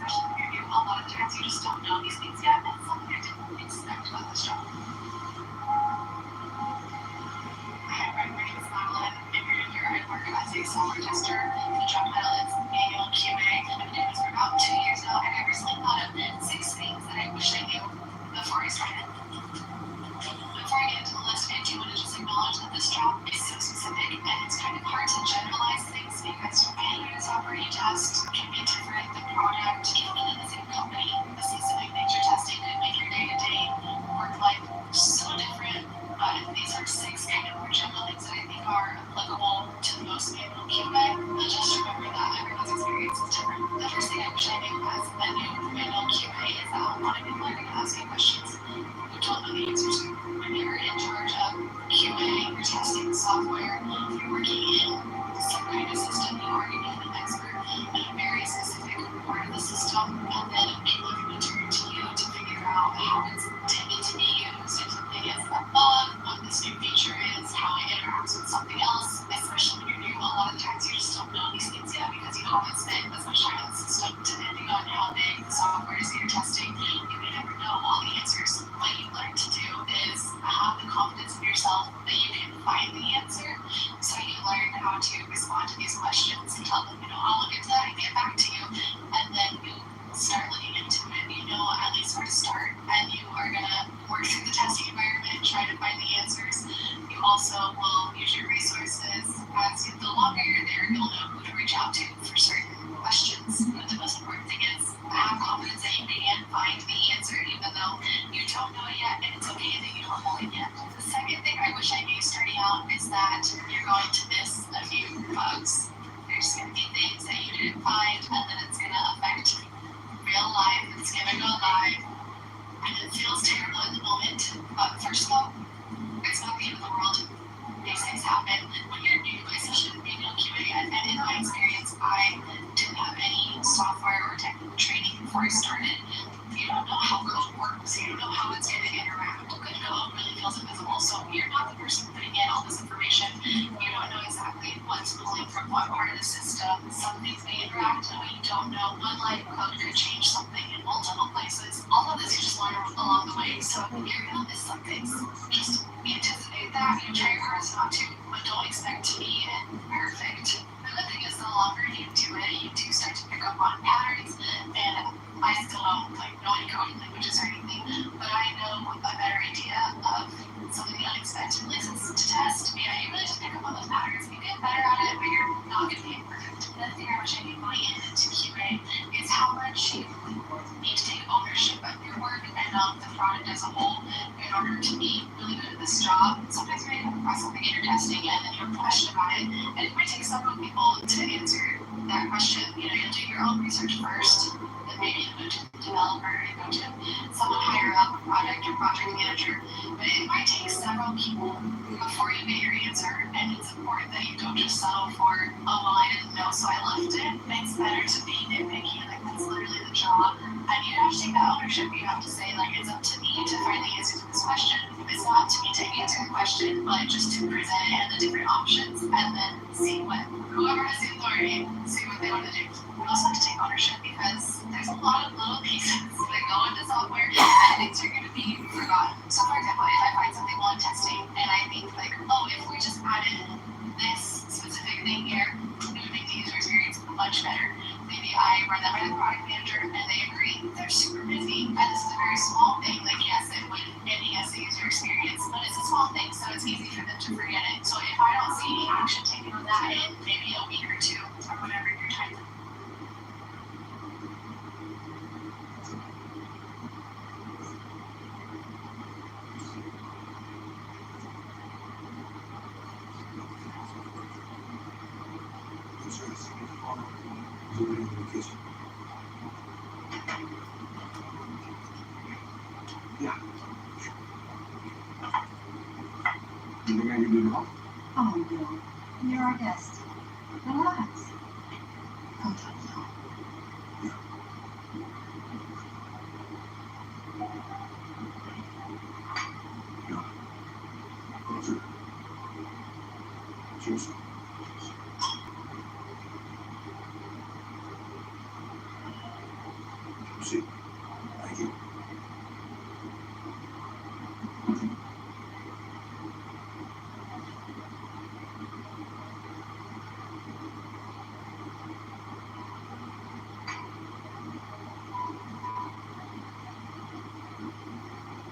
especially when you're new. A lot of times you just don't know these things yet. That's something I didn't expect about this job. Hi, my name is Madeline. I'm here at work as a solar tester. The job title is manual QA. I've been doing this for about 2 years now, and I recently thought of 6 things that I wish I knew before I started. Before I get into the list, I do want to just acknowledge that this job is so specific, and it's kind of hard to generalize things because being a software you test can be different. The product, even within the same company, the specific things you're testing could make your day-to-day work life so different. But these are 6 kind of more general things that I think are applicable to most manual QA. But just remember that everyone's experience is different. The first thing I wish I knew as a new manual QA is that a lot of people are going to ask you questions you don't know the answers to. When you're in charge of QA, you're testing software, you're working in some kind of system, you are going to be an expert in a very specific part of the system, and then people are going to turn to you to figure out how it's intended to be used, if something is a bug, what this new feature is, how it interacts with something else. Especially when you're new, a lot of times you just don't know these things yet because you haven't spent as much time in the system. Depending on how big the software is that you're testing, you may never know all the answers. What you learn to do is have the confidence in yourself that you can find the answer. So you learn how to respond to these questions and tell them, I'll look into that and get back to you. And then you start looking into it. You know at least where to start. And you are going to work through the testing environment, try to find the answers. You also will use your resources. The longer you're there, you'll know who to reach out to for certain questions. But the most important thing is have confidence that you can find the answer even though you don't know it yet, and it's okay that you don't know it yet. The second thing I you're going to miss a few bugs. There's going to be things that you didn't find, and then it's going to affect real life. It's going to go live, and it feels terrible in the moment. But first of all, it's not the end of the world. These things happen when you're new to a session, manual QA. And in my experience, I didn't have any software or technical training before I started. You don't know how code works. You don't know how it's going to interact. Good code really feels invisible. So you're not the person putting in all this information. You don't know exactly what's pulling from what part of the system. Some things may interact, and you don't know one line of code could change something in multiple places. All of this you just learn along the way. So you're going to miss some things. Just anticipate that. You try your hardest not to, but don't expect to be perfect. The good thing is the longer you do it, you do start to pick up on patterns, and I still don't know any coding languages or anything, but I know a better idea of some of the unexpected places to test. Yeah, you really just pick up on those patterns. You get better at it, but you're not going to be perfect. Another thing I wish I knew going into QA is how much you need to take ownership of your work and of the product as a whole in order to be really good at this job. Sometimes you may come across something in your testing and then you have a question about it, and it might take several people to answer that question. You'll do your own research first, then maybe you'll go to the developer and go to someone higher up, a project or project manager. But it might take several people before you get your answer, and it's important that you don't just settle for, oh, well, I didn't know, so I left it. It's better to be nitpicky, that's literally the job. And you have to take that ownership. You have to say, it's up to me to find the answer to this question. It's not up to me to answer the question, but just to present it and the different options, and then see what whoever has the authority, see what they want to do. You also have to take ownership because there's a lot of little pieces that go into software and things are going to be forgotten. So for example, if I find something while I'm testing and I think oh, if we just added this specific thing here, it would make the user experience much better. Maybe I run that by the product manager and they agree. They're super busy and this is a very small thing. Yes, it would enhance the user experience, but it's a small thing, so it's easy for them to forget it. So if I don't see any action taken on that in maybe a week or two or whatever your time. Yeah. You think I can do it all? Oh, Bill, you're our guest. Relax. Come talk to home. Cheers. See, thank you.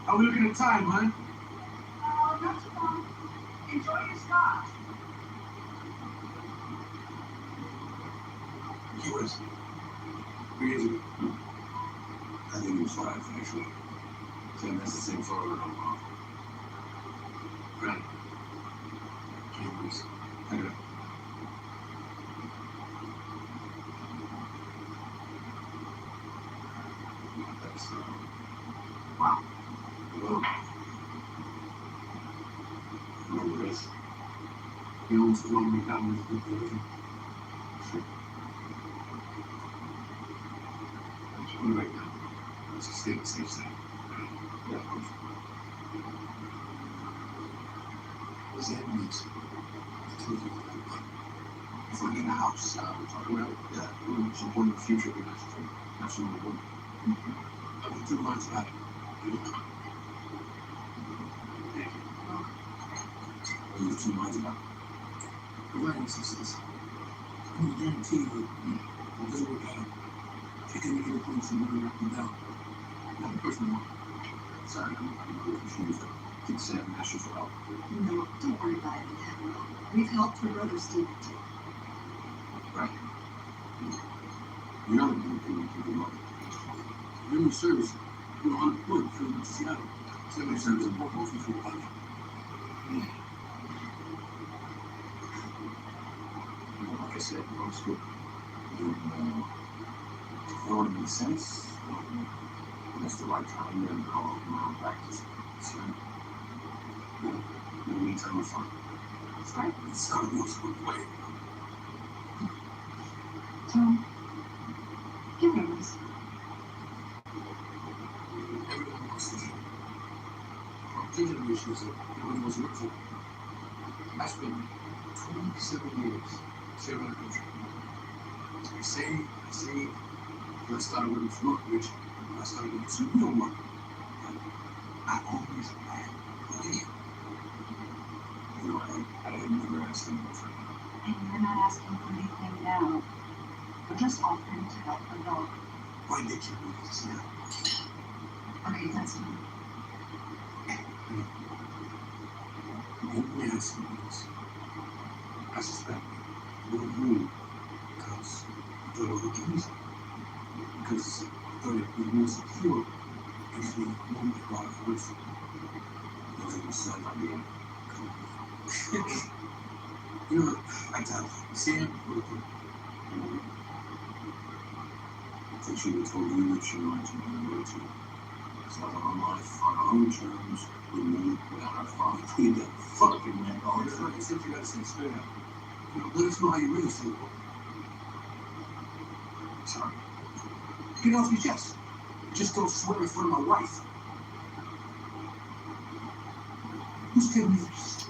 How are we looking at time, man? Not too long. Enjoy your scotch. He was 3 years ago. I think he was 5, actually. So that's the same photo. Right. Anyways, I don't know. That's, wow. Hello. Remember this? He almost told me that was a good version. What right now? Let's just stay on the safe side. Yeah, of course. What does that mean? I told you about if we're in a house, we're talking about supporting the future of the industry. Absolutely would. I've been 2 months about it. What are you 2 months about? Providing success. I can guarantee you that it doesn't work out. I can make it points and never knock me down. Not a personal one. Sorry, I'm really confused. I think Sam asked you for help. No, don't worry about it, Admiral. We've helped your brother Steve too. Right. You're not a good people. You're in the service. You're unemployed from Seattle. Civil service and more hopefully for a while. That's good. And if it would make sense, that's the right time to call practice. So, in the meantime, we're fine. It's right. It's how it goes with play. Tom, give me this. Everyone wants to do. Taking the issues that everyone was looking for. I spent 27 years serving the country. I say, when I started working for Northridge, I started doing some real work. I always had money. You know, I had never asked anyone for anything. And you're not asking for anything now. We're just offering to help a dog. Why did you do this now? Okay, that's fine. Let me ask you this. I suspect you don't move because you thought it was easy. Because you thought it was more secure if you moved it right away from you. Those are the son I mean. You know, I tell you, Sam would have put I think she would have told you that she wanted to be able to. It's not on life, on our own terms, we move without our father cleaned up fucking man. Oh, it's not as if you gotta say straight up. You know, let us know how you really feel. Sorry. Get off your chest. Just don't swear in front of my wife. Who's telling you this?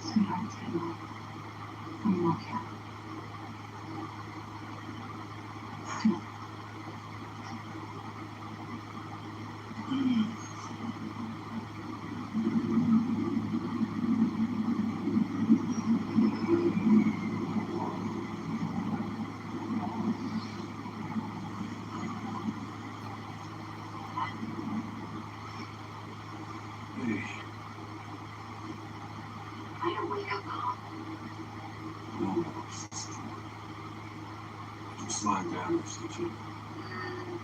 Sweetheart, Taylor. I'm okay. Hey, I don't wake up home. no, just lying down or something.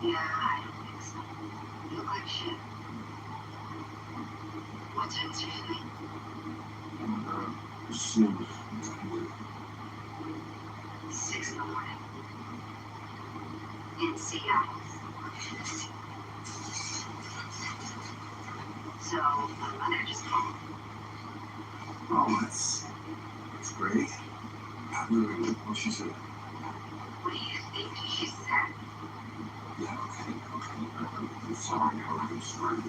Yeah, I don't think so. You look like shit. What time is your flight? Soon. 6 in the morning. In Seattle. So, my mother just called. Oh, that's great. What she said? What do you think she said? Yeah, okay. I'm sorry, I'm sorry.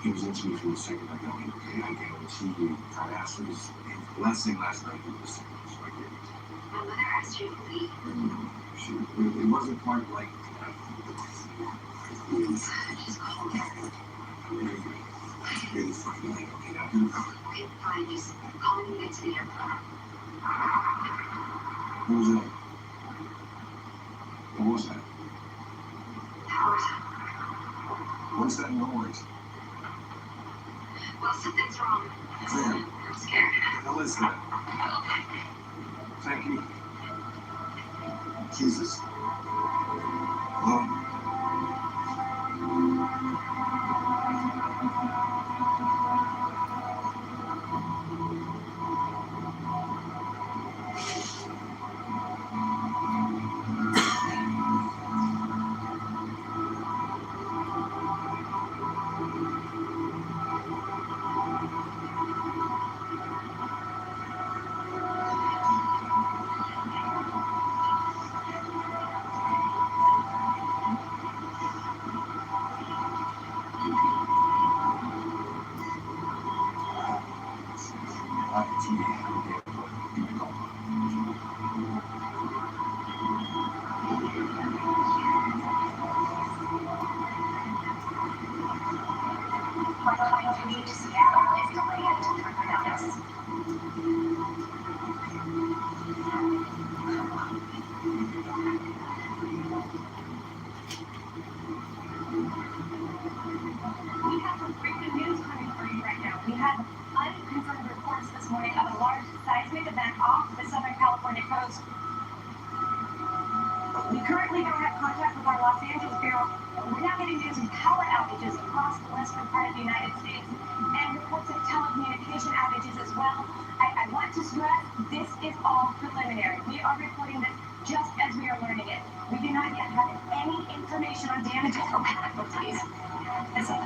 He was into me from the second I got him, okay? I guarantee you, I asked for his blessing last night, he was sick, so I gave it. My mother asked you to leave. It wasn't quite like that. Just calm down. Really fucking late, okay? I do. Okay, fine. Just call me when you get to the airport. What was that? What was that? Howard. What's that noise? Well, something's wrong. Sam, I'm scared. what the hell is that? Thank you. Jesus. Hello? currently don't have contact with our Los Angeles Bureau. We're now getting news of power outages across the western part of the United States and reports of telecommunication outages as well. I want to stress this is all preliminary. We are reporting this just as we are learning it. We do not yet have any information on damages or casualties. This is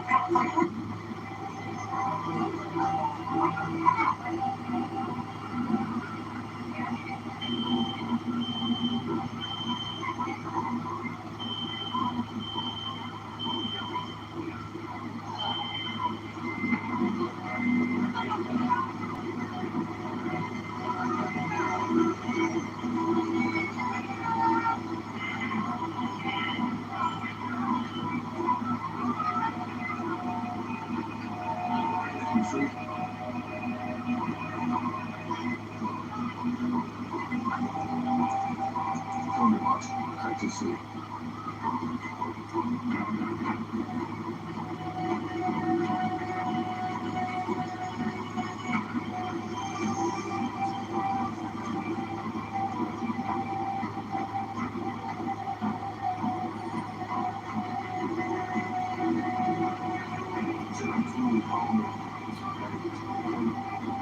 Tell me, boss. I can see.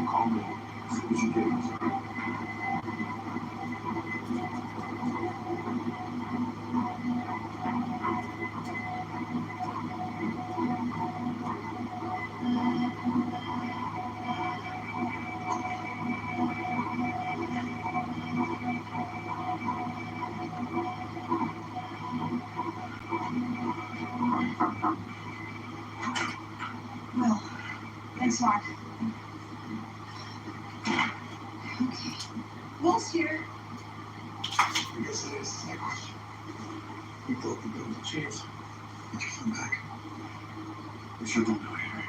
Call me. See what you get. Well, thanks, Mark. Okay. Will's here. I guess that answers that question. We thought that there was a chance. But you come back. We sure don't know Henry.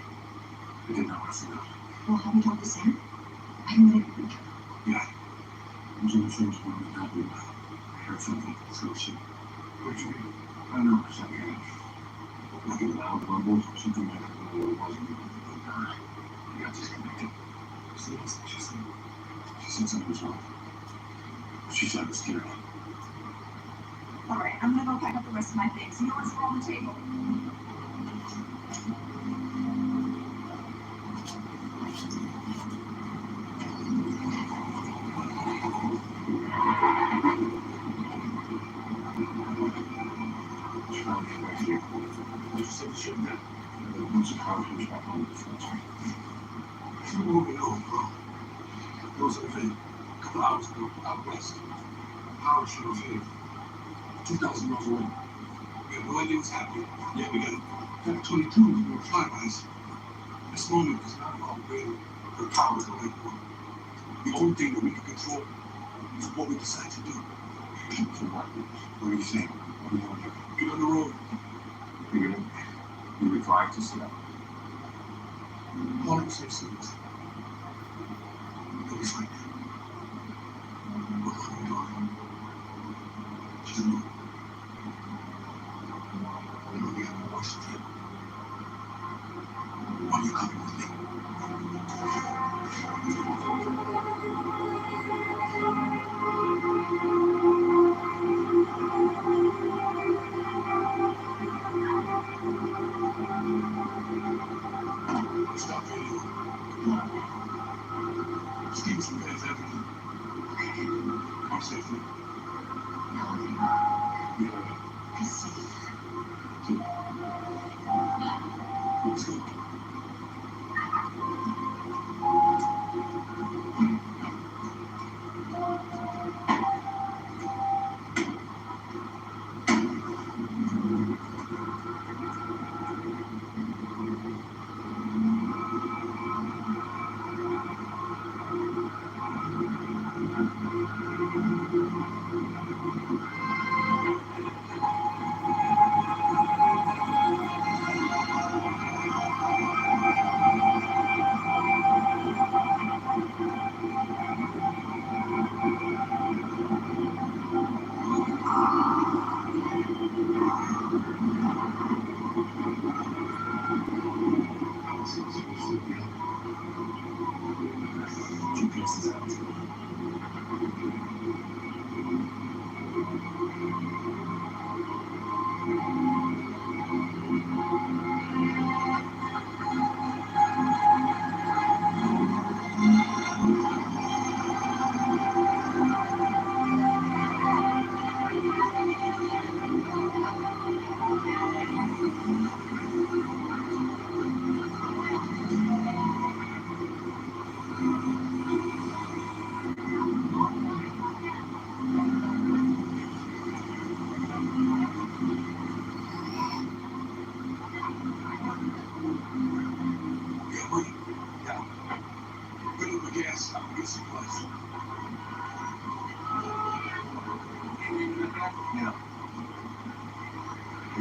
We didn't know what's enough. Well, have you talked to Sam? I don't know anything. Yeah. I was in the same spot with that. I heard something. So she. What do you mean? I don't know. Something. Like in loud rumbles, something like that. It wasn't even a bird. We got disconnected. See, that's what she said. She said something was wrong. She said it was scary. All right, I'm gonna go pack up the rest of my things. You know what's on the table? You said you shouldn't have. The bunch of cars was back on the front. Keep moving on, bro. There was an event a couple hours ago out west. Power should have hit 2,000 miles away. We had no idea what's happening. Yeah, we got 22 we were flybys. This moment is not about whether her power is the right one. The only thing that we can control is what we decide to do. So what are you saying? What do you want to do? Get on the road. You're gonna be required to sit up. All I'm saying is you'll be fine. We're going to go. Just know. I know we have a voice to hear. Why are you coming with me? Stop radio. Stevenson Vance Avenue. Come safely. No,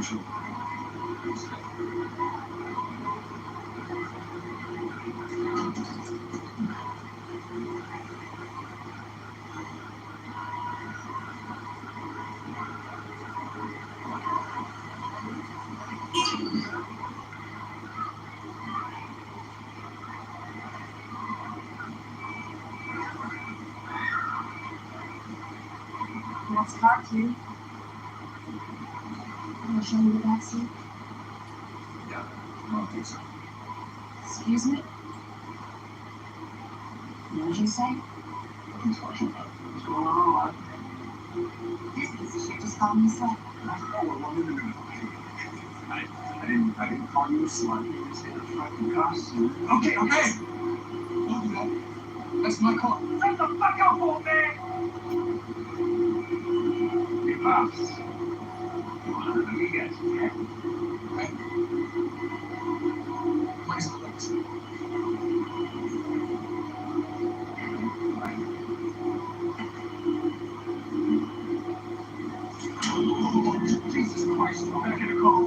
control. Next car, please. Can I show you the back seat? Yeah, I don't think so. Excuse me? What did you say? What are you talking about? What's going on? This piece of shit just called me a slut. Oh, well, no. I didn't call you a slut. You just in a fucking costume. Okay. Don't do that. That's my car. Shut the fuck up, old man! Hey, Pops. You want to know you guys, okay? Right? Where's the lights? Jesus Christ, I'm back in the car.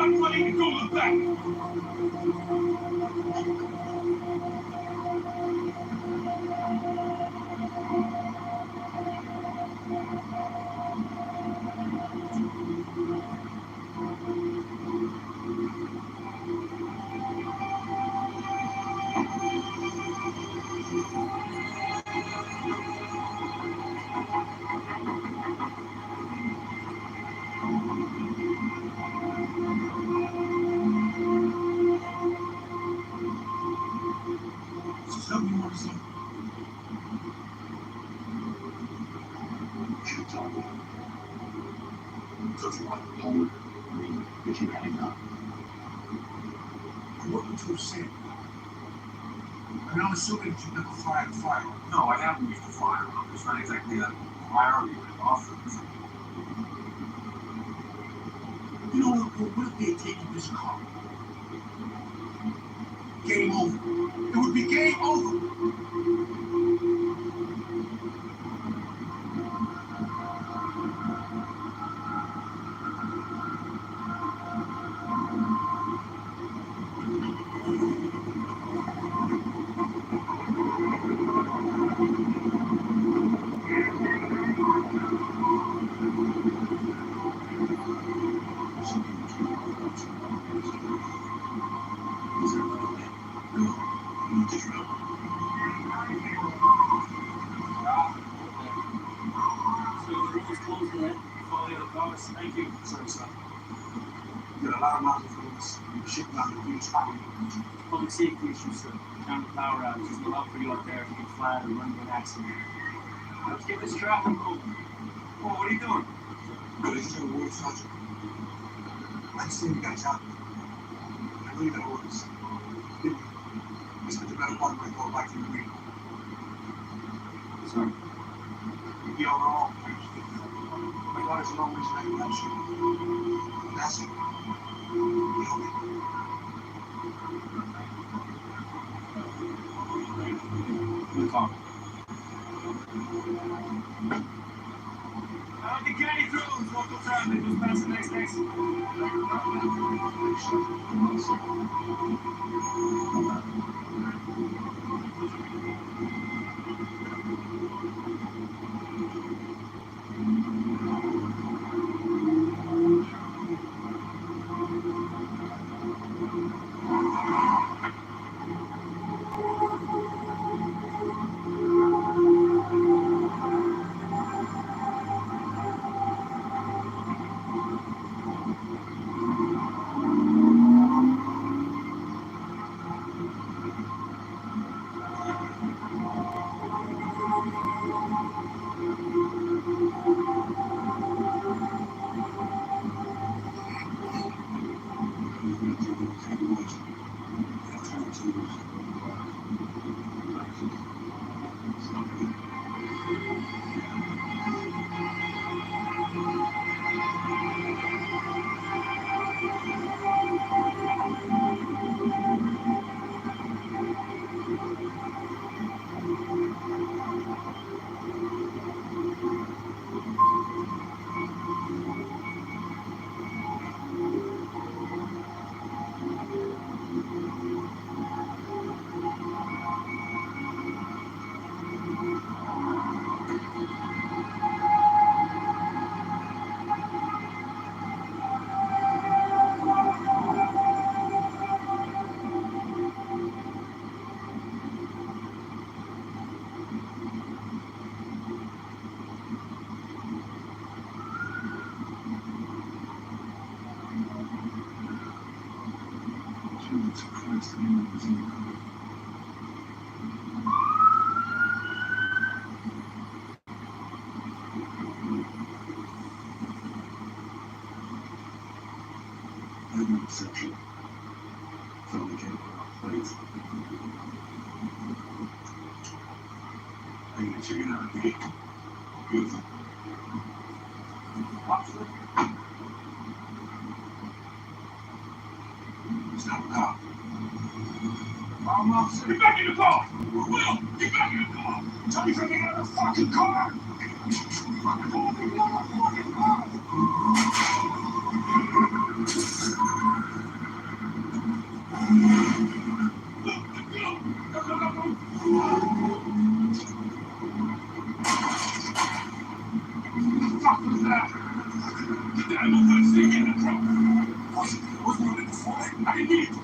I'm ready to go back. Is there something you want to say? Should talk. So if you want to hold me, if you hang up. What would you have said? I mean, I'm assuming that you never fired a firearm. No, I haven't used a firearm. It's not exactly a priority with officers. You know what if they had taken this car? Game over. It would be game over. Thank you. Sorry, son. You got a lot of miles of this. You're shipping out the huge property. Public safety issues, sir. County power outages. No help for you out there if you get flat or run into an accident. Let's get this traffic moving. Oh, what are you doing? Good, it's still a war sergeant. I just think you got a job. I know you got orders. I spent the better part of my whole life in the Marine Corps. Sorry. Be all wrong. My daughter's a long reason I can help you. That's it. You help me. In the car. I don't think any through. Local traffic goes past the next exit. Jesus Christ, I didn't know it was in the car. I had no perception. Finally came around, please. I need to get out of here. Beautiful. Officer? Stop the car. Officer, get back in the car! Will, get back in the car! Tell me to get out of the fucking car! Fucking fucking car! Fuck was that? I'm not gonna see you in the truck. What's running the flight? I need it.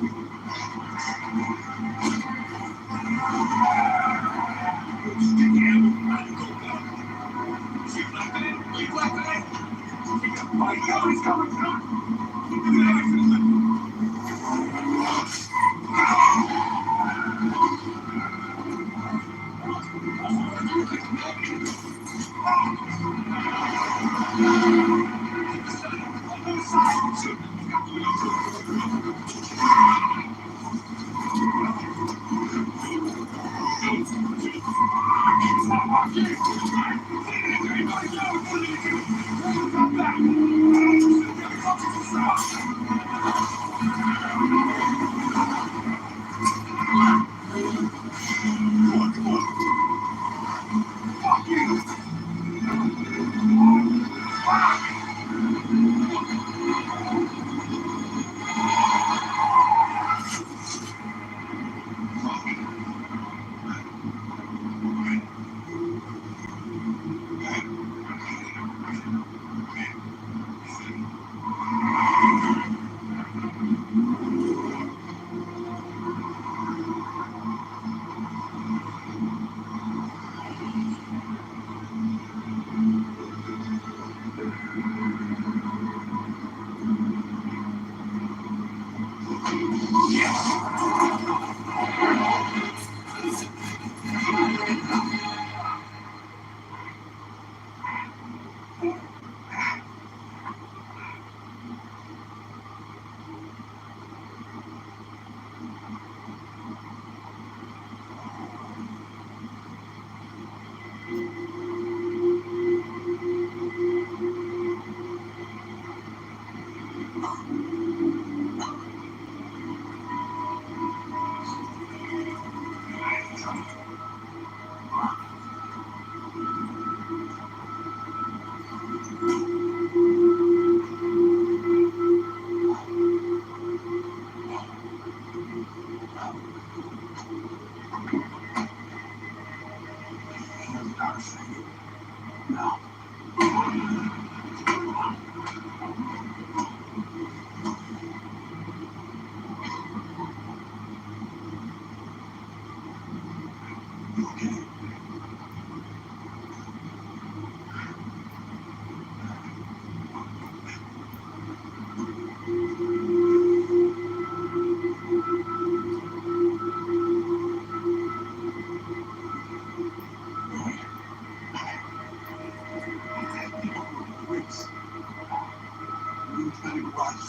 No. Okay. Wait. You trying to rush?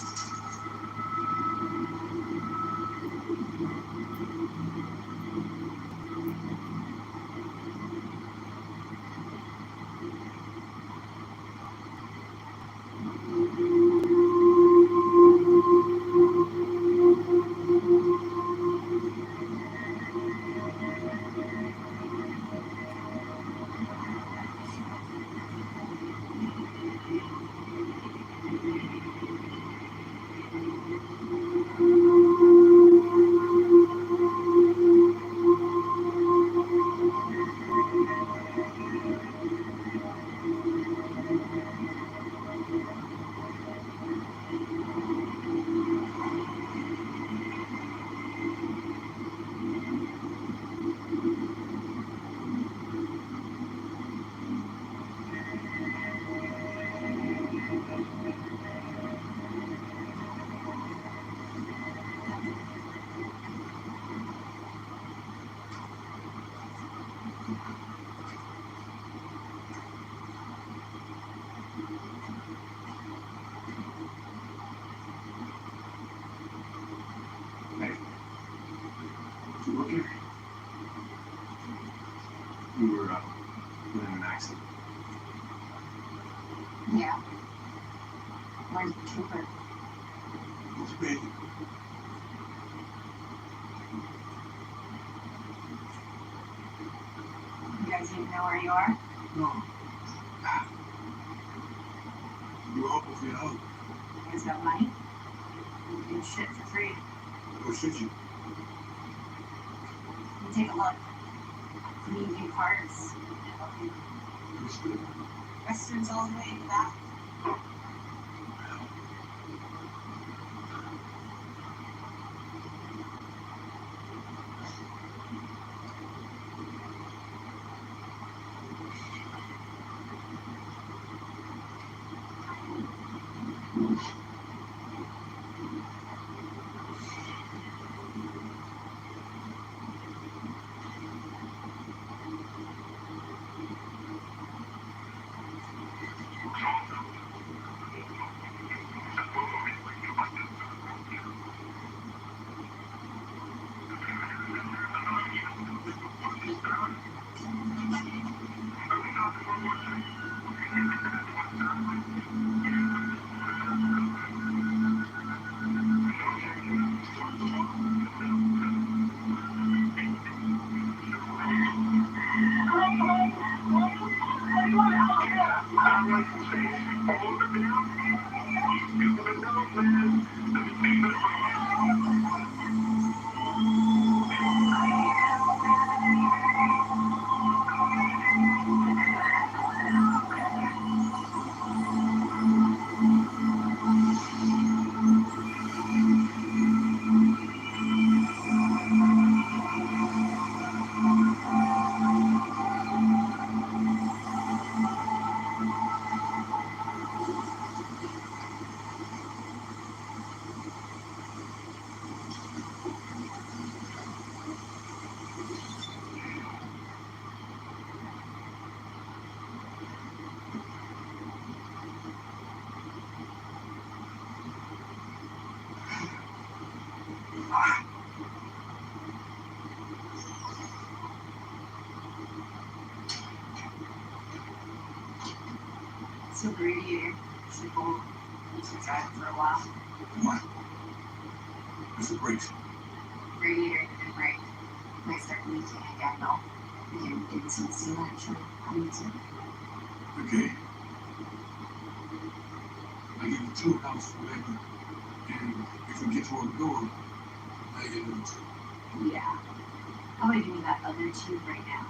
Where's the trooper? It's big. You guys even know where you are? No. You were hoping for your help. You guys got money? You do shit for free. Or should you? You take a look. You need new parts. Understood. Restrooms all the way in the back. So radiator. Simple. It's been driving for a while. What? What's the brakes? Radiator didn't break. Might start leaking again though. Again, didn't see that actually. I need to. Okay. I give you $2 for labor. And if we get to our goal, I get another $2. Yeah. How about I give you that other tube right now?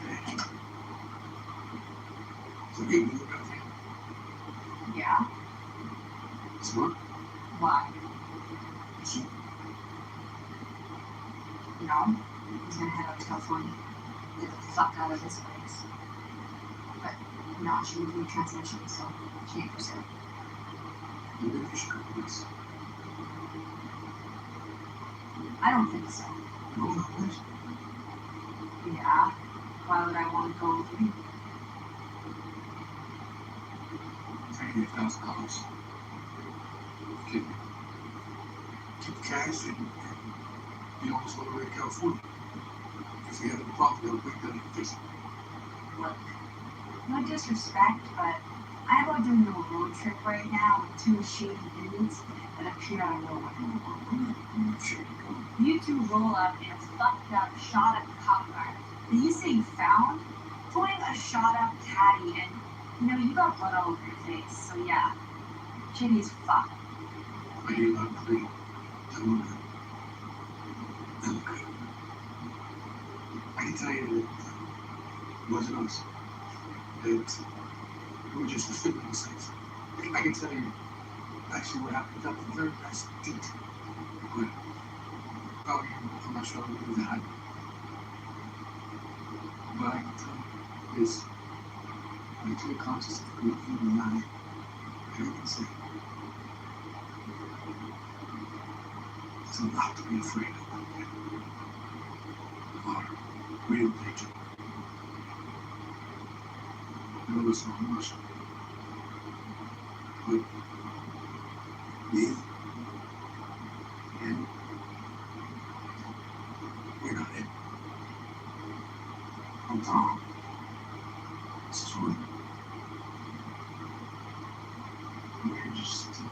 Okay. So give me the other. Yeah. Smart? Why? So, No. He's gonna head up to California. Get the fuck out of this place. But no, she needs new transmission, so she ain't for sale. you better fish a couple weeks. I don't think so. No, not this. Yeah. Why would I want to go with you? I give you $1,000. Kidding me. Keep the cash and you don't just want to go to California. If we have a problem, they'll break down your fix it. Look, no disrespect, but I'm about doing a road trip right now with two shady dudes that appear out of nowhere. You two roll up in a fucked up, shot up cop car that you say you found, pulling a shot up caddy, and you got blood all over your face, so yeah, shady as fuck. I hear you loud and clear. They look good. They look good. I can tell you that it wasn't us. That we were just restricting ourselves. I can tell you actually what happened up the very last detail. But probably I'm not sure what was happening. But I can tell you is when you clear conscious of good evil and I can say there's a lot to be afraid of. Or real danger. I know it's not much. But me and we're not it. I'm Tom. This is Wood.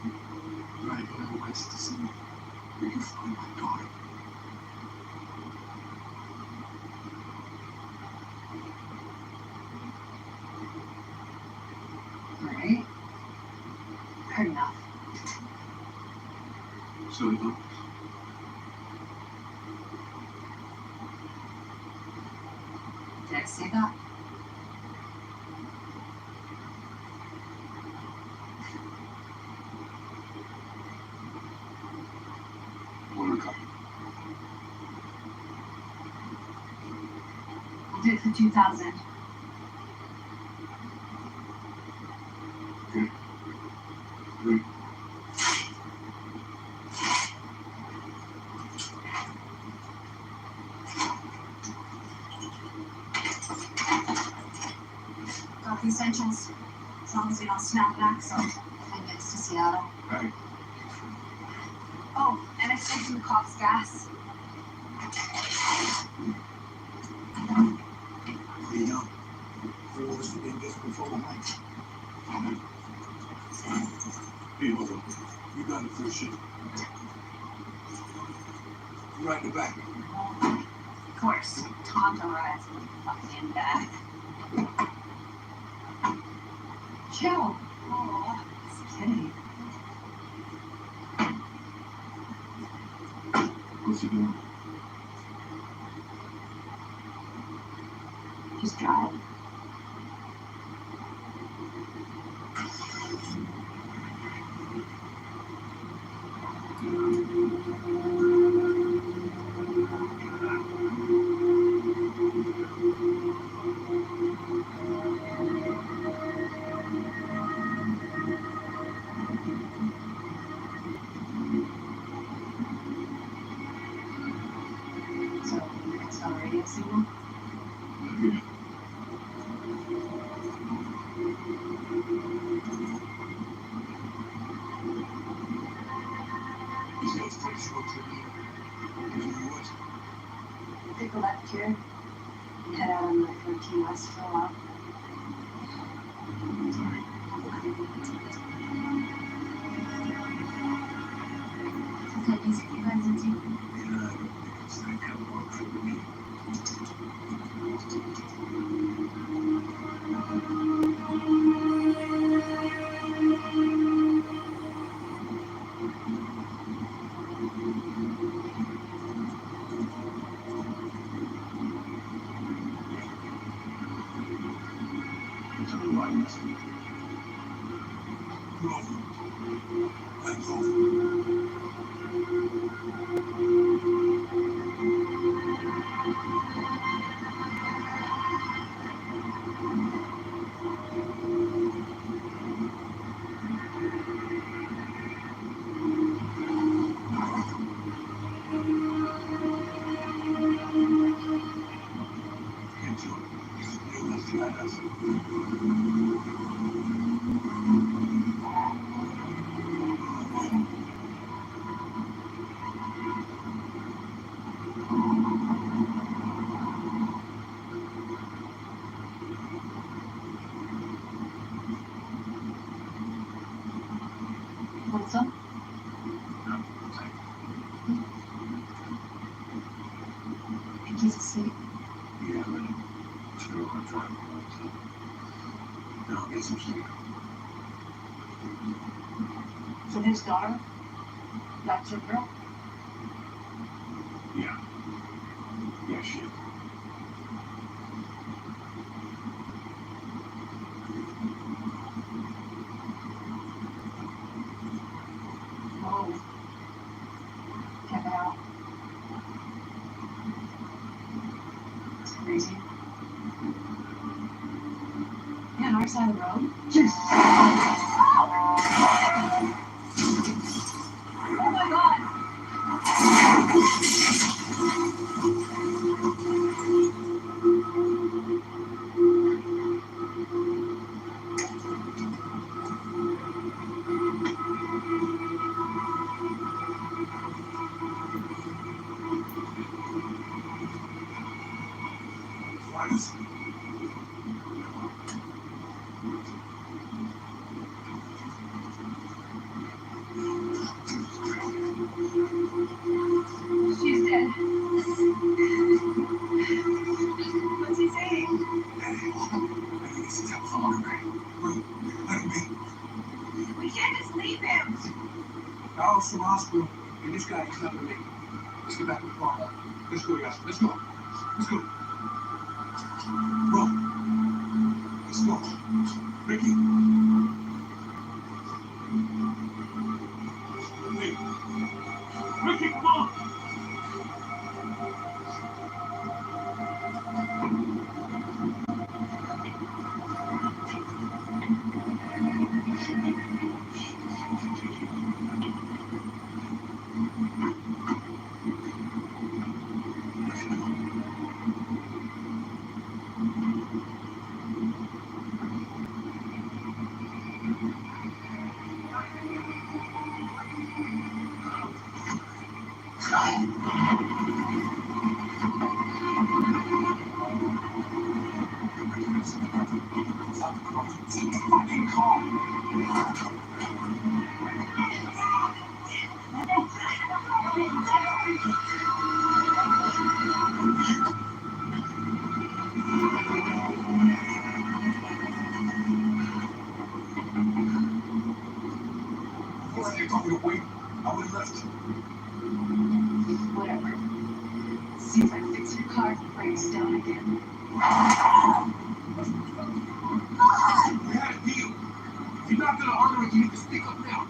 Right, and I wants to see where you find my daughter. Alright. Heard enough. So you go. Did I say that? Wanna come? I'll do it for 2,000. Okay. Great. Got the essentials. As long as we don't snap back, so head next to Seattle. Right. Oh, and I sent some cops gas. There you go. For all this we did this before the night. Hey, hold on. You got the first shit. Right in the back. Of course, Tonto rides in the fucking back. Chill. Oh, just kidding. What's he doing? Just drive. So, next on radio signal? Yeah. These guys take short trip here. If you would. Take a left here and head out on the 14 West for a while. Okay, easy for you guys, it's you. Yeah, I don't think it's that kind of long trip to me. It's a lot. Go. Let's go. Get you. You must let us. What's up? Think he's asleep. Yeah, but still gonna try to hold it. Then I'll get some sleep. So his daughter? That's your girl? Yeah. Yeah, shit. Whoa. Check it out. It's crazy. Yeah, on our side of the road. Oh my god! hours from the hospital, and this guy is not gonna make it. Let's get back to the car. Let's go, guys. Let's go. Let's go. Bro. Let's go. Ricky. Hey. Ricky, come on. Fucking car. Before you told me to wait, I would have left you. Whatever. See if I fix your car and breaks down again. We had a deal. If you're not gonna honor it, you need to speak up now.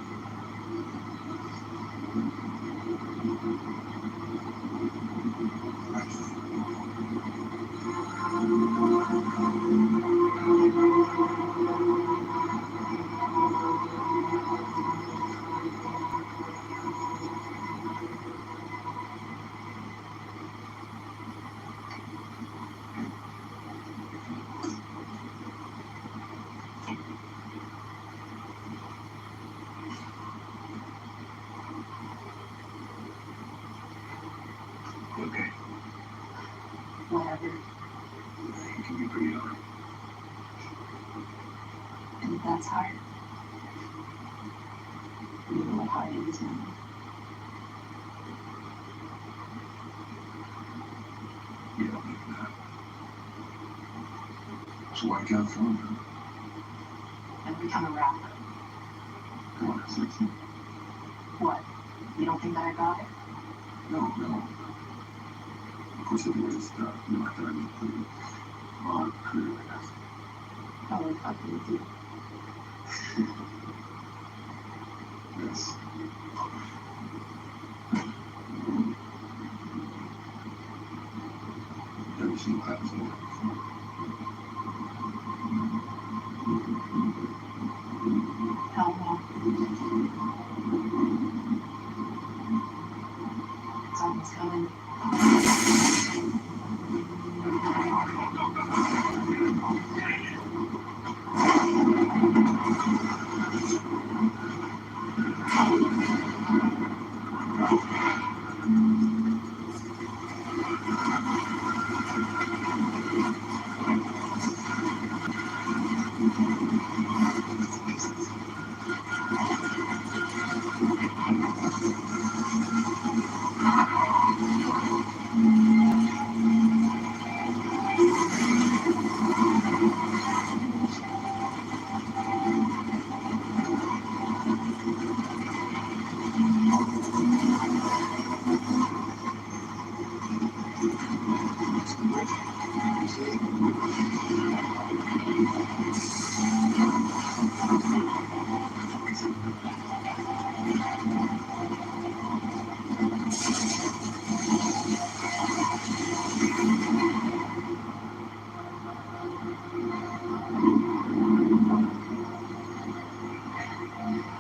Okay. Whatever. You can be pretty hard. And if that's hard, you know what hard is now. Yeah, I'll make that. So why California? And become a rapper. Come on, it's 16. What? You don't think that I got it? No. Of course, if you were to start, you know, I thought I'd be pretty hard career, I guess. I would fucking with you. Yes. Never seen what happens in the world before. Hell no. It's almost coming.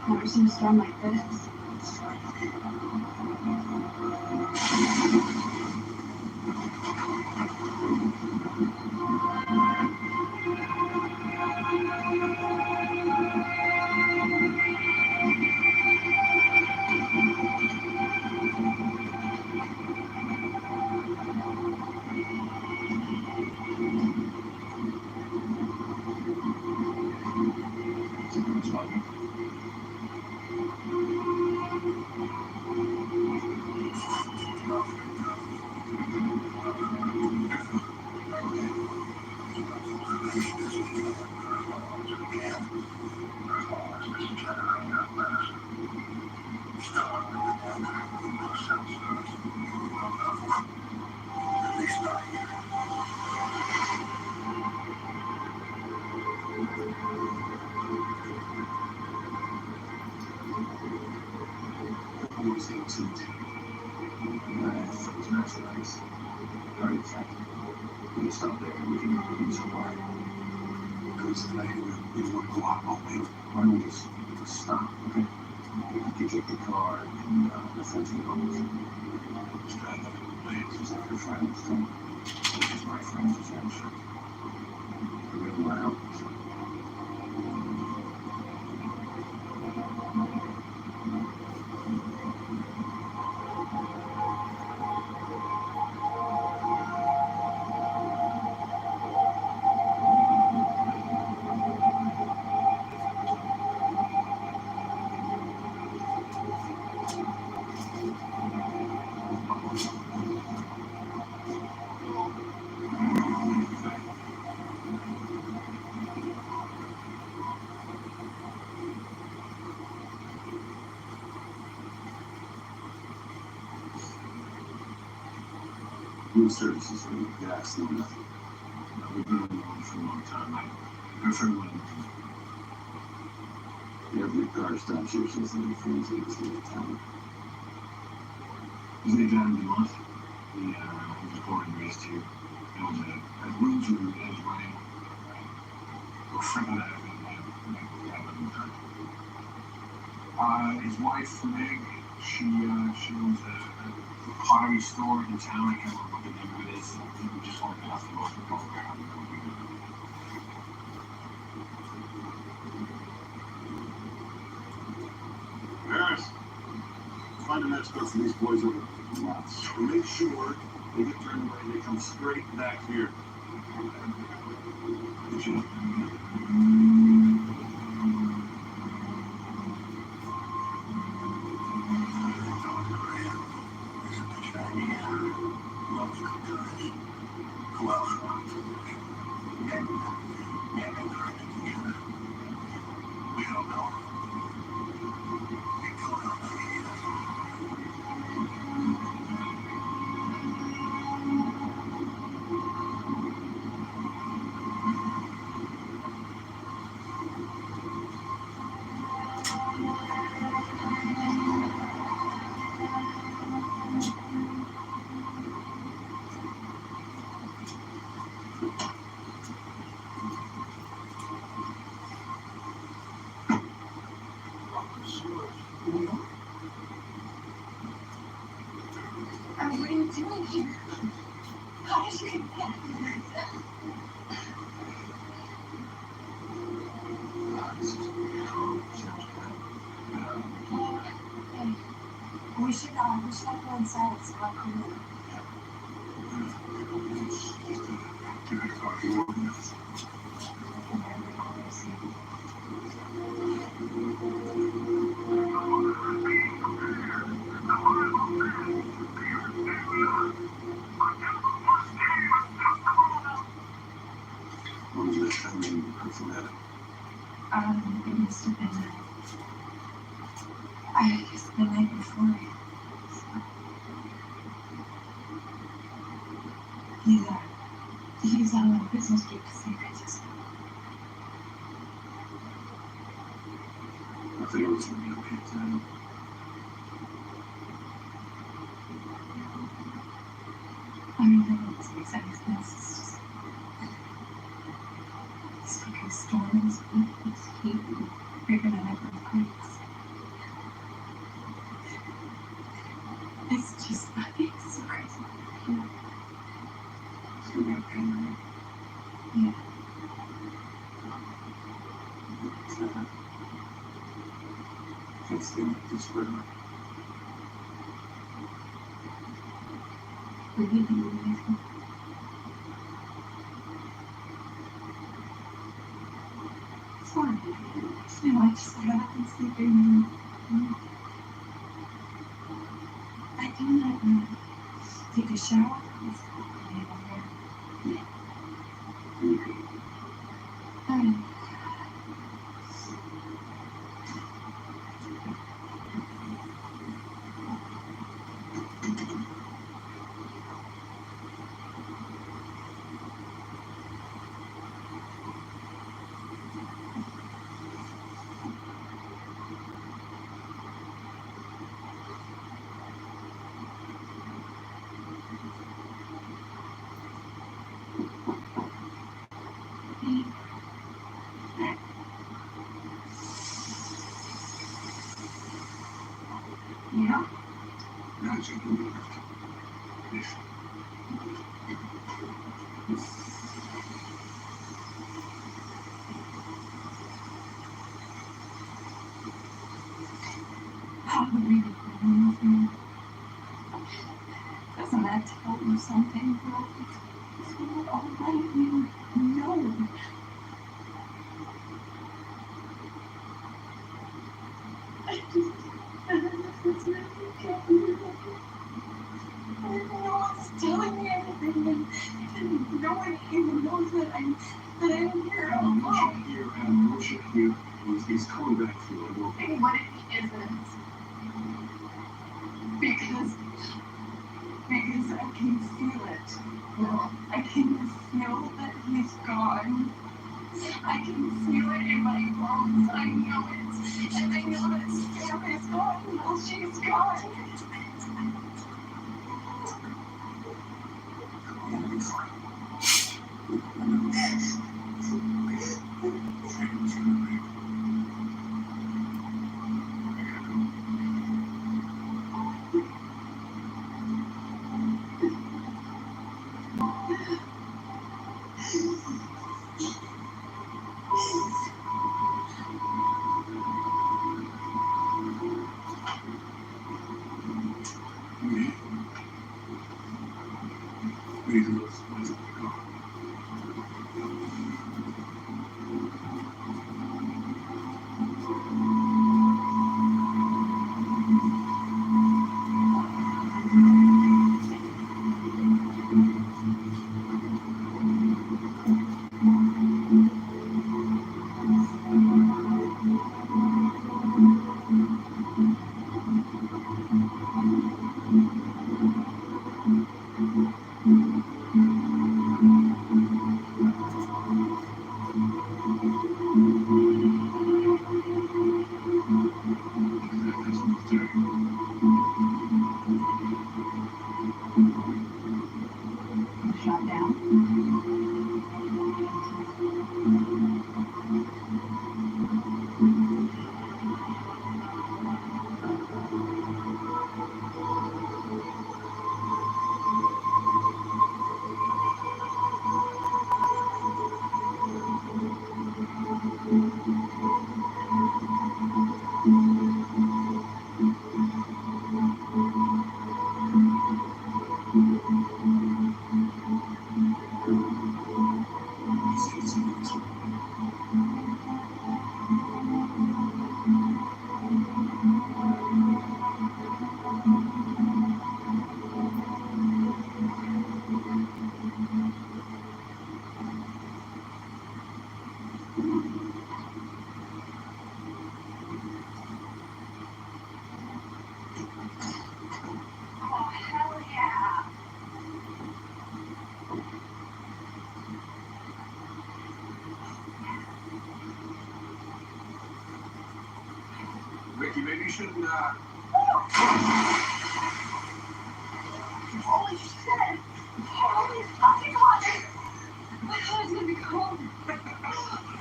Never seen a storm like this. Still always able to do. It was actually nice. Very effective. We can stop there and we can use a wire. Because I we want to go out all night. Why don't we just stop, okay? You get the car and the friends get home. Just try to play it just like your friends. It's my friends, it's your shit. I really want to help. Room services for gas and nothing. We've been on the road for a long time. I prefer one. Every car stops here, she's in the friends in the state of town. Isn't it down in the north? He was born and raised here. There was a room to his running. We're friendly that his wife, Meg, she owns a pottery store in town. I can't remember what the name of it is. We just wanted to ask the most people around. Harris, find an expert for these boys over the lots. And make sure they get turned away and they come straight back here. Did you? What are you doing here? How did you get back? Hey, we should go inside. It's a lot cooler. What was the timing for that? It must have been, I guess the night before. He's out on a business trip to St. Petersburg. I think it was going to be okay tonight. I mean, I know this makes any sense. It's just this fucking storm is heat bigger than earthquakes. It's just it's so crazy. Yeah. It's going to be okay, right? Yeah. Can't stay like this forever. We're leaving you guys. It's fine. I just got up and sleeping. I do not take a shower. Yeah. Now you can do it. Yes. How do we believe you? Doesn't that tell you something, bro? It's not all right, you know. I just, it's really can't believe it. No one's telling me anything, and no one even knows that I'm here all alone. Here, he's coming back for you. And what if he isn't? Because I can feel it. Well, I can feel that he's gone. I can feel it in my bones. I know it. And I know that Sam is gone. Well, she's gone. Shut down. Oh, hell yeah. Ricky, maybe you shouldn't, Holy shit! Holy fucking water! I thought it was gonna be cold.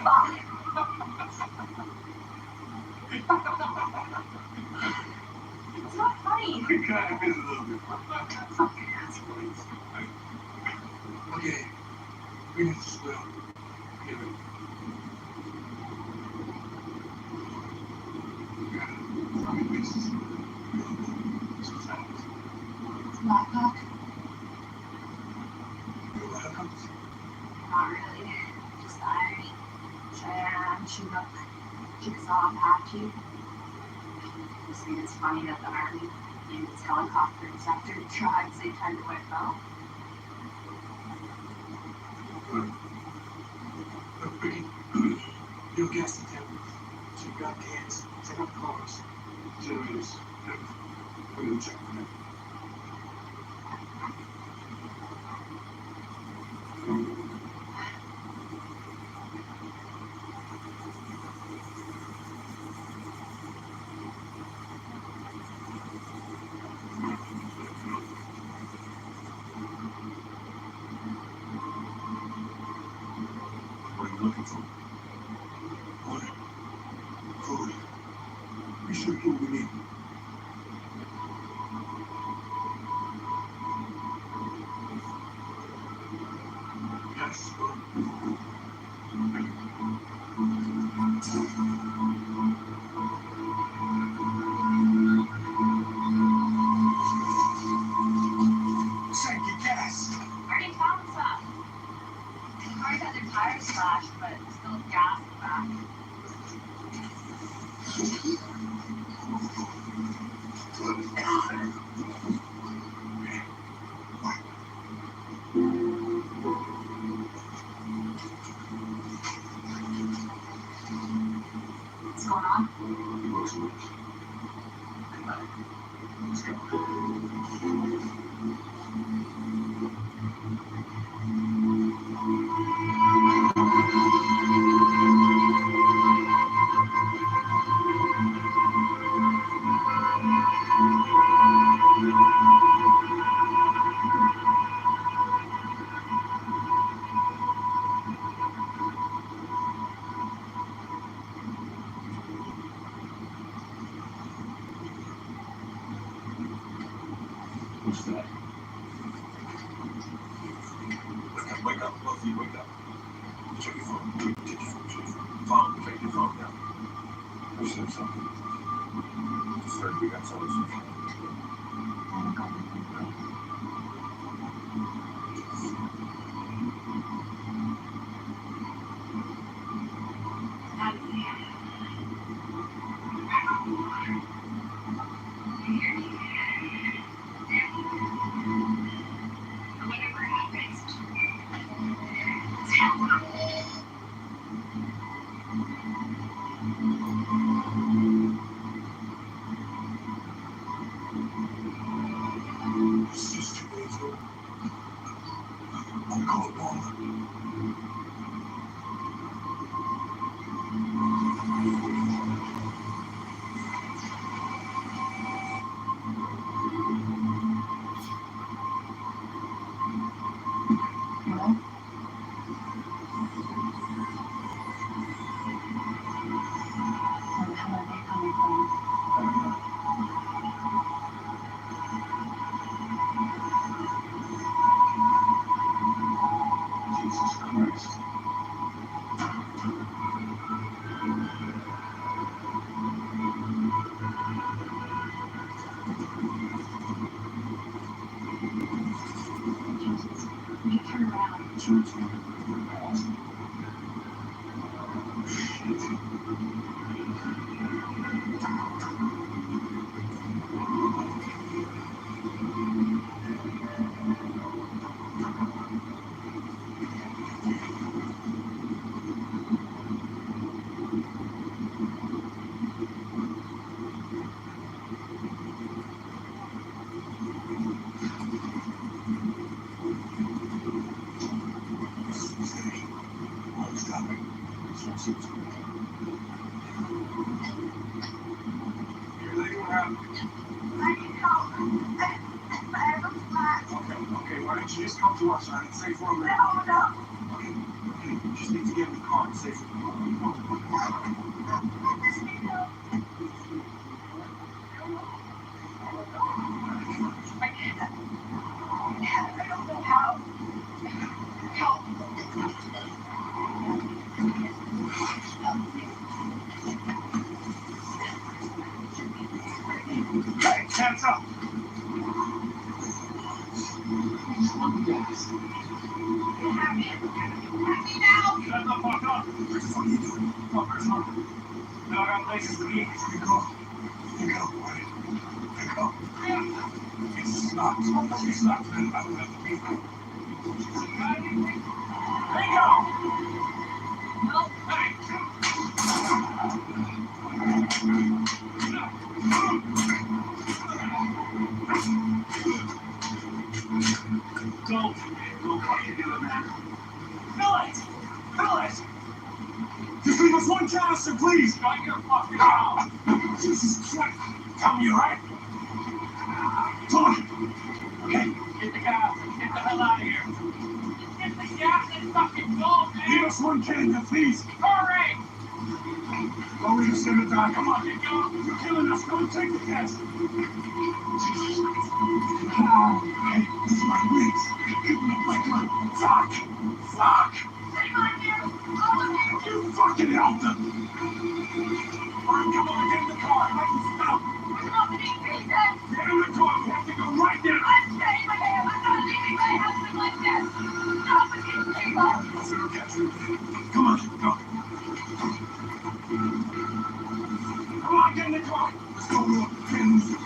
Fuck! It's not funny. It kind of is a little bit. Okay, we need to split up. Get ready. We gotta find places. Blackhawk? You know what happens? Not really. Just I, Cheyenne, Chinook, Jigsaw, Apache. Just think it's funny that the Army named its helicopters after tribes they tried to wipe out. Look, Ricky, you're a gas detective. So you got cans, check out the cars, generators, everything. We're gonna check for that. What are you looking for? Water. Food. Be sure to get what we need. What's going on? Let's go. What's that? Wake up, both of you wake up. Check your phone. Check your phone. Check your phone. Check your phone now. I said something. Just heard we got something. Whatever happens, It's just 2 days old. I'm calling Walmart. where the hell are they coming from? Jesus Christ. Jesus, we turn around. Insurance company put my ass. Shit. This is the station. I'm stopping. So see what's going on. Here, let me have. Okay, why don't you just come to us, right? It's safe room there. Okay, you just need to get in the car. It's safe room. Hey, hands up! Shut the fuck up! What the fuck are you doing? Fuckers, huh? Now I got places to be. You go. You go, buddy. You go. It's not. It's not that I don't have to be there. Hey, go! Don't fucking do it, man. Fill it! Fill it! Just leave us one canister, please! Shut your fucking mouth! Jesus Christ! Tell me, alright? Talk! Okay, get the gas. Get the hell out of here. Get the gas and fucking go, man! Leave us one can, please! Hurry! Go in the cemetery. Come on, get going. You're killing us. Go and take the gas. Jesus Christ. Hey, this is my wings. Give me a break. Fuck! Fuck! You fucking help them! Alright, come on, get in the car. I can stop. Get in the car. We have to go right now. Come on, go. on, get in the car. Let's go, Will. Can't lose it.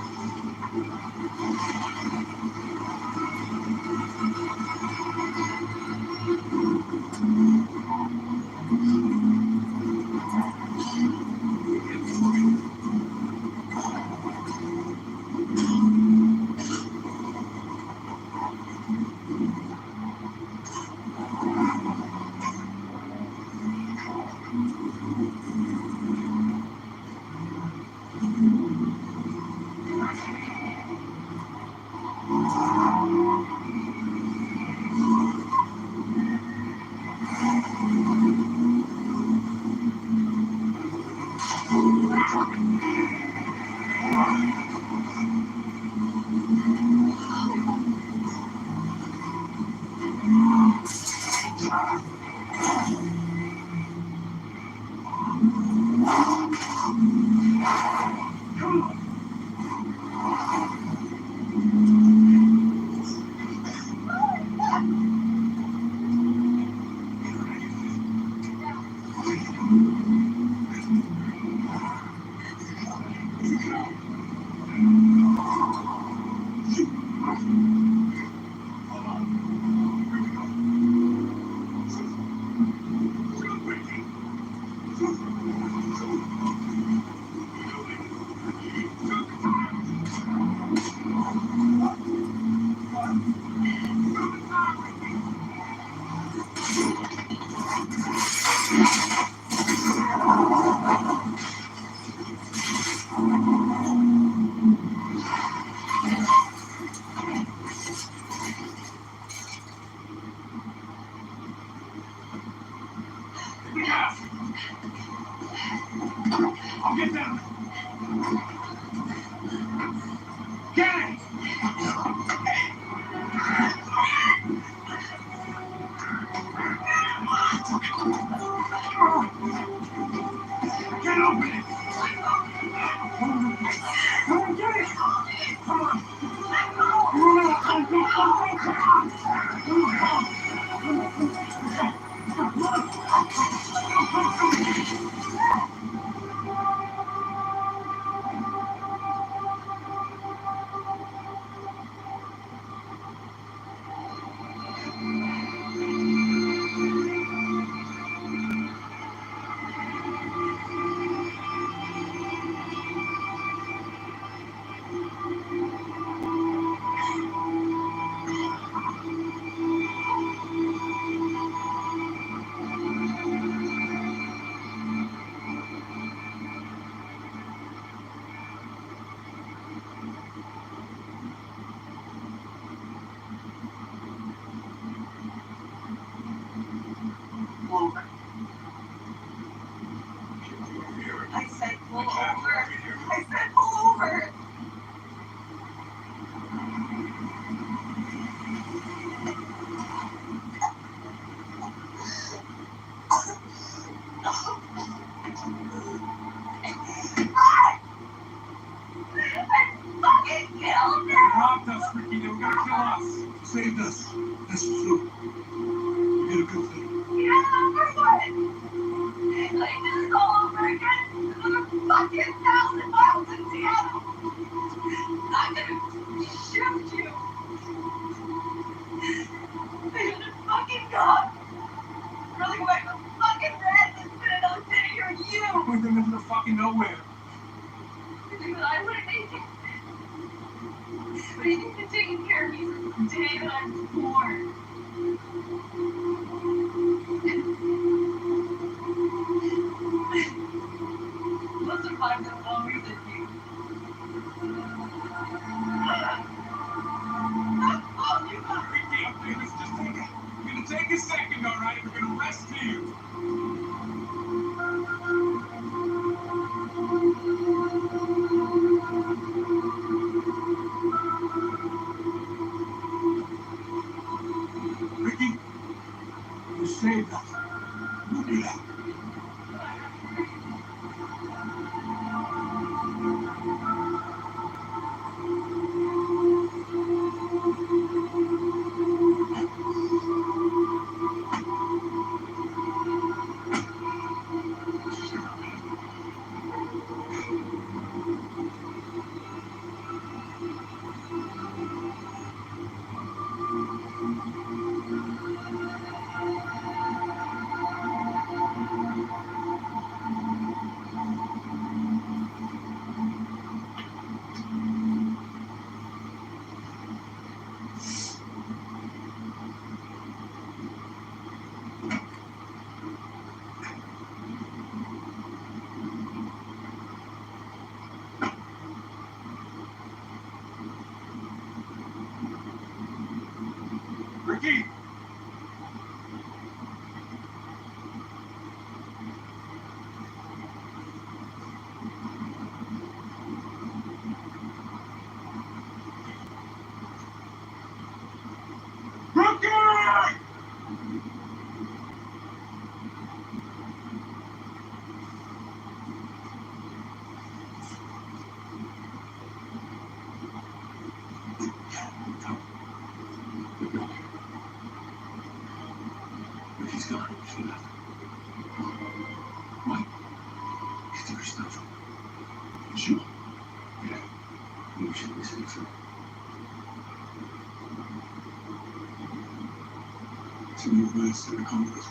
I'll get down. Get it! Get open it! Come on, get it! Come on! I said pull over. I said pull over. I fucking killed him. Robbed us, Ricky. They were gonna kill us. Saved us. That's true. You did a good thing. Yeah, for what? Like this all over again? Another fucking 1,000 miles in Seattle. I'm gonna shoot you. I should have fucking gone. Really went to fucking red and spit another city here with you. We're in the middle of fucking nowhere. You think that I would have made it? But you think you've taken care of me since the day that I was born. I'll survive that longer than you. Oh, you got Ricky, okay, let's just take it. We're gonna take a second, all right? We're gonna rescue you. Ricky, you saved us. You did that. for that. What? You think it's not true? Sure. Yeah. You should listen to it. So you guys to come with us.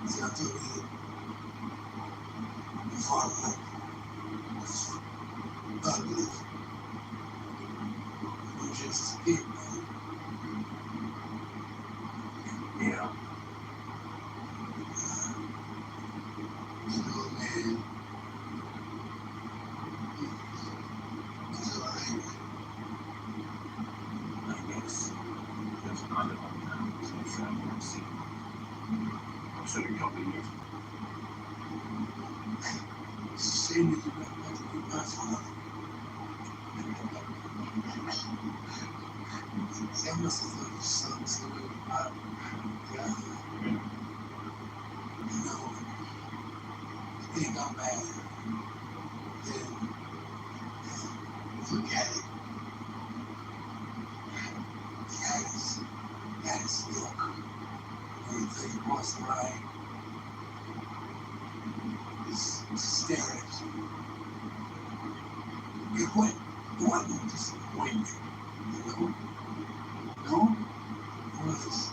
See, I told you, your father was ugly. You were just a kid, man. Yeah. You know, man, he's all right. I guess there's another one now since I've seen him. I've seen a couple of years. It's a shame that you got back to be my father. That must have thought your son was the way about God. You know, the thing got bad. Then, look at it. He had his look. Everything was right. Just staring at you. It wasn't disappointment, you know? No? It was,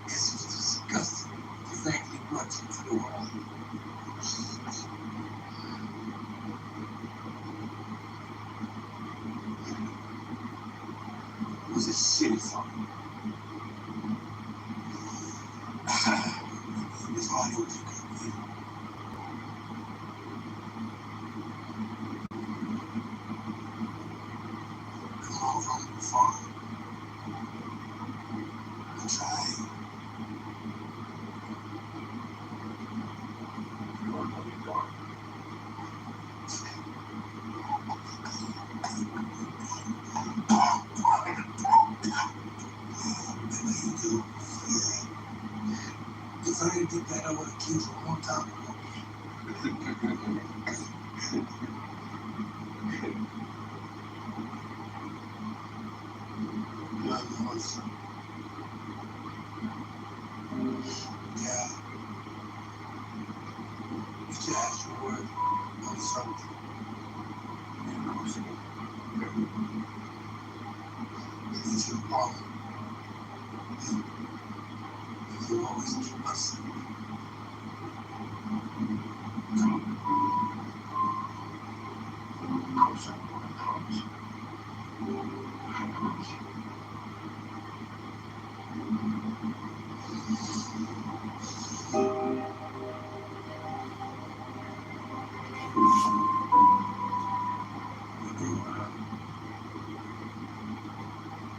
it's disgusting the fact that he brought you to the world. was a shitty song. This audio was good. Come on from the farm. I'm trying. You are coming dark. If I didn't get that, I would have killed you a long time ago. Love you, Hudson. Yeah. It's just your word on something. It's your problem. You always keep us. Come on. Promise. I promise. I promise.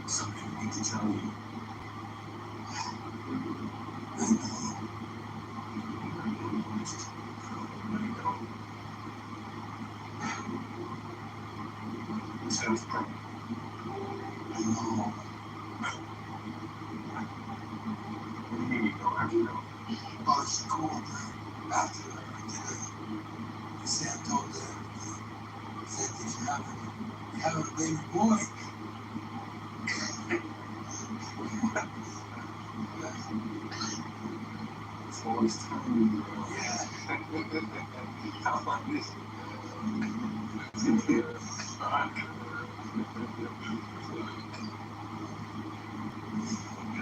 Something I need to tell you. I know. It sounds perfect. I know. What do you mean you know? How'd you know? Oh, it's cool, man. After everything, Sam told her everything. Said that you're having a baby boy. It's always telling me, yeah. How about this?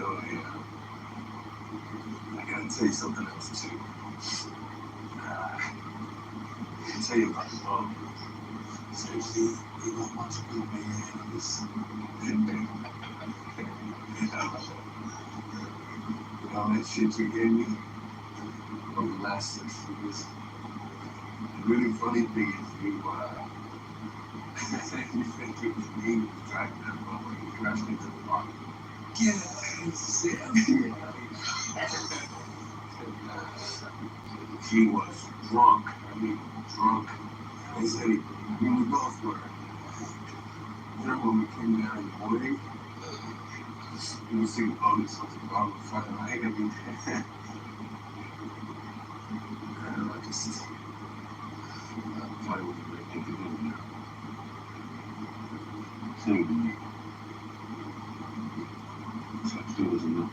Oh, yeah. I gotta tell you something else, too. I'll tell you about the love. Seriously, we don't want to be made in this. You know, that shit you gave me over the last 6 years. The really funny thing is, you think it was me who was driving that boat when you crashed into the park. Yeah, Sam. He was drunk. I mean, drunk. They said we both were. You know, when we came down in the morning, you would see the boat is supposed to go on the front of the leg. I mean, I just probably wasn't really thinking of it now. Same to me. So it still wasn't enough.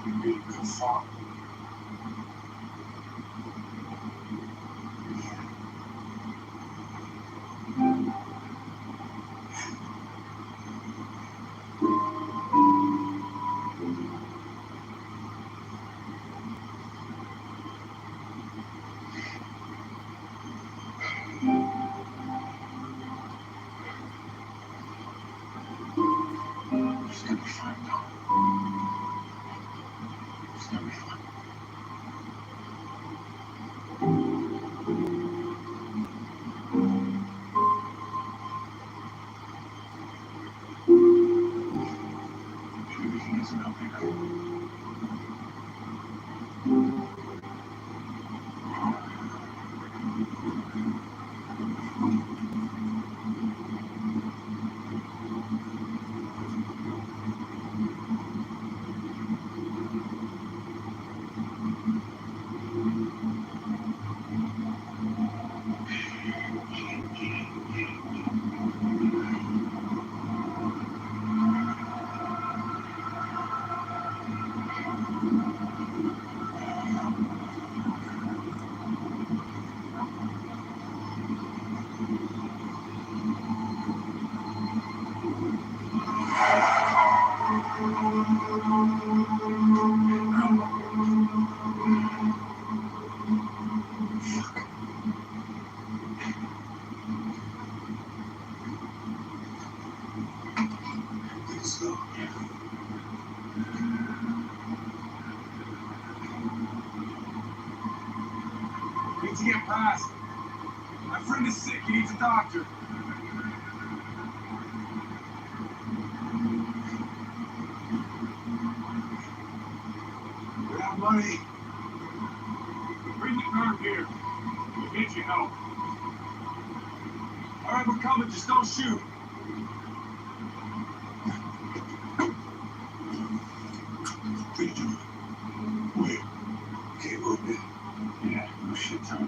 You really good father. to get past. My friend is sick. He needs a doctor. We have money. Bring the car here. We'll get you help. All right, we're coming. Just don't shoot. What are you doing? Wait. Can't move it. Yeah, no shit, Tom.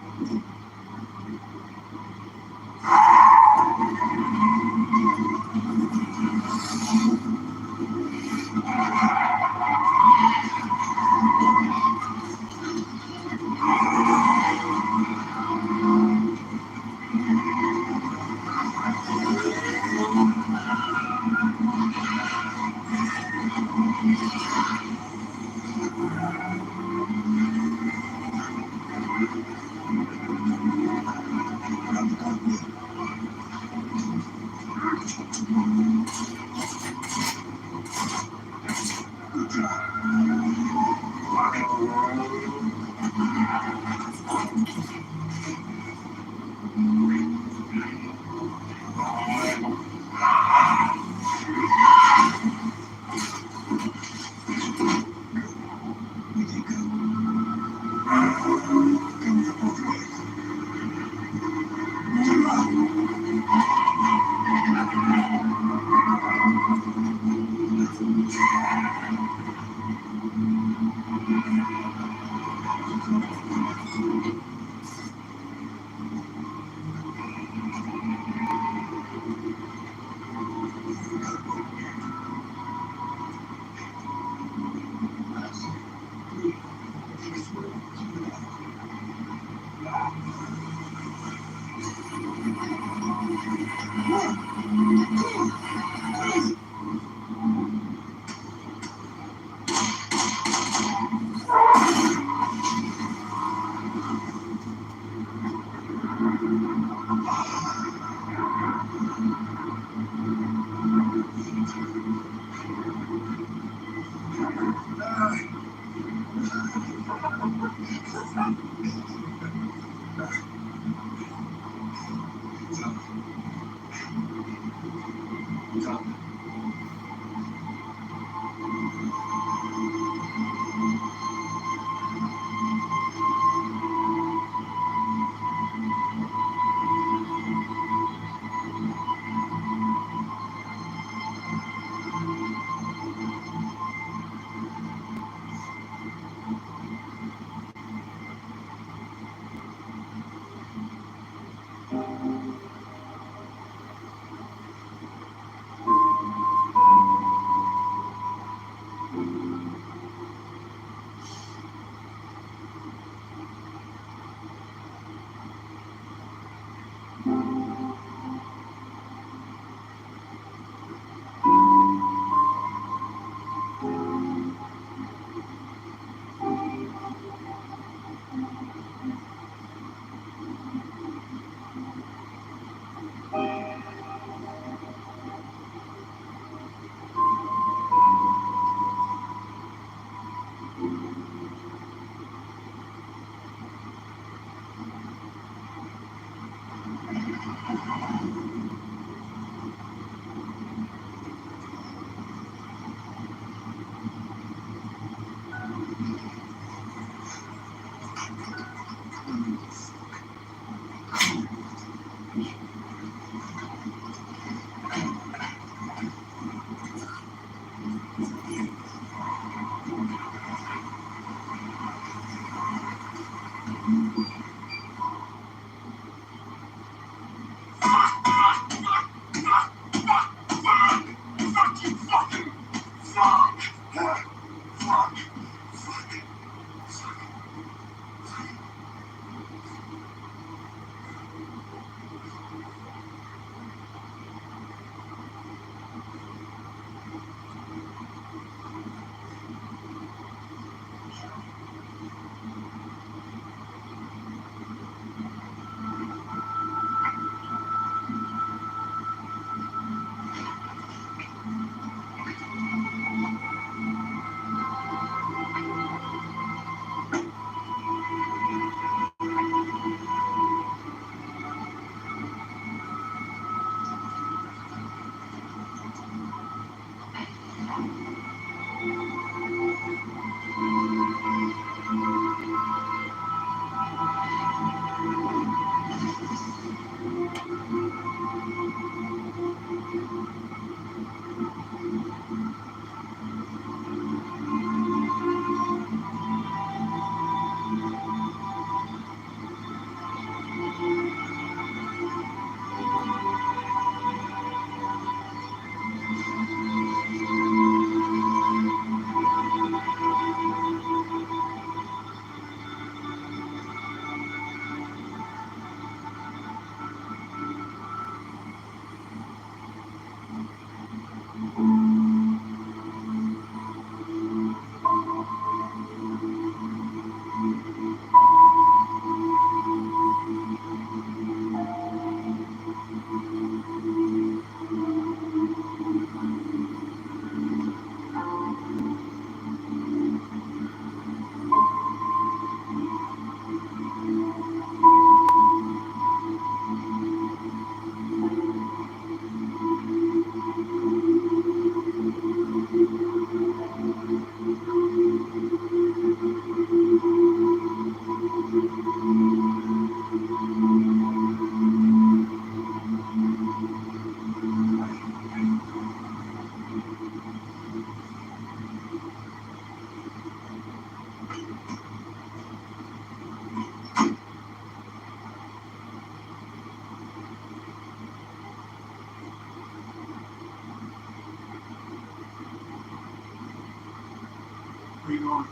you going?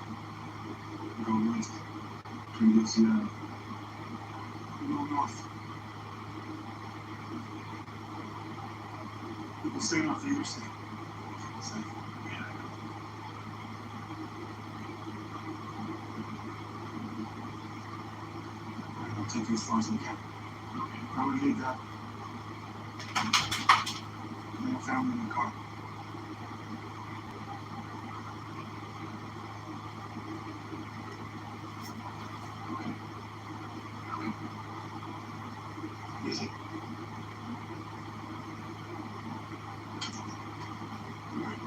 We're going west. Trying to get Seattle. We're going north. People staying off the interstate. It's like, yeah, I know. We're going to take you as far as we can. I would leave that. Male family in the car. Okay. Okay. Easy. All right.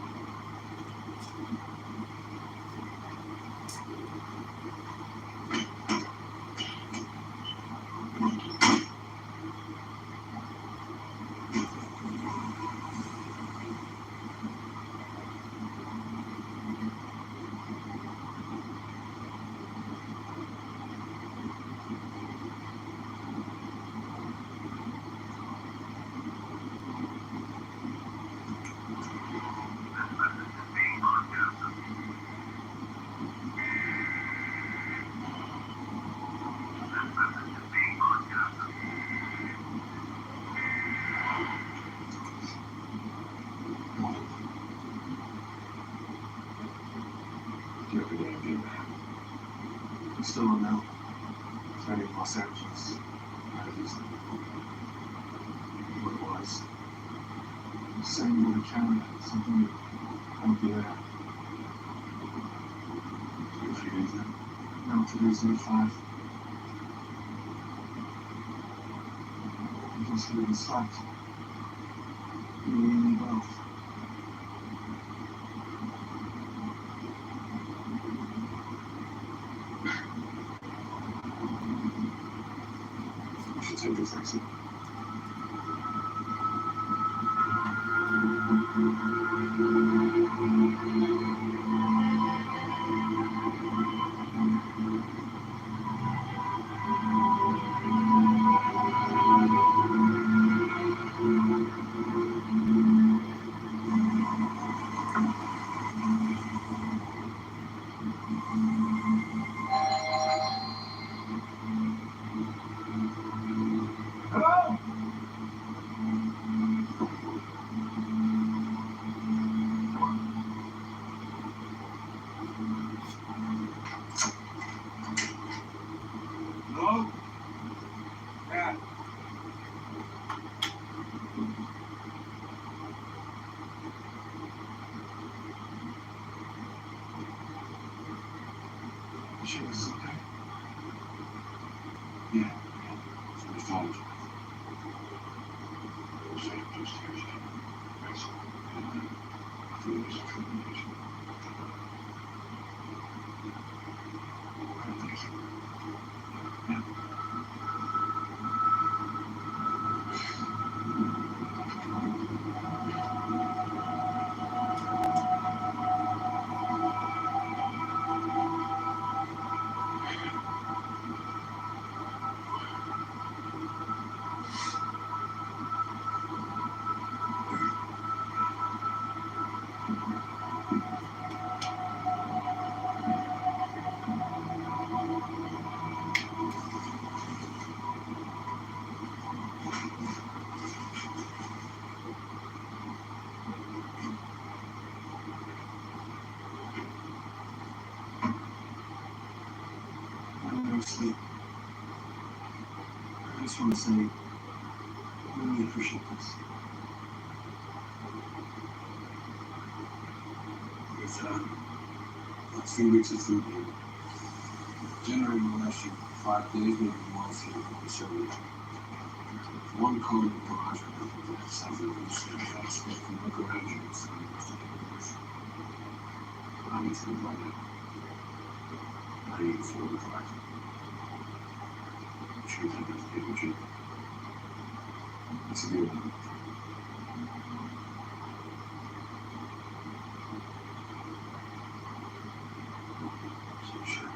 Every day I do that. I still don't know. Starting in Los Angeles. At least what it was. Saying go to Canada, something new. I'll be there. 2 or 3 days now. No, today's day 5. You can see the sight. You and me both. We should take this exit. Hello? Hello? Yeah. You sure this is okay? Yeah. It's my phone. Sleep. I just want to say, I really appreciate this. It's last few weeks of food here. Generating the last 5 days, maybe months here at the show. One code in the garage or nothing that sounds like you should have expect from local agents and the rest of the universe. I'm into it right now. Not even 4 to 5. Sure that doesn't get what you. It's a good one. Sure.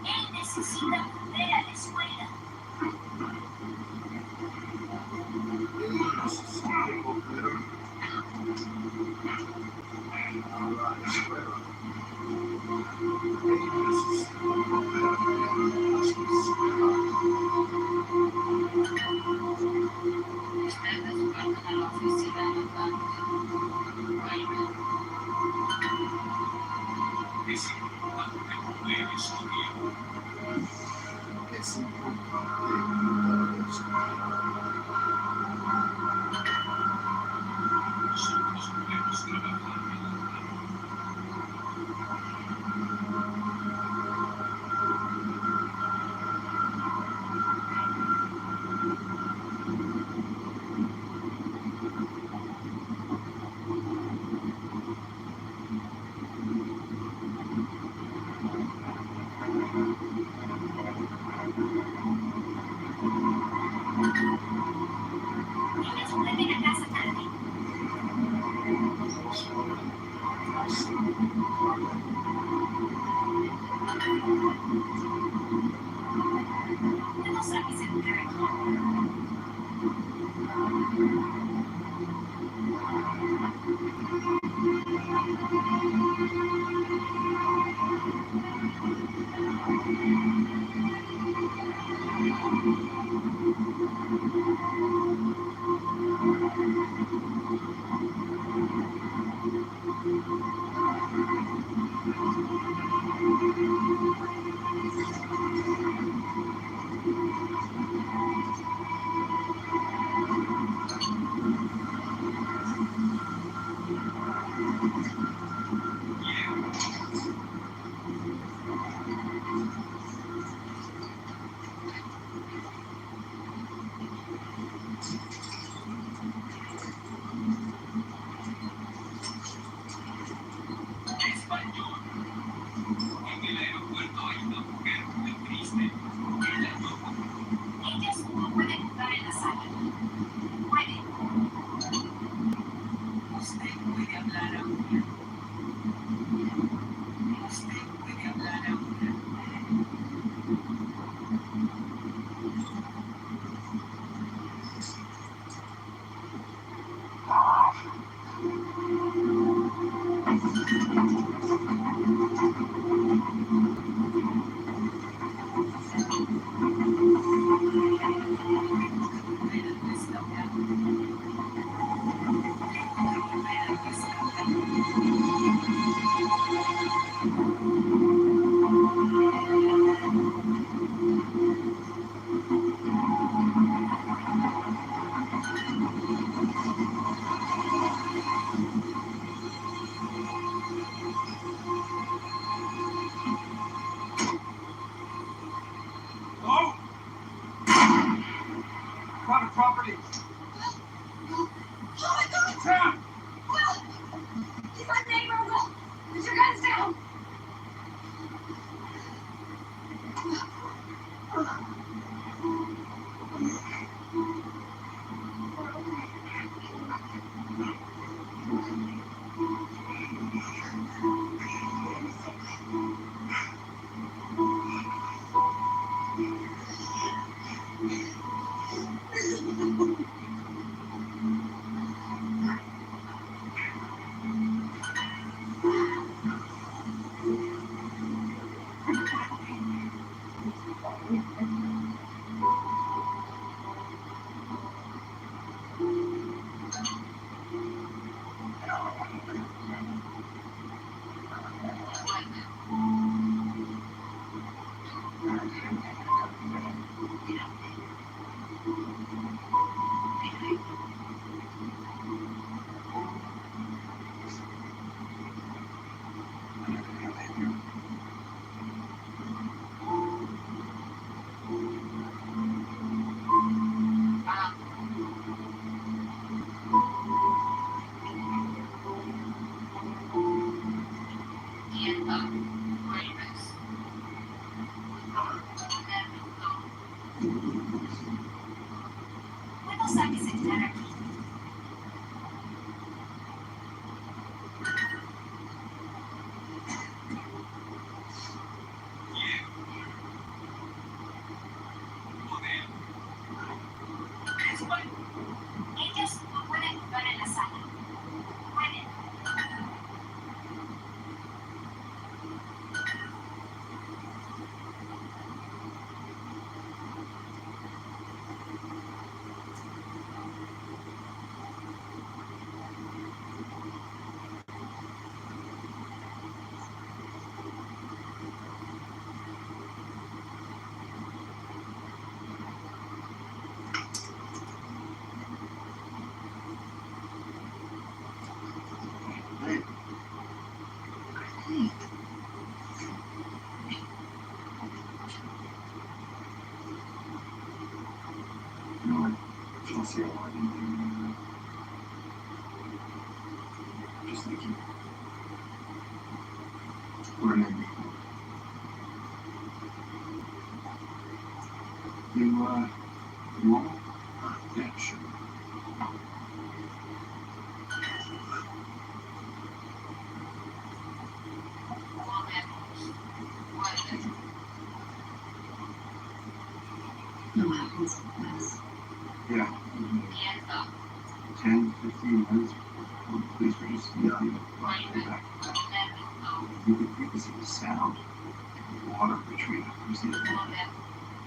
Él necesita volver a la escuela. Ustedes van a la oficina del banco. Es importante volver a estudiar. Es importante volver a estudiar. Nosotros podemos trabajar en la Ellos vuelven a casa tarde. ¿Puedo usar mi celular aquí? Ellos no pueden jugar en la sala. Pueden. No, Chelsea, I didn't do just like you. We're in every you want one? Yeah, sure. No happens fast. Yeah. 10, 15 minutes. Please, we're just back. You can see the sound. The water retreat. You see it?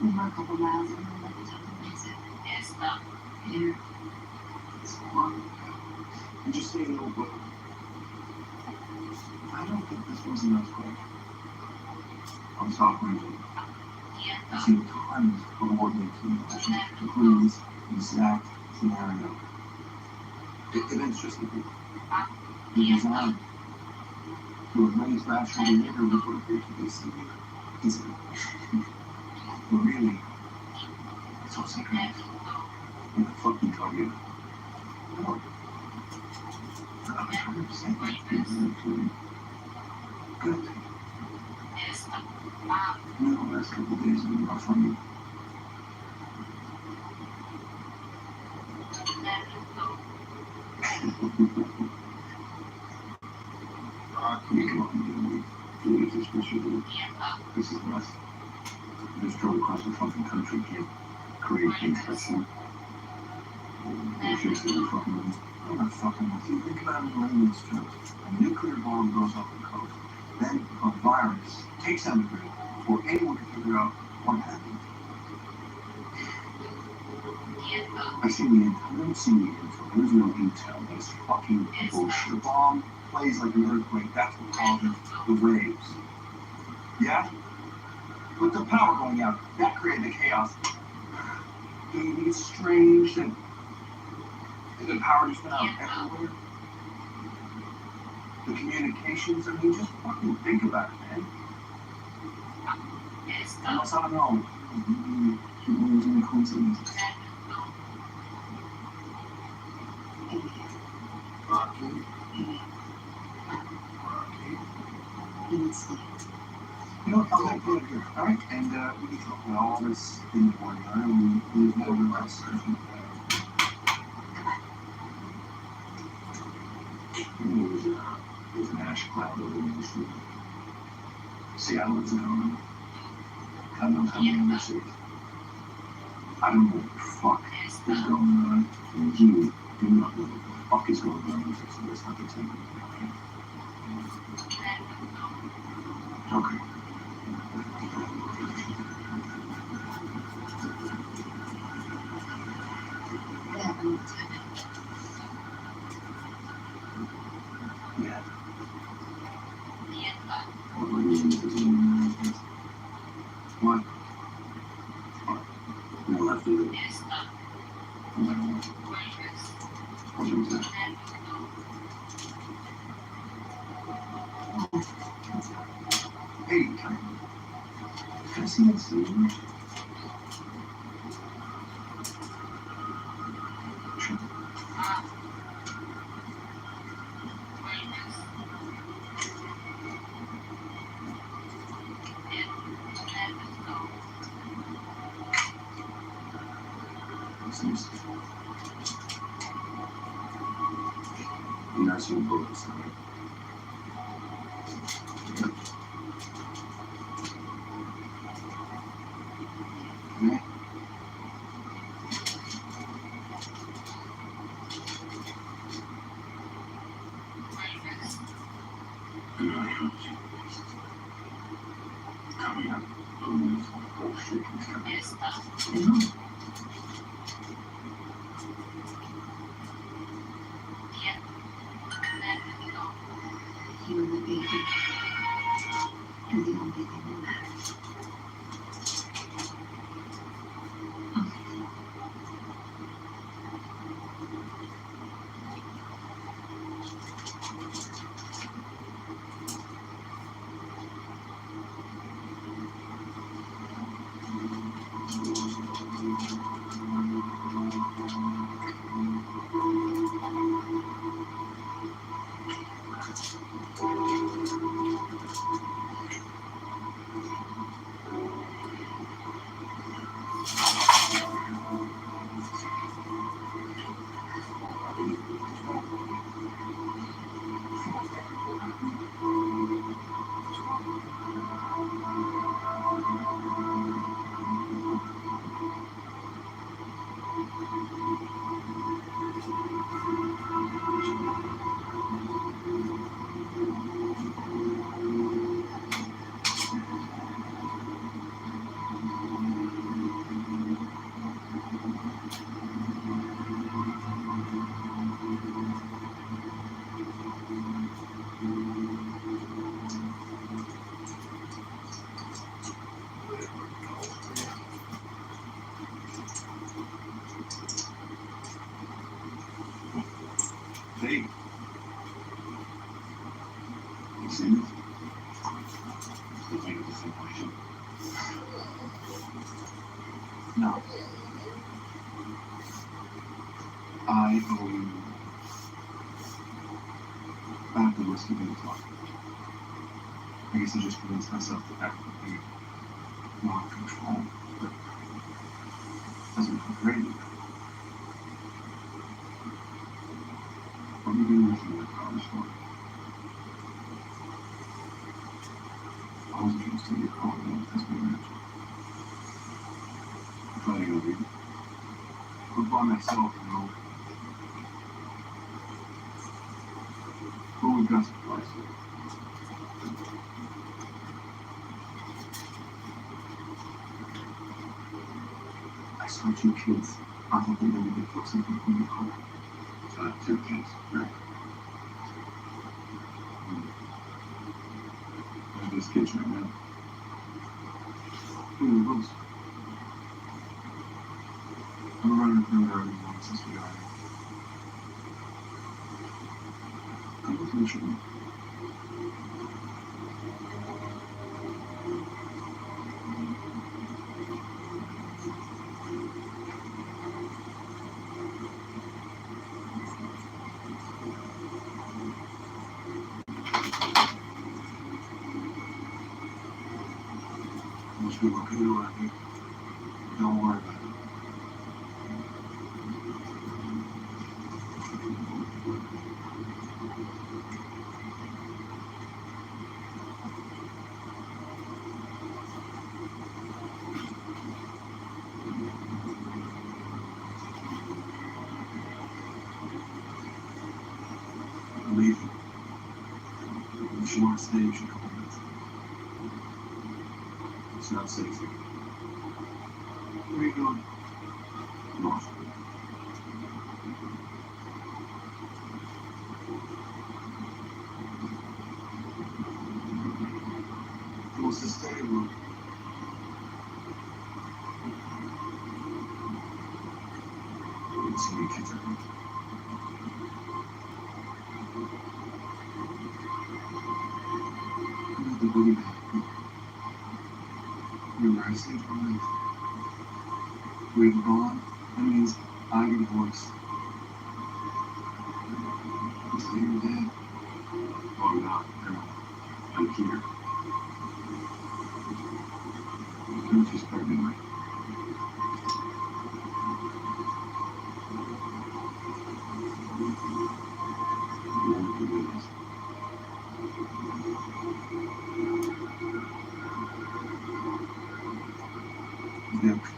We were a couple miles in the lake talking music. Here. It's long. And just so you know, but I don't think this was an earthquake. I'm talking to you. I've seen tons of working simulations, including this exact scenario. It's just the design to raise rational behavior with what appears to be severe incident. But really, it's all synchronized. What the fuck you tell you? No. I'm 100% like people are doing good. The last couple of days have been rough on you. You come up and get me. Do it just what you do. This is us. Just drove across the fucking country, kid. Create things like that. You should see the fucking movie. I'm not fucking with you. Think about it in layman's terms. A nuclear bomb goes off the coast. Then a virus takes down the grid before anyone can figure out what happened. I've seen the info. There's no intel. That's fucking bullshit. The bomb plays like an earthquake. That's what causes the waves. Yeah? With the power going out, that created the chaos. Do you think it's strange that the power just went out everywhere? The communications, I mean, just fucking think about it, man. Unless I don't know. Maybe there's any coincidences. Rocky. You know, I'll let you go here, alright? And we can talk about all this in the morning, alright? We leave no real discussion. There's an ash cloud over the street. Seattle is known. God knows how many other cities. I don't know what the fuck is going on. And you do not know what the fuck is going on with this. So let's not pretend. Okay. What happened with time? Yeah. What were you doing? What? We left it. What was that? Hey, can I see that scene? Sure. What's this? Yeah, I see bullets. Me? Coming up. Bullshit. You and the baby are the only thing that matters. Hey. You see this? The thing is the same question. No. I owe you back the whiskey that talk. I guess I just convinced myself that that would be more control, but it doesn't feel great. What are you doing with me in the college for? I was supposed to get caught in that's my match. I'm probably gonna be. I'm by myself, you know. But we've got supplies. I saw 2 kids. I thought they were going to get something from the car. 2 kids, right? There's these kids right now. Who are those? I'm running from there every morning since we got here. I'm with Michigan. Most people can do around here. Don't worry about it. I'm leaving. If you want to stay, you should come with. It's not safe here. Where are you going? North. Who wants to stay, Will? Let's see what kids are doing. Look at the booty bag. Remember, I saved your life. We have a bond. That means I get a voice. You say you're dead. Oh, I'm not. I'm here. Don't just start me right. redemption.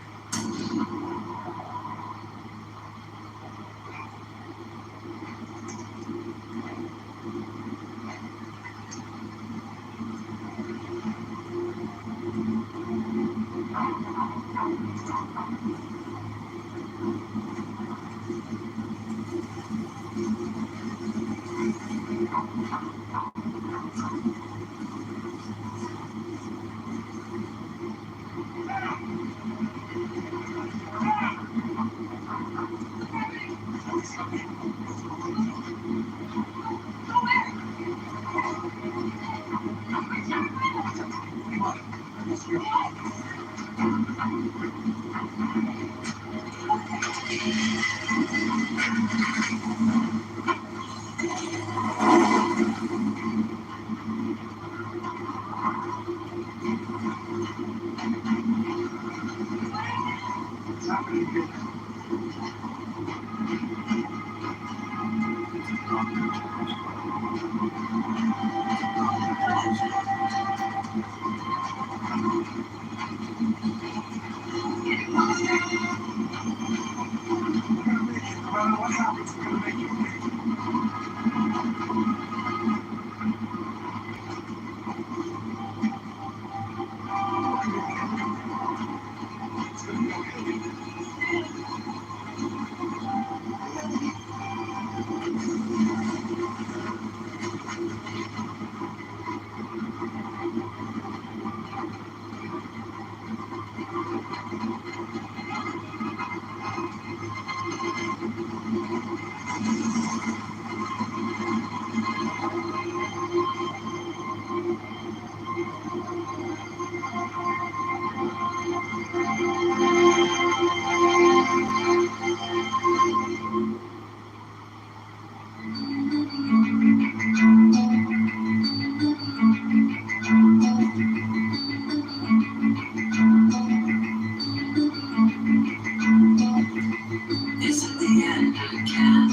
Is it the end again?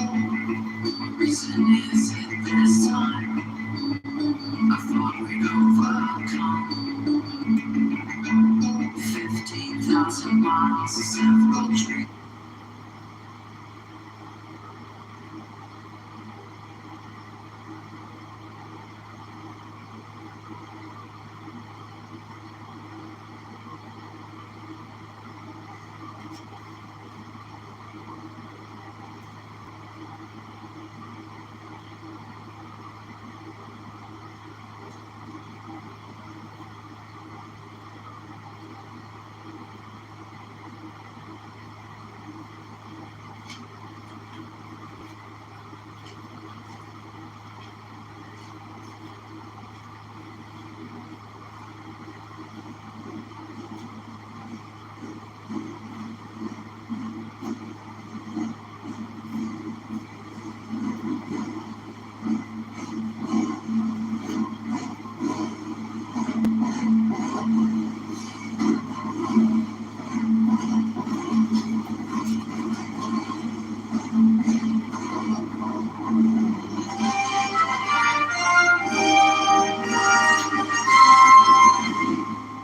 What reason is it this time? I thought we'd overcome 15,000 miles of several trees.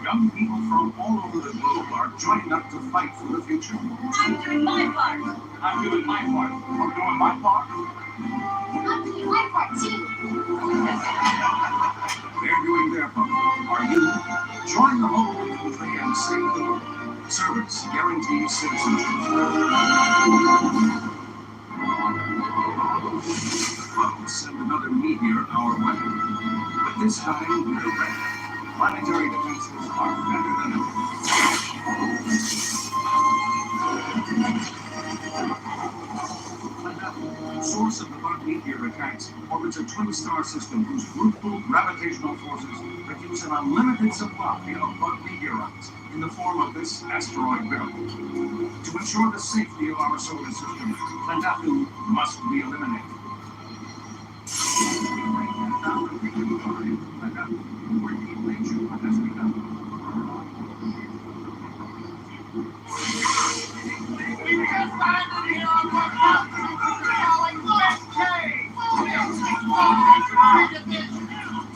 Young people from all over the globe are joining up to fight for the future. I'm doing my part. I'm doing my part. I'm doing my part. I'm doing my part too. They're doing their part. Are you? Join the whole country and save the world. Service guarantees citizenship. Well, send another meteor our way. But this time, we're ready. Planetary defenses are better than ever. The source of the bug meteor attacks orbits a twin-star system whose fruitful gravitational forces produce an unlimited supply of bug meteorites in the form of this asteroid belt. To ensure the safety of our solar system, Planetary must be eliminated.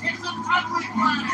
It's a country planet.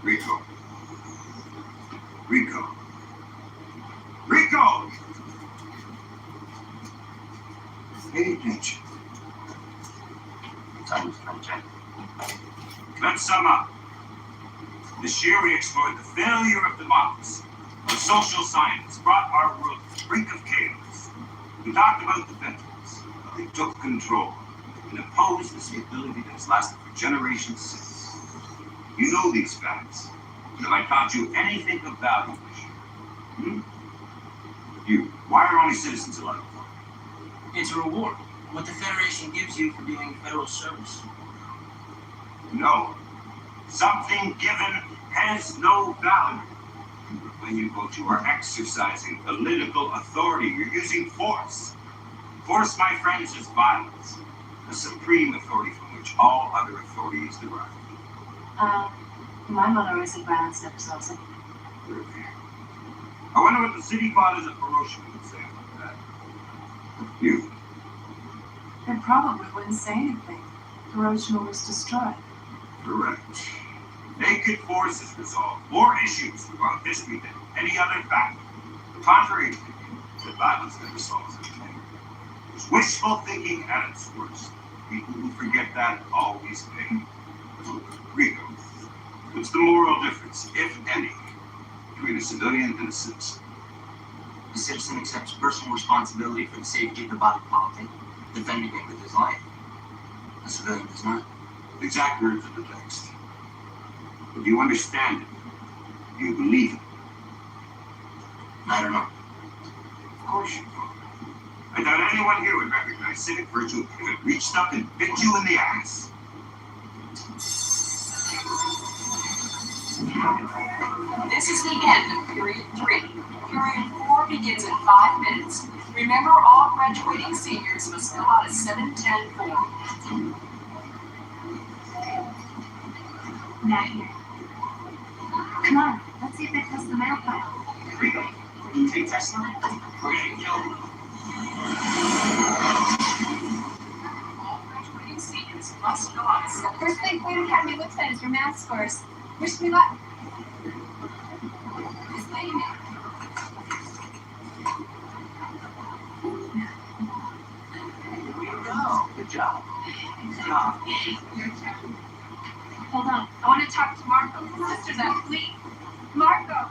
Rico. Rico. Rico! Hey, Peach. Time is come, Jack. Let's sum up. This year we explored the failure of democracy. The social science brought our world to the brink of chaos. We talked about the veterans, how they took control and imposed the stability that has lasted for generations since. You know these facts. But have I taught you anything of value this year? You, why are only citizens allowed to vote? It's a reward. What the Federation gives you for doing federal service. No. Something given has no value. When you vote, you are exercising political authority. You're using force. Force, my friends, is violence. The supreme authority from which all other authority is derived. My mother always said violence never solves it. I wonder what the city fathers of Hiroshima would say about that. You. They probably wouldn't say anything. Hiroshima was destroyed. Correct. Naked forces resolve more issues throughout history than any other factor. The contrary, that violence never solves anything. It's wishful thinking at its worst. People who forget that always pay. Rico, what's the moral difference, if any, between a civilian and a citizen? The citizen accepts personal responsibility for the safety of the body politic, defending it with his life. The civilian does not. Exact words of the text. But do you understand it? Do you believe it? I don't know. Of course you don't. I doubt anyone here would recognize civic virtue if it reached up and bit you in the ass. This is the end of period 3. Period 4 begins in 5 minutes. Remember, all graduating seniors must fill out a 710 form. Not here. Come on, let's see if they test the mail file. Rico, will you take Tesla? We're gonna kill him. All graduating seniors must fill out a 710 form. First thing Queen Academy looks at is your math scores. Wish me luck. Miss Lady. Good job. Good job. Hold on. I want to talk to Marco. His sister's athlete. Marco.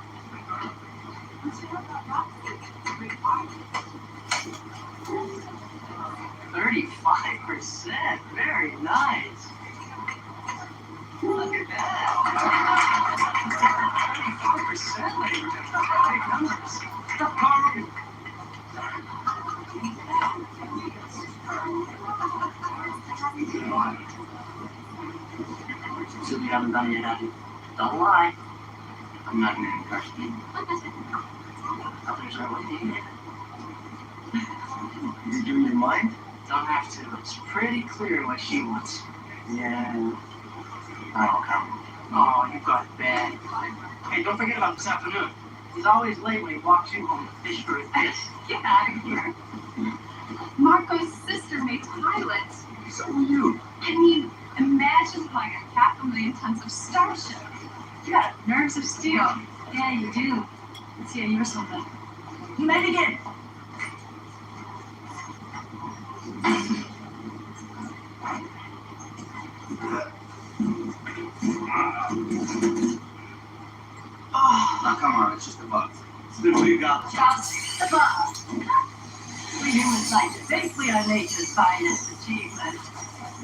35%. Very nice. Look at that. 34%, ladies and gentlemen. Big numbers. So we haven't done yet, have you? Don't lie. I'm not going to impress you. Others are with you. You do your mind? Don't have to. It's pretty clear what she wants. Yeah. I don't come. Oh, you got it bad. Hey, don't forget about this afternoon. He's always late when he walks you home to fish for his fish. Get out of here. Marco's sister made pilots. So will you. I mean, imagine flying a $500,000-ton starship. You got nerves of steel. Yeah, you do. Let's see a year or something. You may begin. Now come on, it's just a bug. Still, what you got? Just the bug. We humans like to think we are nature's finest achievement.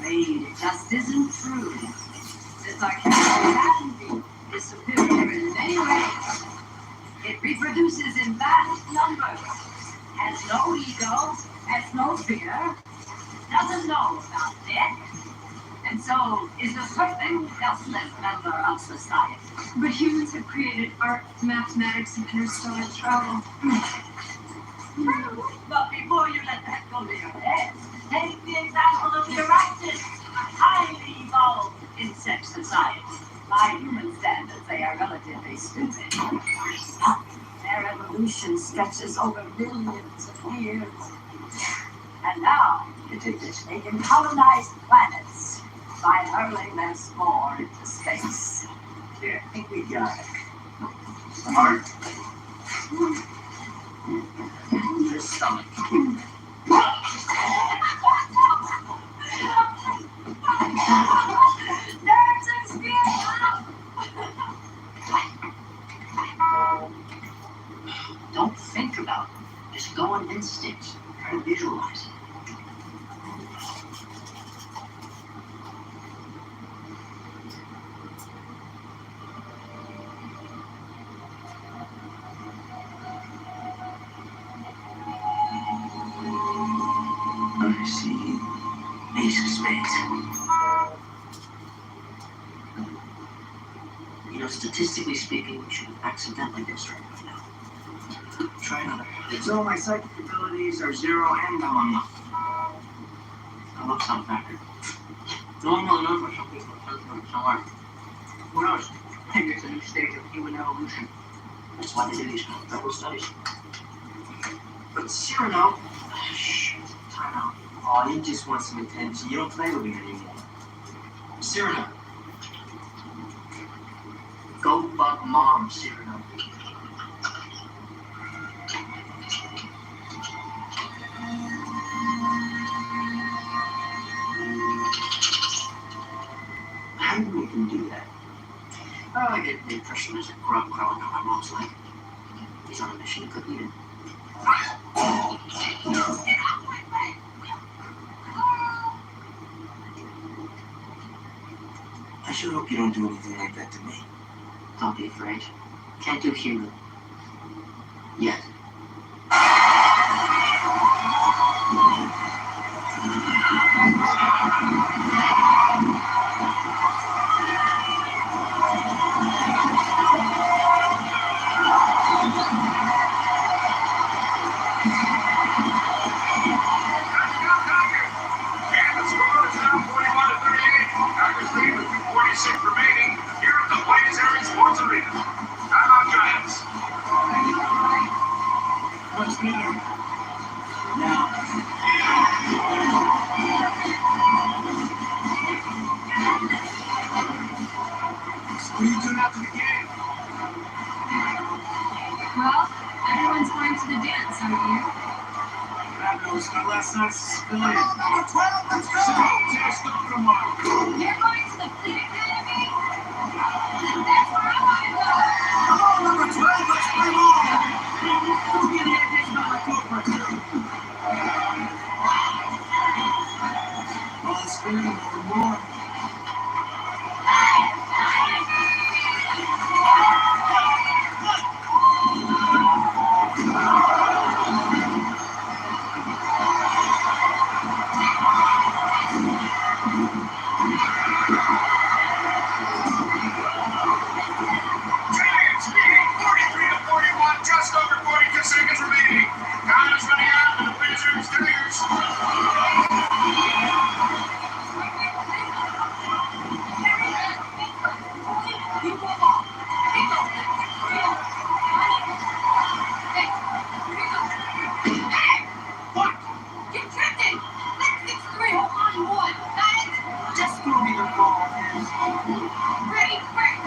Maybe it just isn't true. This archaea is superior in many ways. It reproduces in vast numbers, has no ego, has no fear, doesn't know about death, and so is a perfect helpless member of society. But humans have created art, mathematics, and interstellar travel. But before you let that go to your head, take the example of the arachnids, highly evolved insect society. By human standards, they are relatively stupid. Their evolution stretches over millions of years. And now, they can colonize planets by hurling their spore into space. Yeah, I think we got it. Heart. Your stomach. Don't think about it. Just go on instinct. Try to visualize it. I see. Ace of spades. You know, statistically speaking, we should have accidentally been struck by now. Try another. So my psychic abilities are 0 and I'm on nothing. That looks unfactored. No one really knows what something's going to somewhere. Who knows? Maybe it's a new stage of human evolution. That's why they do these kind of double studies. But Cyrano... Shh. Time out. Oh, you just want some attention. You don't play with me anymore. Cyrano. Go bug mom, Cyrano. How do we even do that? Oh, I get the impression there's a grub crawling on my mom's leg. He's on a mission to cook Eden. I sure hope you don't do anything like that to me. Don't be afraid. Can't do human. Yet. Remaining here at the Blaze Area Sports Arena. Time out, Giants. What's me? Now. What are you doing after the game? Well, everyone's going to the dance, aren't you? God knows, my last night's civilian. Number 12, let's go! Just go tomorrow. You're going to the Fleet Academy? That's where I want to go. Come on, number 12, let's play ball! Don't get any ideas about my girlfriend. All this feeling over more. Giants leading 43-41, just over 42 seconds remaining. Time is running out, and the Wizards Tigers. What? Get drifted! It's 3-on-1. Just throw me the ball, man. Ready, break!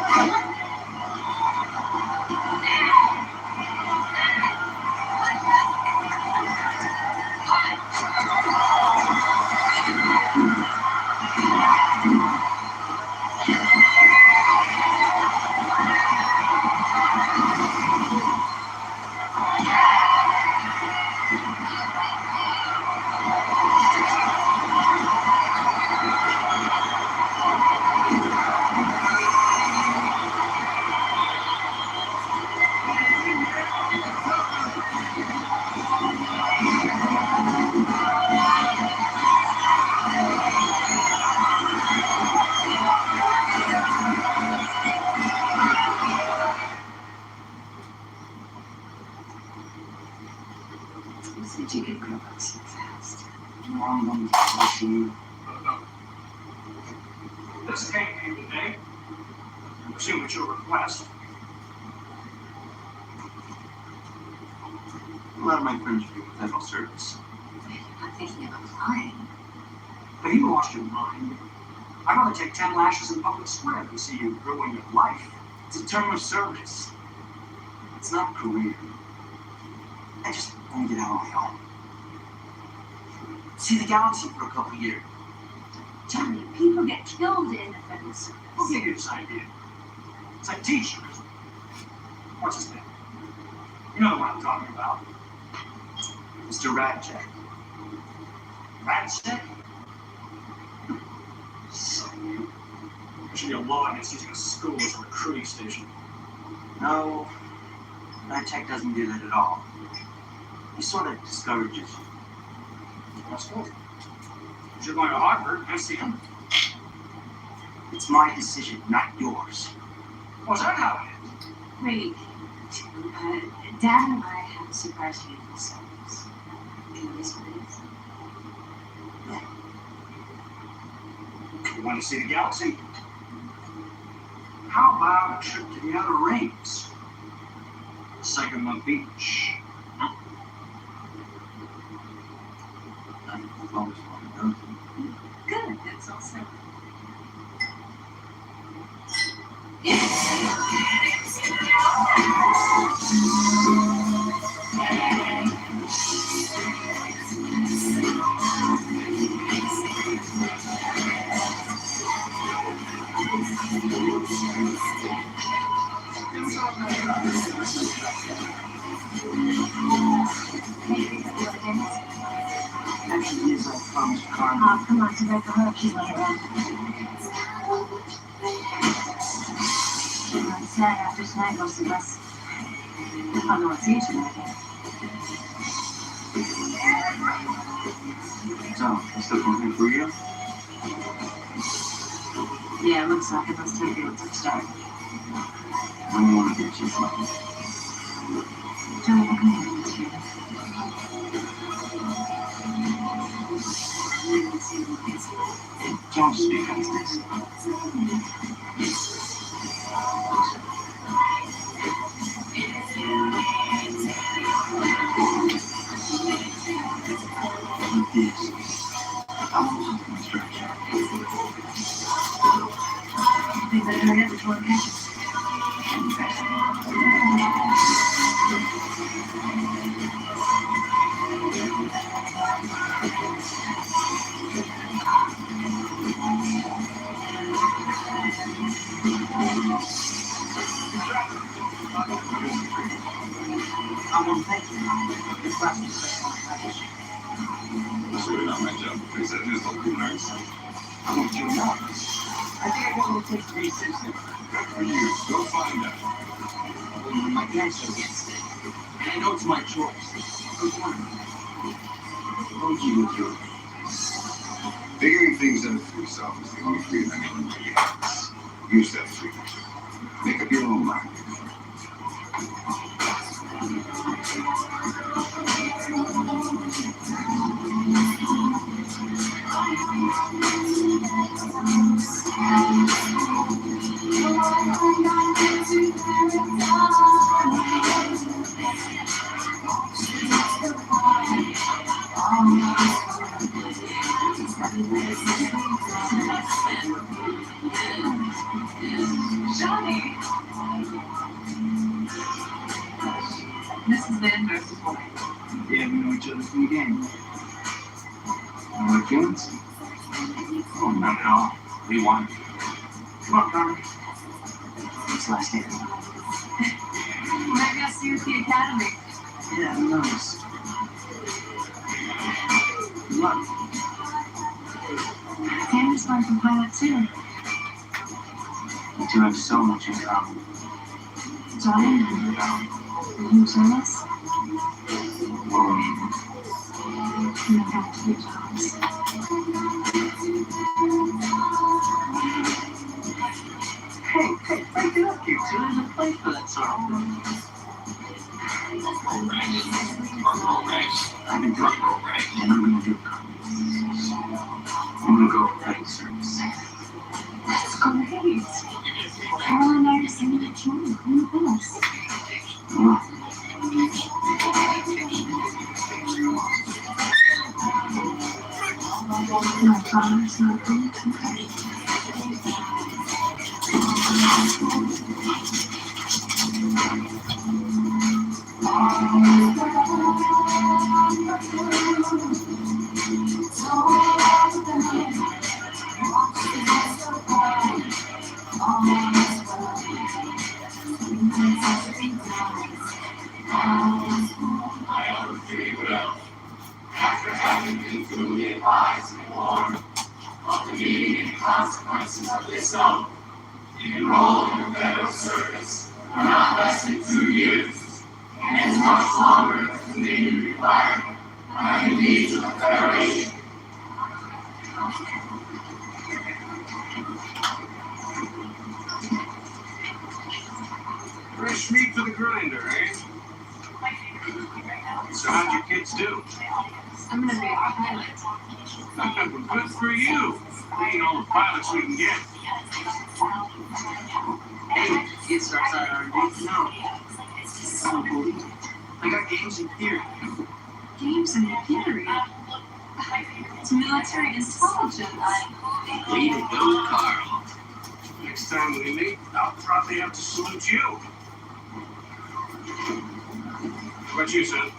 Did you get grown up so fast? Long one to see you. This game came today. I assume it's your request. A lot of my friends are doing federal service. I'm thinking of applying. But you lost your mind. I'd rather take 10 lashes in public square than see you ruin your life. It's a term of service. It's not a career. I just want to get out on my own. See the galaxy for a couple years. Johnny, people get killed in the federal service. Who gave you this idea? It's like teachers. What's his name? You know the one I'm talking about. Mr. Radcheck. Radcheck? So there should be a law against using a school as a recruiting station. No, Radcheck doesn't do that at all. He sort of discourages you. That's cool. If you're going to Harvard, I see him. It's my decision, not yours. Was that how it is? Wait, Dad and I have a surprise for you themselves. Can you guess what it is? You want to see the galaxy? How about a trip to the outer rings? Sycamore Beach. I've always wanted to go. Good, that's all set. Actually, is I promised Carmen. Oh, come on, Rebecca, hurry up, she's laying down. It's sad after tonight goes the bus. I don't know what's easier again. So, you still looking for you? Yeah, it looks like it. Let's take it. Let's start. When do you want to get you something? Johnny, what can I do here? Don't speak on this. We better hurry up before it catches. I want to thank you. This last week's package. Sorry, not my job. Because that is looking nice. I want you to know. I think I got a little taste of these things. Good for you. Go find out. My dad's against it. And I know it's my choice. Which one? What would you do? Figuring things out for yourself is the only freedom anyone really has. Use that freedom. Make up your own mind. Johnny! Mrs. Van versus Boy. Yeah, we know each other from the game. You want feelings? Oh, not at all. We won. Come on, Carmen. It's last day. Maybe I'll see you at the academy. Yeah, who knows? Good luck. Tammy's going from pilot too. You two have so much in common. Johnny, you jealous? Well, You have two jobs. hey, break it up, you two. There's a place for that sort of thing. I've been doing it, and I'm going to do it. I'm going to go petting service. That's great. Carol and I are singing at Johnny. Come with us. My father's not going to. So, enroll in the federal service for not less than 2 years, and is much longer than legally required by the needs of the Federation. Fresh meat for the grinder, eh? So how'd your kids do? I'm gonna be a pilot. Good for you. We ain't all the pilots we can get. Hey, it starts out R&D. No. I got games in theory. Games and theory. It's military intelligence. Way to go, Carl. Next time we meet, I'll probably have to salute you. What about you, son?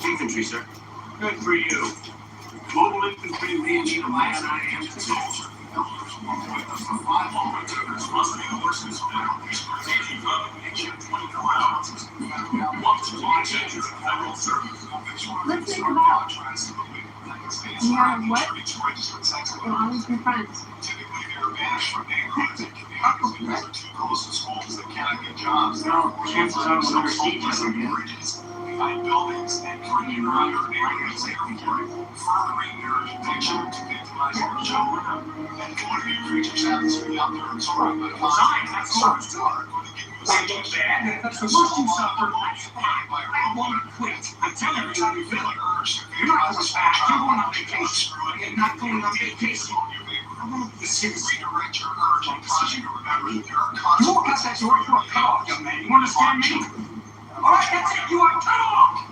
Infantry, sir. Good for you. Mobile infantry made you the man I am today. Let's think about we have what? We'll always be friends. No, chances are we'll never see each other again. Buildings and creating other areas furthering your addiction to victimize your children and community creatures atmosphere out there. Sorry, but that's bad. That's the worst you suffered. I want to quit. I'm telling you how you feel. You're not going back. You're going on vacation. You're not going on vacation. I want to be serious. Redirect your urge and cause you to remember that you're You won't cut that door for a cut off, young man. You understand me? All right, that's it. You are cut off.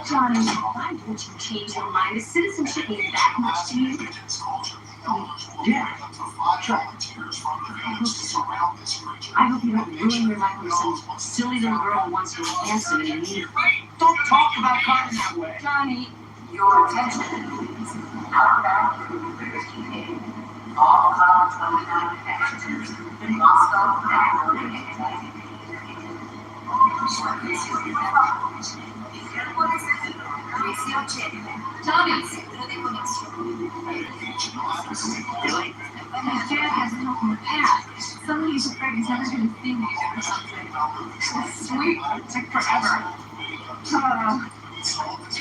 Johnny, why would you change your mind? Is citizenship mean that much to you? Yeah. Sure. I hope you don't ruin your life with some silly little girl who wants to dance in your knee. Don't talk about Carmen that way. Johnny, Your attention, please. Outbound crew repeating. All clouds will become effective. In Moscow, and Tommy, seguro de conexión. Really? My dad has an open path. Somebody's afraid he's never going to see me or something. It's sweet, it took forever.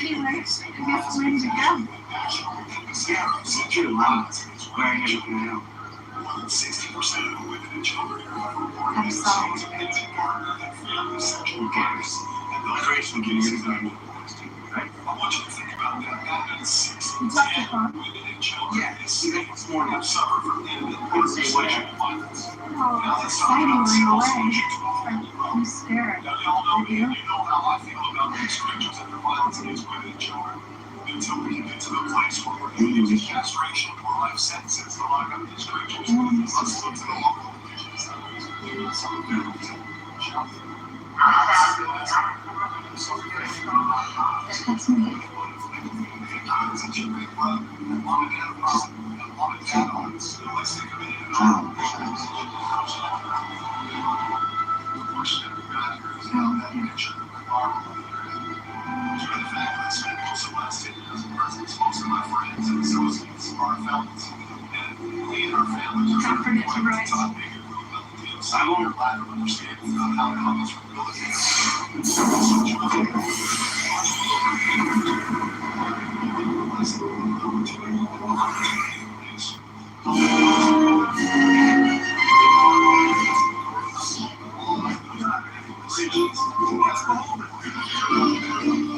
Anyway, I guess we're in again. Yeah, sit you around. Wearing everything out. 60% of women and children I'm sorry. Who cares? Graduation kindergarten, right? I want you to think about that. That's 6 Is that the fun? women and children. Yeah, see that this morning. Have suffered from Say what? Oh, exciting right away. I'm scared. Now, y'all know me, You? and you know how I feel about these strangers and their violence against women and children. Until we can get to the place where we're using castration or life sentences to lock up these creatures, let's look to the local indigenous areas. Some penalty. That's me. Don't forget to write. I won't lack of understanding about how to help us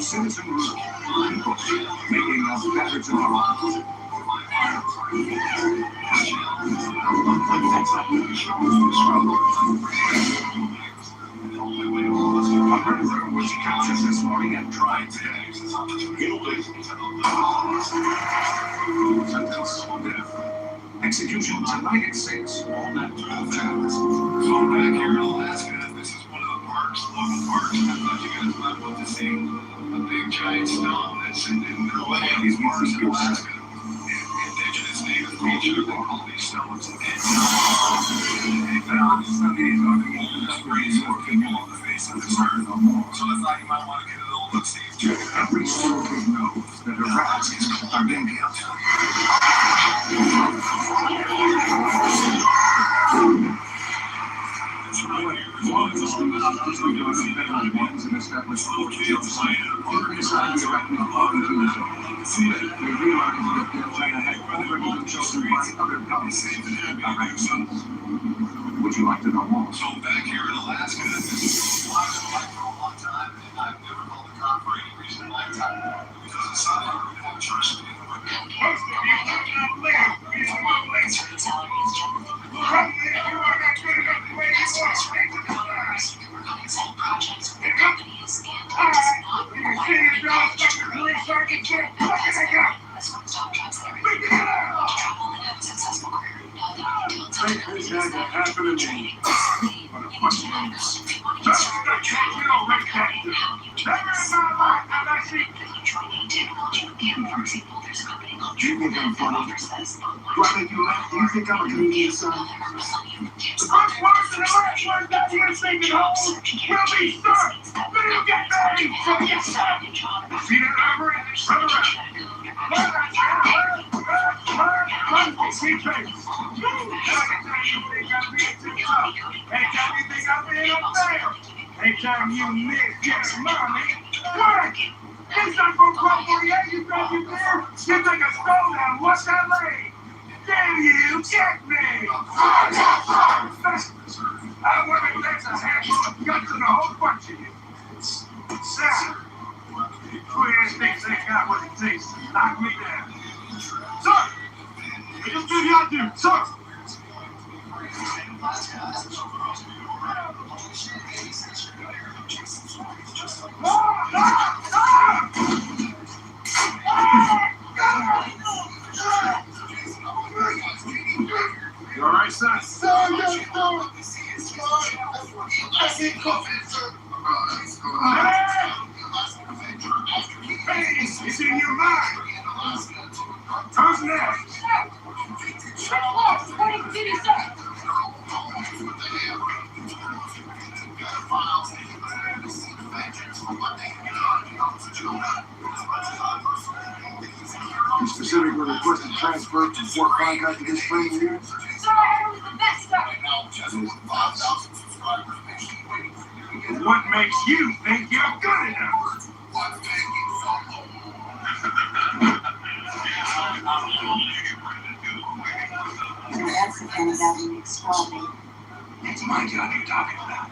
Citizen rule. Making us better tomorrow. I heard there was captures this morning and tried today. Guilty. Sentence death. Execution tonight at 6. All that fast. So back here in Alaska, this is one of the parks, local parks. I thought you guys might want to see a big giant stone that's in the way of these parks in Alaska. Indigenous native feature, they call these stones they found some of these disgrace or people on the face of this earth. So I thought you might want to get a little look-see. Every soldier knows that the rats are being killed. make some. Would you like to know more? So back here in Alaska, this is what I've been like for a long time, and I've never called the cop for any reason in my lifetime because it's something I really have trust in. This hasn't happened to me. What a funny name. Do you think I'm funny? Do I make you laugh? Do you think I'm a comedian, son? The first words and the last words that you're singing home will be, sir, will you get ready for your son? See that number? Run around. Anytime you miss your mommy, work! It's not for Club 48, you know you there. You take a stroll down, what's that leg? Damn you, check me! I wonder if that's a handful of guts and a whole bunch of you. Sir, queer thinks they got what it takes to knock me down. Sir! I just do y'all do, sir! You alright, son? Hey, it's in your mind. Who's next? You specifically requested transfer from Fort Contact to this frame here? What makes you think you're good enough? That's the kind of that exploding. It's my job you're talking about.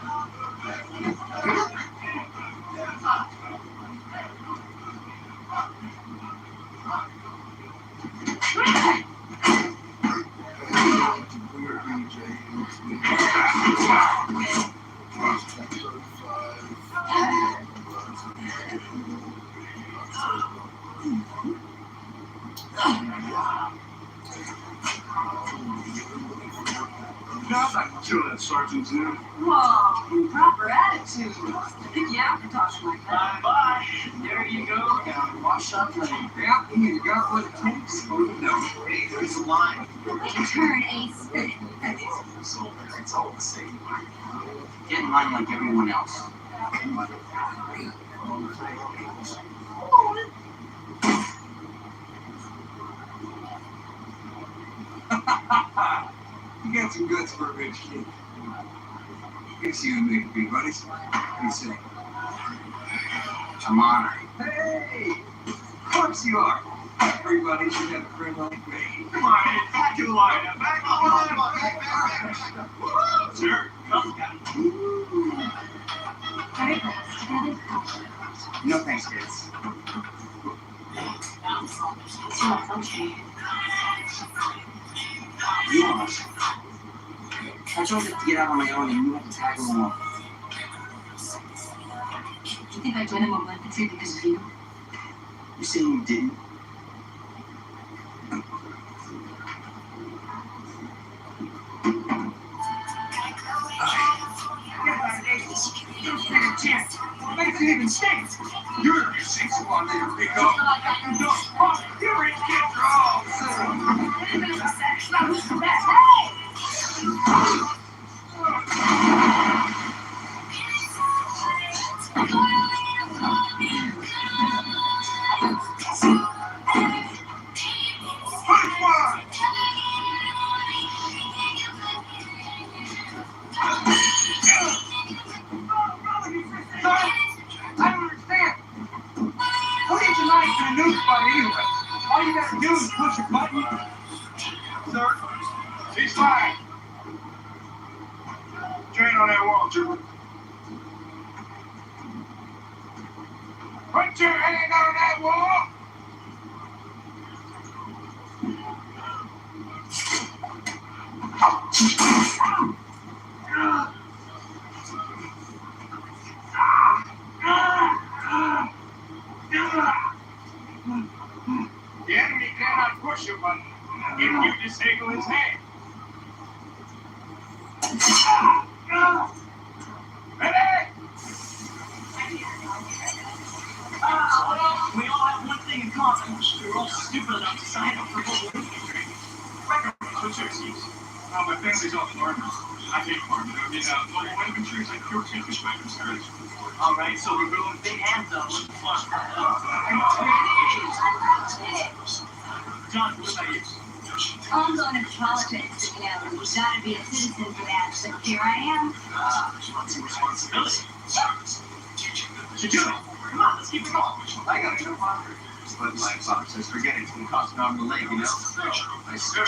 I'm sure that sergeant's in. Whoa, proper attitude. Yeah, I'm talking like that. Bye. There you go. Now wash up later. Yeah, you got what it takes. No, hey, there's a line. Turn ace. It's all the same. Get in line like everyone else. You got some guts for a rich kid. Guess you and me could be buddies. What do you say? I'm honored. Hey! Of course you are. Everybody should have a friend like me. Come on, man, back to the line. Back to the line. Sure, come No thanks, kids. Okay. You are. I tried to get out on my own and you had to tag along. Do you think I joined him on Wednesday because of you? You saying you didn't? You stand a chance. Makes it even stinks. You're the six one to pick up. No, you're in control. All you gotta do is push a button. Sir, she's fine. on that wall, Junior. Put your hand on that wall. The enemy cannot push a button if you disable his hand. Ready? We all have one thing in common. We're all stupid enough to sign up for what we're doing. What's your excuse? My family's all farmers. I hate farming. I mean, my infantry is like pure pinkish my concerns. All right, so we're going big hands up. John, what about you? I'm going into politics, you know, you gotta be a citizen for that, but here I am. Responsibility. Should do it. Come on, let's keep it going. I got no longer. But my father says forgetting it's going to cost an arm and a leg, you know? I swear,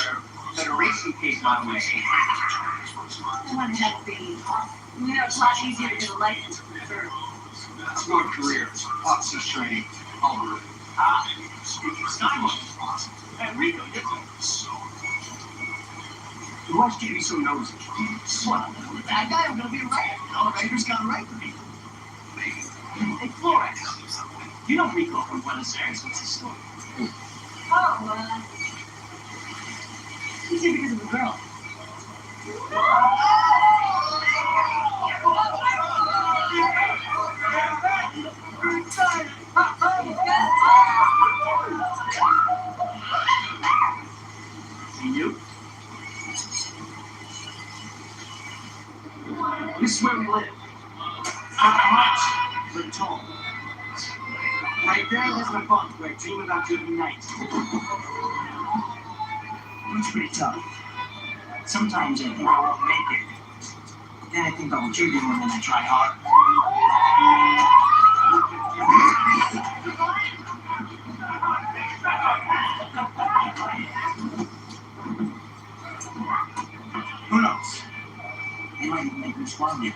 got a racing case my way. I want to have to be, you know, it's a lot easier to get a license from the birth. Good career, officer's training, all of it. Skywalker. And Rico, you're Why should you be so nosy? Well, that guy was going to be right. Elevators got a right to be. Hey, Florence. You know Rico from Buenos Aires. What's his story? Oh, he's here because of a girl. And you? This is where we live. Not much, but tall. Right there, that's my bunk where I dream about you every night. It's pretty tough. Sometimes I think I won't make it. Then I think I'll kill you more than I try hard. Who knows? They might even make me stronger.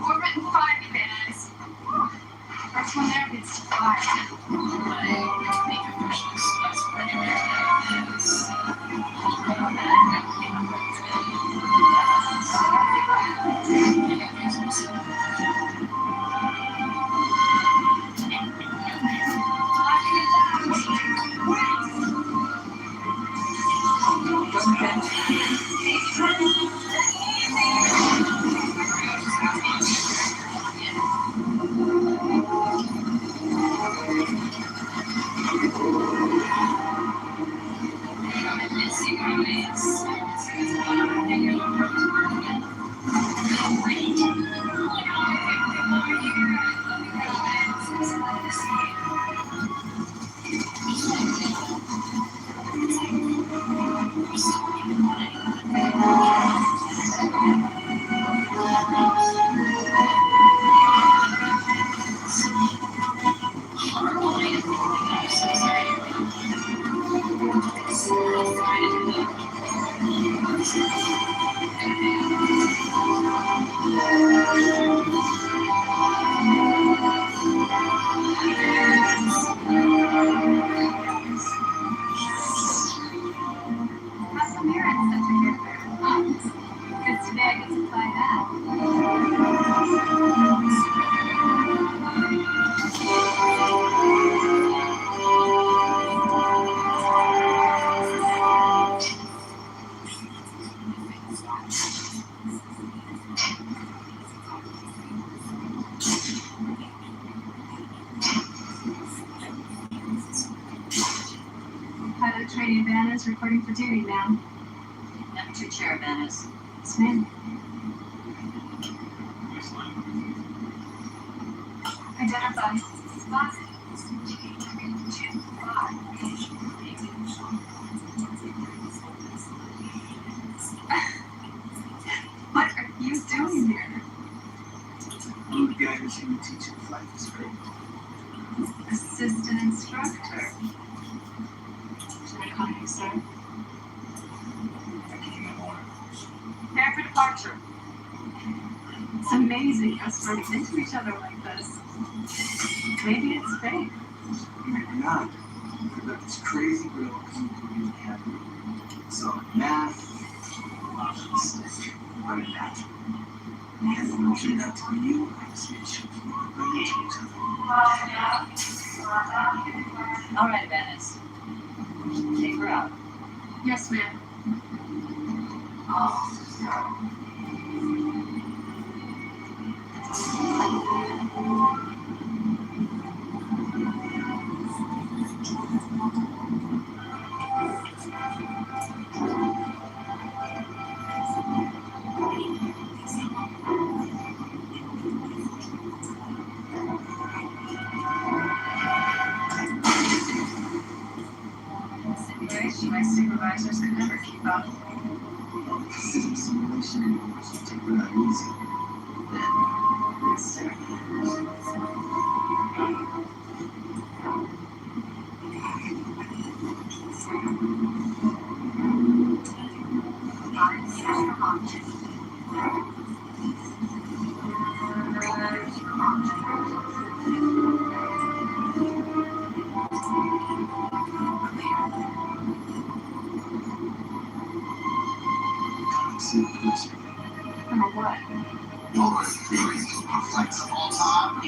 We're written 5 minutes. First one there gets 5. How's the mirror in such a good mood? Because today I get to try that. Pilot Trading Banners reporting for duty, ma'am. Number 2 chair, Venice. Yes, ma'am. Identify. can teach you life is very assistant instructor. Should I call you, sir? Prepare for departure. It's amazing us running into each other like this. Maybe it's fate. Maybe not. We've got this crazy girl coming to me happy. So math, stick, running back. And it will turn out to be you, I just made sure we run into each other. All right, Venice. Take her out. Yes, ma'am. Simulation, my supervisors could never keep up. This is a simulation. So take it out easy. Yes, sir. See you closer. Number what? Always crazy flex of all time.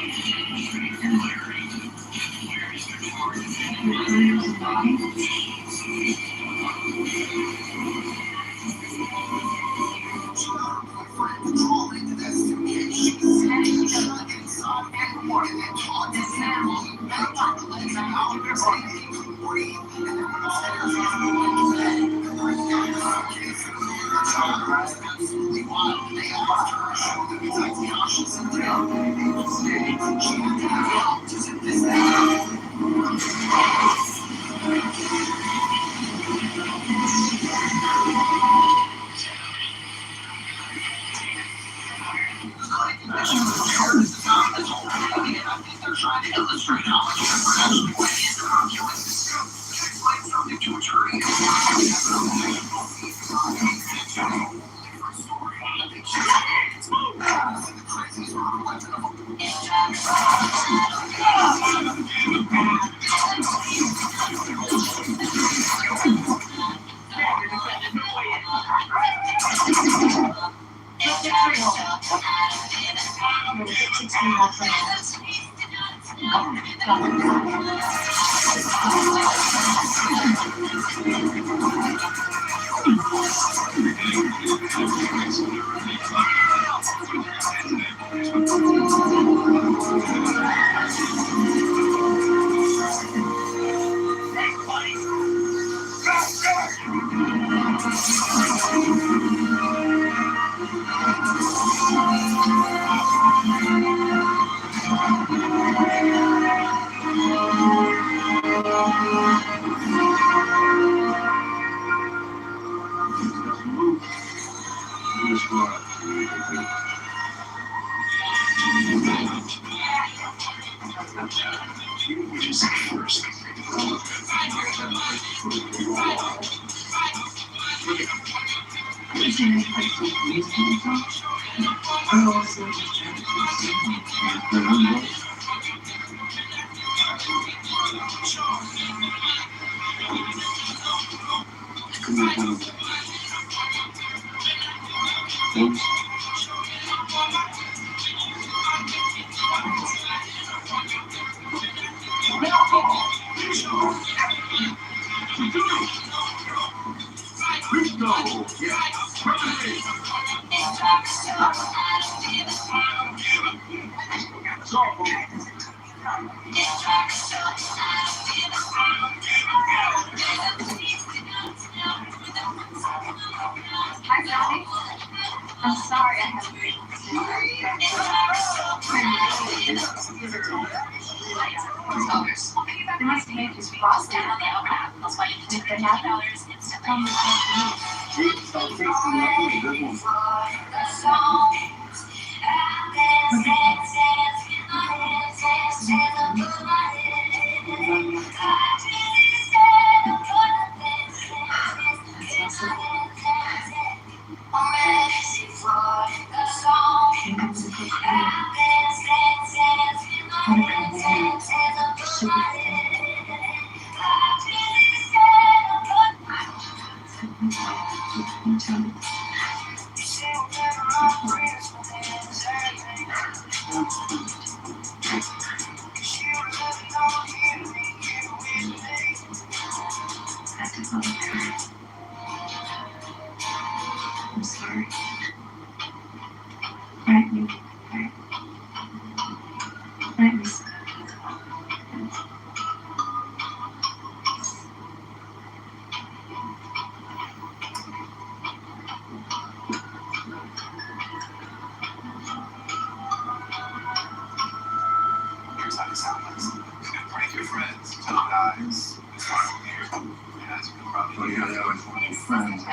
Hi, Johnny. I'm sorry I haven't been able to see you. They must have made you frosted. If they have, tell me I'm sorry. Right, you. Right, Lisa. Here's how it sounds. Prank your friends, tell guys. It's fine here. Yeah, as you can probably Funny how they always want to be friends.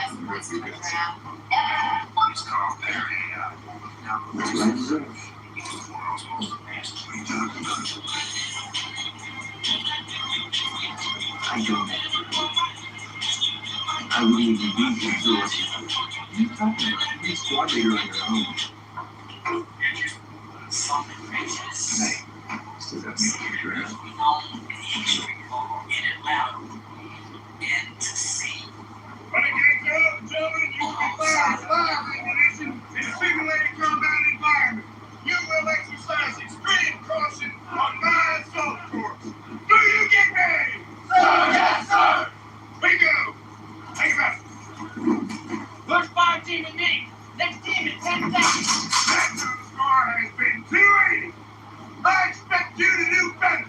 It's called Perry. Now, That's what I deserve. I don't. I wouldn't even be here to do it. You talking about? You squad leader on your own. Hey, still got me on your ass. Renegade girls and gentlemen, you will be fired live ammunition in a simulated combat environment. You will exercise extreme caution on my assault course. Do you get me? Sir, yes, sir. We go. Take it back. Push fire team and me. Next team in 10 seconds. That score has been 280. I expect you to do better.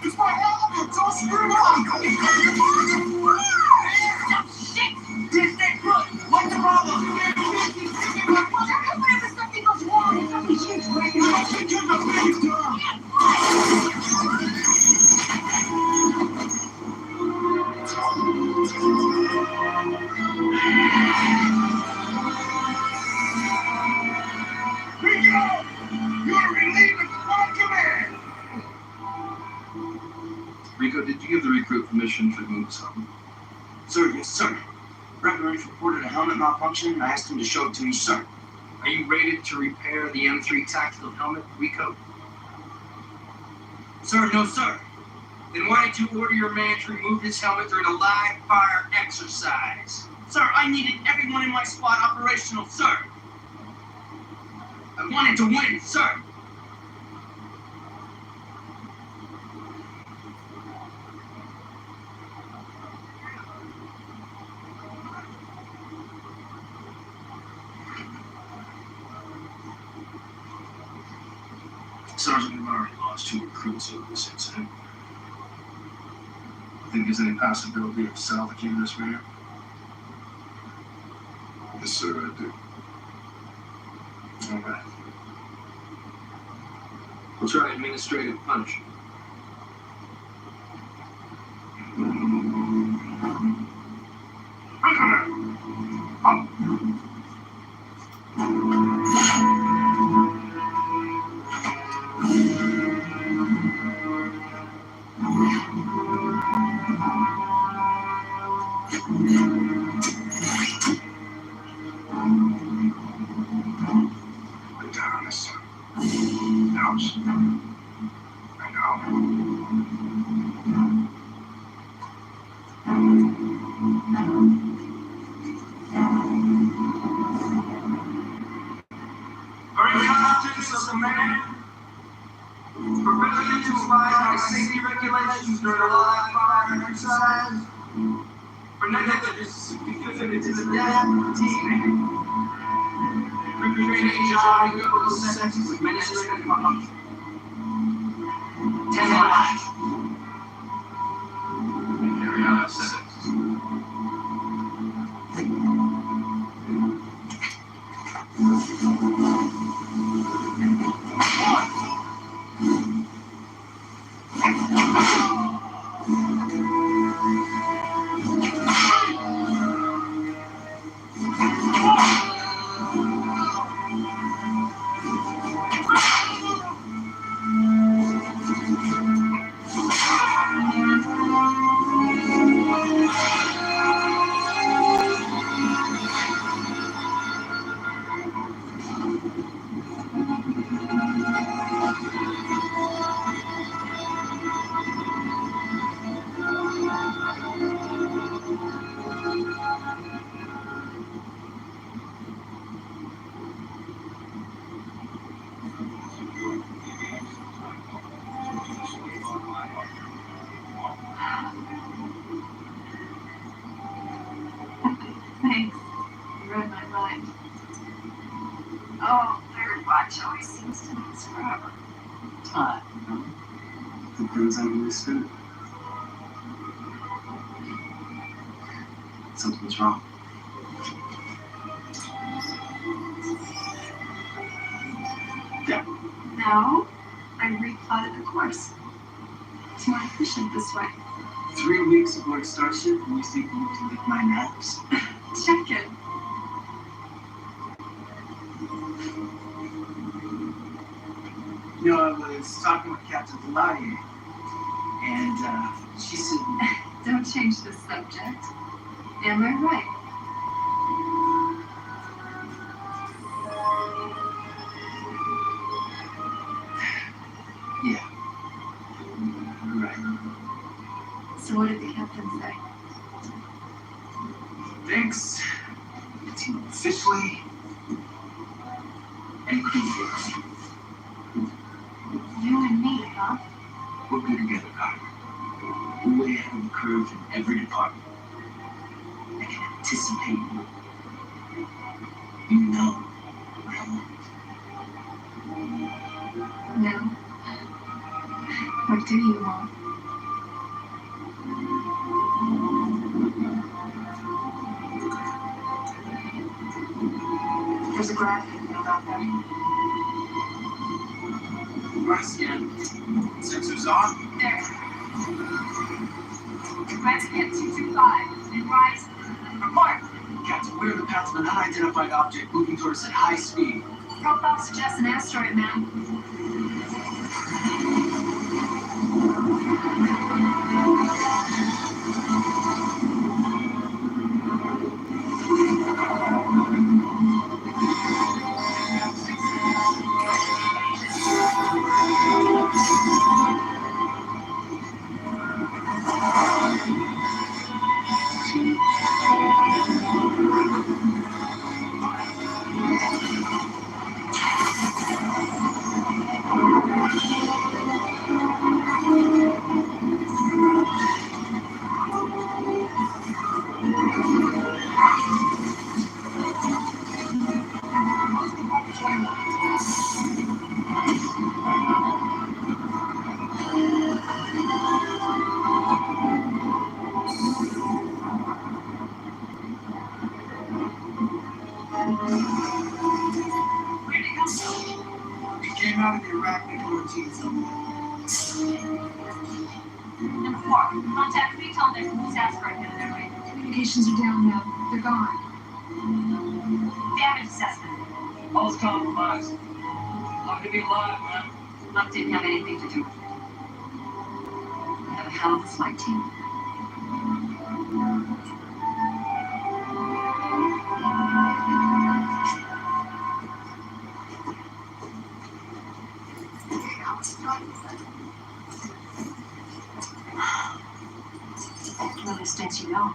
It's my helmet. Don't screw up. Shit! Distant foot! What's the problem? Whenever something goes wrong, something shakes right now. We go. You are relieved of squad command. Rico, did you give the recruit permission to remove his helmet? Sir, yes, sir. Breckenridge reported a helmet malfunction and I asked him to show it to me, sir. Are you rated to repair the M3 tactical helmet, Rico? Sir, no, sir. Then why did you order your man to remove his helmet during a live fire exercise? Sir, I needed everyone in my squad operational, sir. I wanted to win, sir. Sergeant, we've already lost 2 recruits over this incident. Think there's any possibility of salvaging this man? Yes, sir, I do. All right. We'll try administrative punishment. Put down this house. I know. Very conscious of the man. Preparing to abide by safety regulations during a live fire exercise. For negligence, contributed to the death of the teammate. Refrigerating job equal sex with administrative function. 10 lash. Carry out sentence. Thanks. You read my mind. Oh, third watch always seems to last forever. Depends on who you spend it. Something's wrong. Yeah. No, I replotted the course. It's more efficient this way. 3 weeks aboard Starship, and you think you can lick my naps? Check it. You know, I was talking with Captain Deladier, and she said, Don't change the subject. Am I right? yeah, you're right. So what did the captain say? Thanks. It's officially engaged. You and me, huh? We'll be together, Carter. We're way ahead of the curve in every department. I can anticipate you. You know what I want. No. What do you want? There's a graphic about that. Right scan. Sensors on. There. Recipient 225. And rise. Report. Captain, we're in the path of an unidentified object moving towards us at high speed. Profile suggests an asteroid, man. Where'd it come from? It came out of the arachnid routine zone. Number 4. Contact recon their who's asteroid headed their way. Communications are down now. They're gone. Damage assessment. All's compromised. Lucky to be alive, man. Luck didn't have anything to do with it. We have a hell of a flight team. Well, this things you know.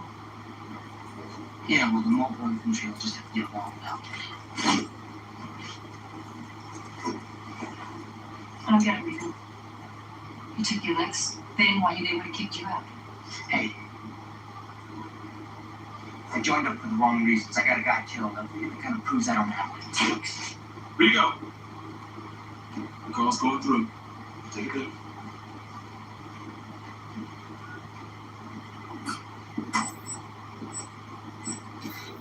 Yeah, well, the mobile infantry will just have to get along now. I don't get it, Rico. You took your licks. They didn't want you, they would have kicked you out. Hey. I joined up for the wrong reasons. I got a guy killed. It kind of proves I don't have what it takes. Rico! The call's going through. Take it.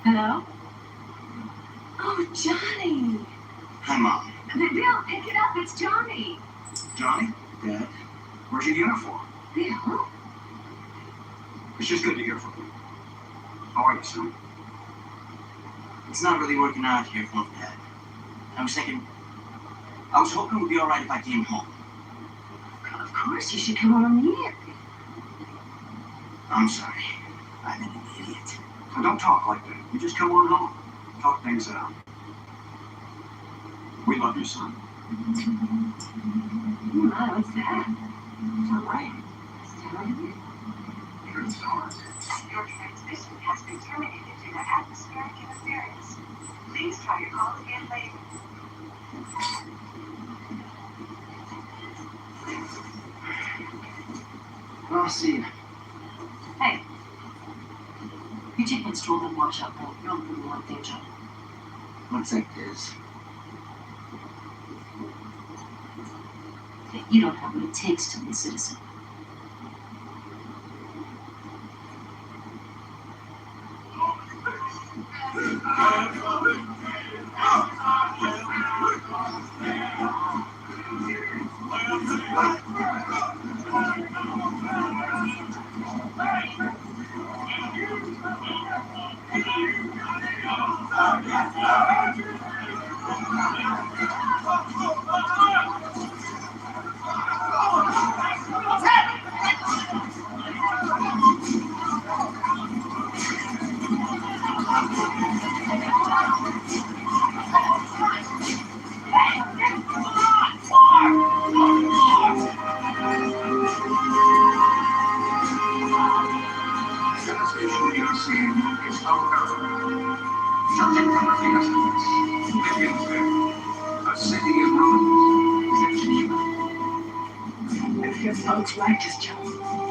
Hello? Oh, Johnny! Hi, Mom. Bill, pick it up. It's Johnny. Johnny? Dad? Where's your uniform? Bill? It's just good to hear from you. How are you, son? It's not really working out here, Mom, Dad. I was hoping it would be all right if I came home. Of course, you should come home immediately. I'm sorry. I've been an idiot. Well, don't talk like that. You just come on home. Talk things out. We love you, son. What's that? Alright. Your transmission has been terminated due to atmospheric interference. Please try your call again later. I'll see you. Hey. You take one stroll and wash up. You're on the one day job. What's that is? That you don't have what it takes to be a citizen.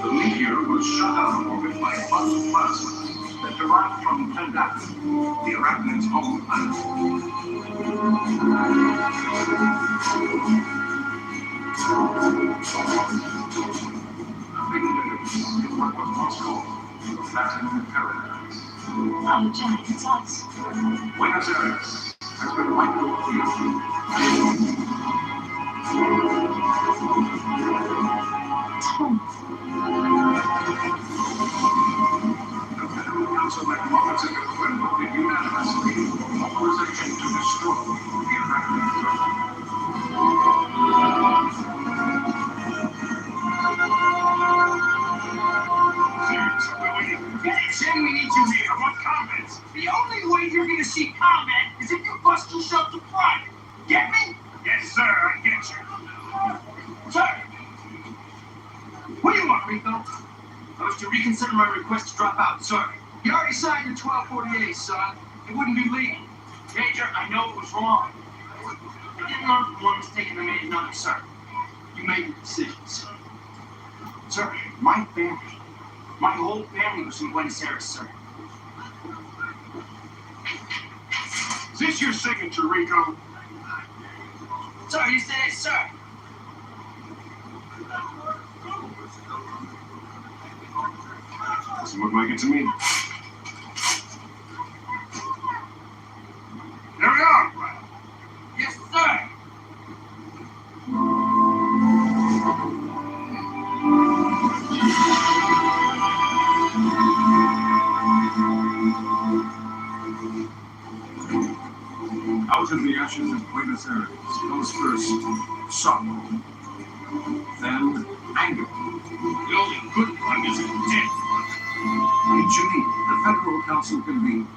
The meteor was shot out of orbit by bus plasma that derived from Pandak, the arachnids' home planet. Nothing lives in what was once called the Latin paradise. Oh, Johnny, it's us. Buenos Aires has been wiped away. It's home. The Federal Council met moments ago and voted unanimously for authorization to destroy the arachnid throne. Saying we need you here. I want comments. The only way you're gonna see comment is if you bust yourself to front. Get me? Yes, sir. I get you. Sir. What do you want, Rico? I was to reconsider my request to drop out, sir. You already signed your 1248, son. It wouldn't be legal. Major, I know it was wrong. I didn't learn from one mistake and I made another, sir. You made your decisions. Sir, my family. My whole family was in Buenos Aires, sir. Is this your signature, Rico? Sir, you said it, sir. Doesn't look like it to me. There we are. Yes, sir. Out of the ashes of Buenos Aires goes first sorrow, then anger. The only good one is a dead one. In Geneva, the Federal Council convenes.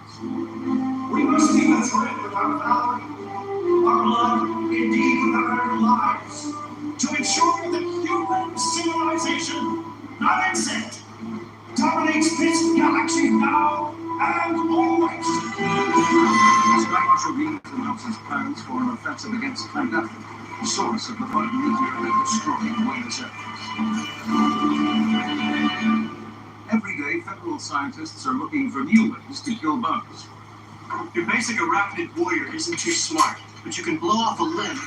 We must be the threat with our valor, our love, indeed with our very lives, to ensure that human civilization, not extinct, dominates this galaxy now and always. Sky Marshal Venus announces plans for an offensive against Pandak, the source of the blood meteor that destroyed Buenos Aires. Every day, federal scientists are looking for new ways to kill bugs. Your basic arachnid warrior isn't too smart, but you can blow off a limb.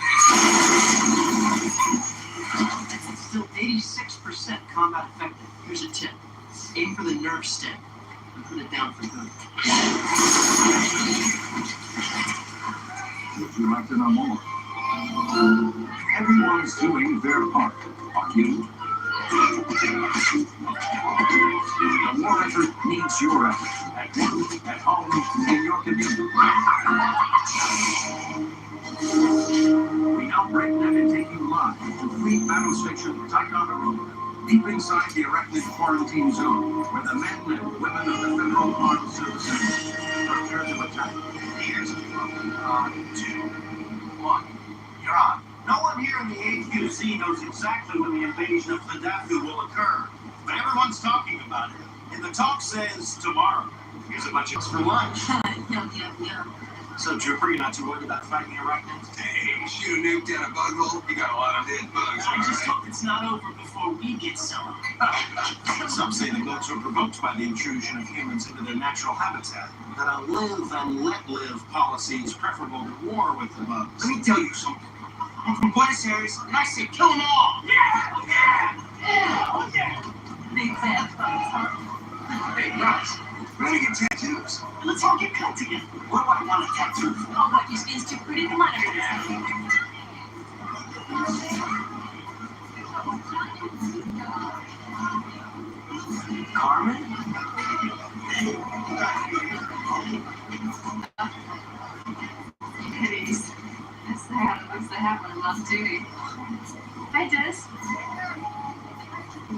It's still 86% combat effective. Here's a tip. Aim for the nerve stem and put it down for good. Would you like to know more? Everyone's doing their part. Are you? The war effort needs your effort. At work, at home, in your community. We now break net and take you live to Fleet Battle Station Ticonderoga, deep inside the arachnid quarantine zone, where the men and women of the Federal Armed Services prepare to attack. Here's 2, 1. You're on. in the HQC knows exactly when the invasion of Gaddafi will occur. But everyone's talking about it. And the talk says tomorrow. Here's a bunch of for lunch. Yeah. So, Trooper, you're not too worried about fighting arachnids? Hey, shoot a nuke down a bug hole. You got a lot of dead bugs. I just hope it's not over before we get some. Some say the goats are provoked by the intrusion of humans into their natural habitat. That a live and let live policy is preferable to war with the bugs. Let me tell you something. I'm from Buenos Aires, and I say kill them all. Yeah. Big fan bugs, huh? Hey, guys, we're gonna get tattoos. Let's all get cut together. What do I want a tattoo for? Oh, what, your skin's too pretty to monitor this. Carmen? Kitties. What's the hat when I'm off duty? Hi, Dennis.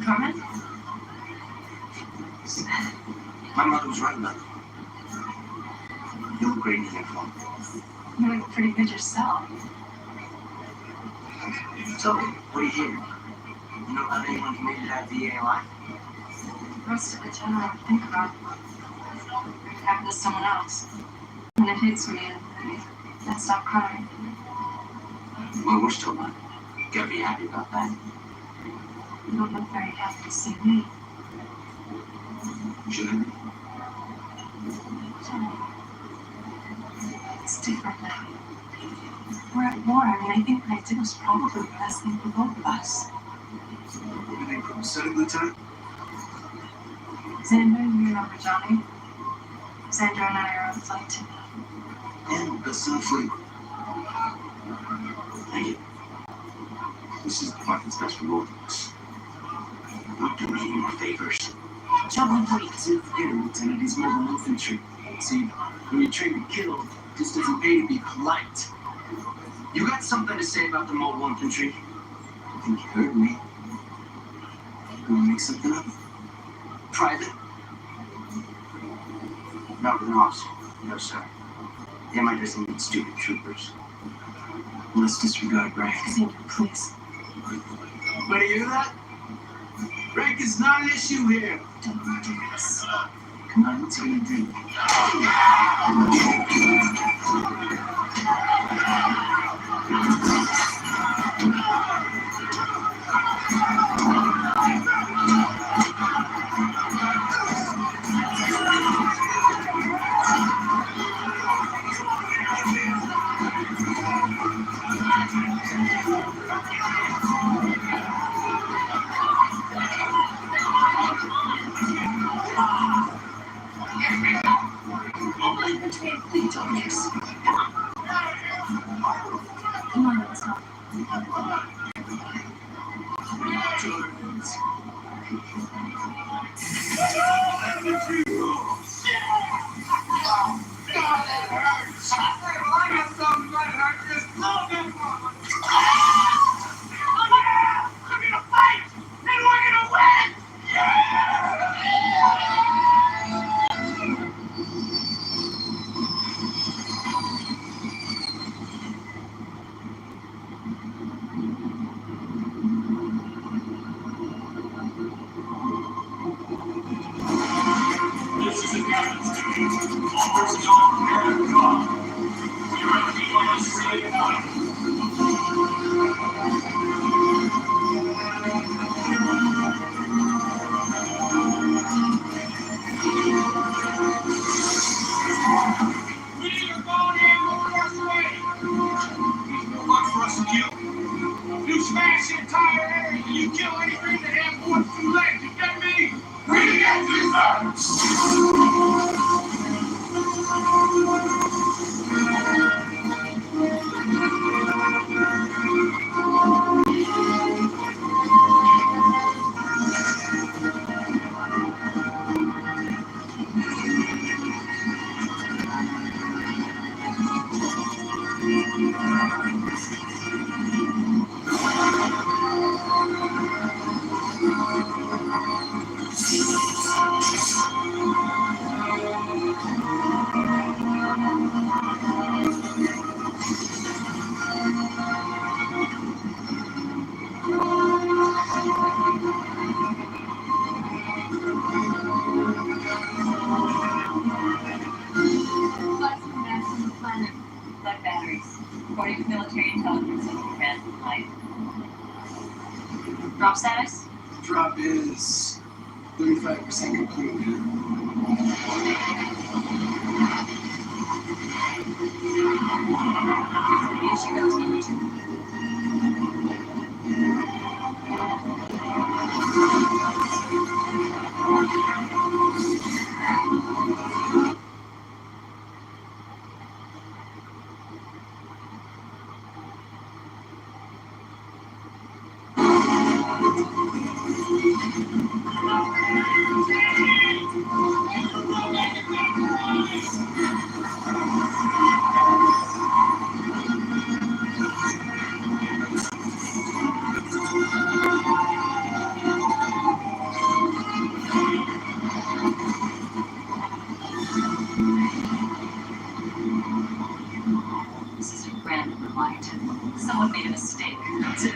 Carmen? My mother was right about it. You look great in uniform. You look pretty good yourself. So, what do you hear? You know about anyone who made it out of VA alive? Most of the time I think about it happened to someone else. And it hits me and I stop crying. Well, we're still alive. You gotta be happy about that. You don't look very happy to see me. Should I be? It's different now. We're at war. I think what I did was probably the best thing for both of us. Everything from set a good time? Xander, you remember Johnny? Xander and I are on flight together. Yeah, best in the fleet. Thank you. This is the fucking special role. Don't do me any more favors. Trouble waits. Don't forget it, Lieutenant. He's mobile infantry. See, when you're trained to kill, it just doesn't pay to be polite. You got something to say about the mobile infantry? I think you heard me. You wanna make something up? Private? Not with an officer. No, sir. The MI doesn't need stupid troopers. Let's disregard rank. Xander, please. But you hear that? Rank is not an issue here. Don't do this. Come on, let's get a drink. Please don't miss. Come on, let's go. You smash the entire area, you kill anything that has more than 2 legs, you get me? We get you, Drop status? Drop is 35% complete. Here she goes, number 2. This is a random light. Someone made a mistake. That's it.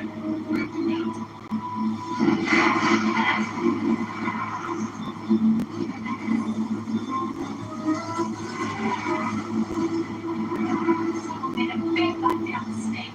Someone made a big goddamn mistake.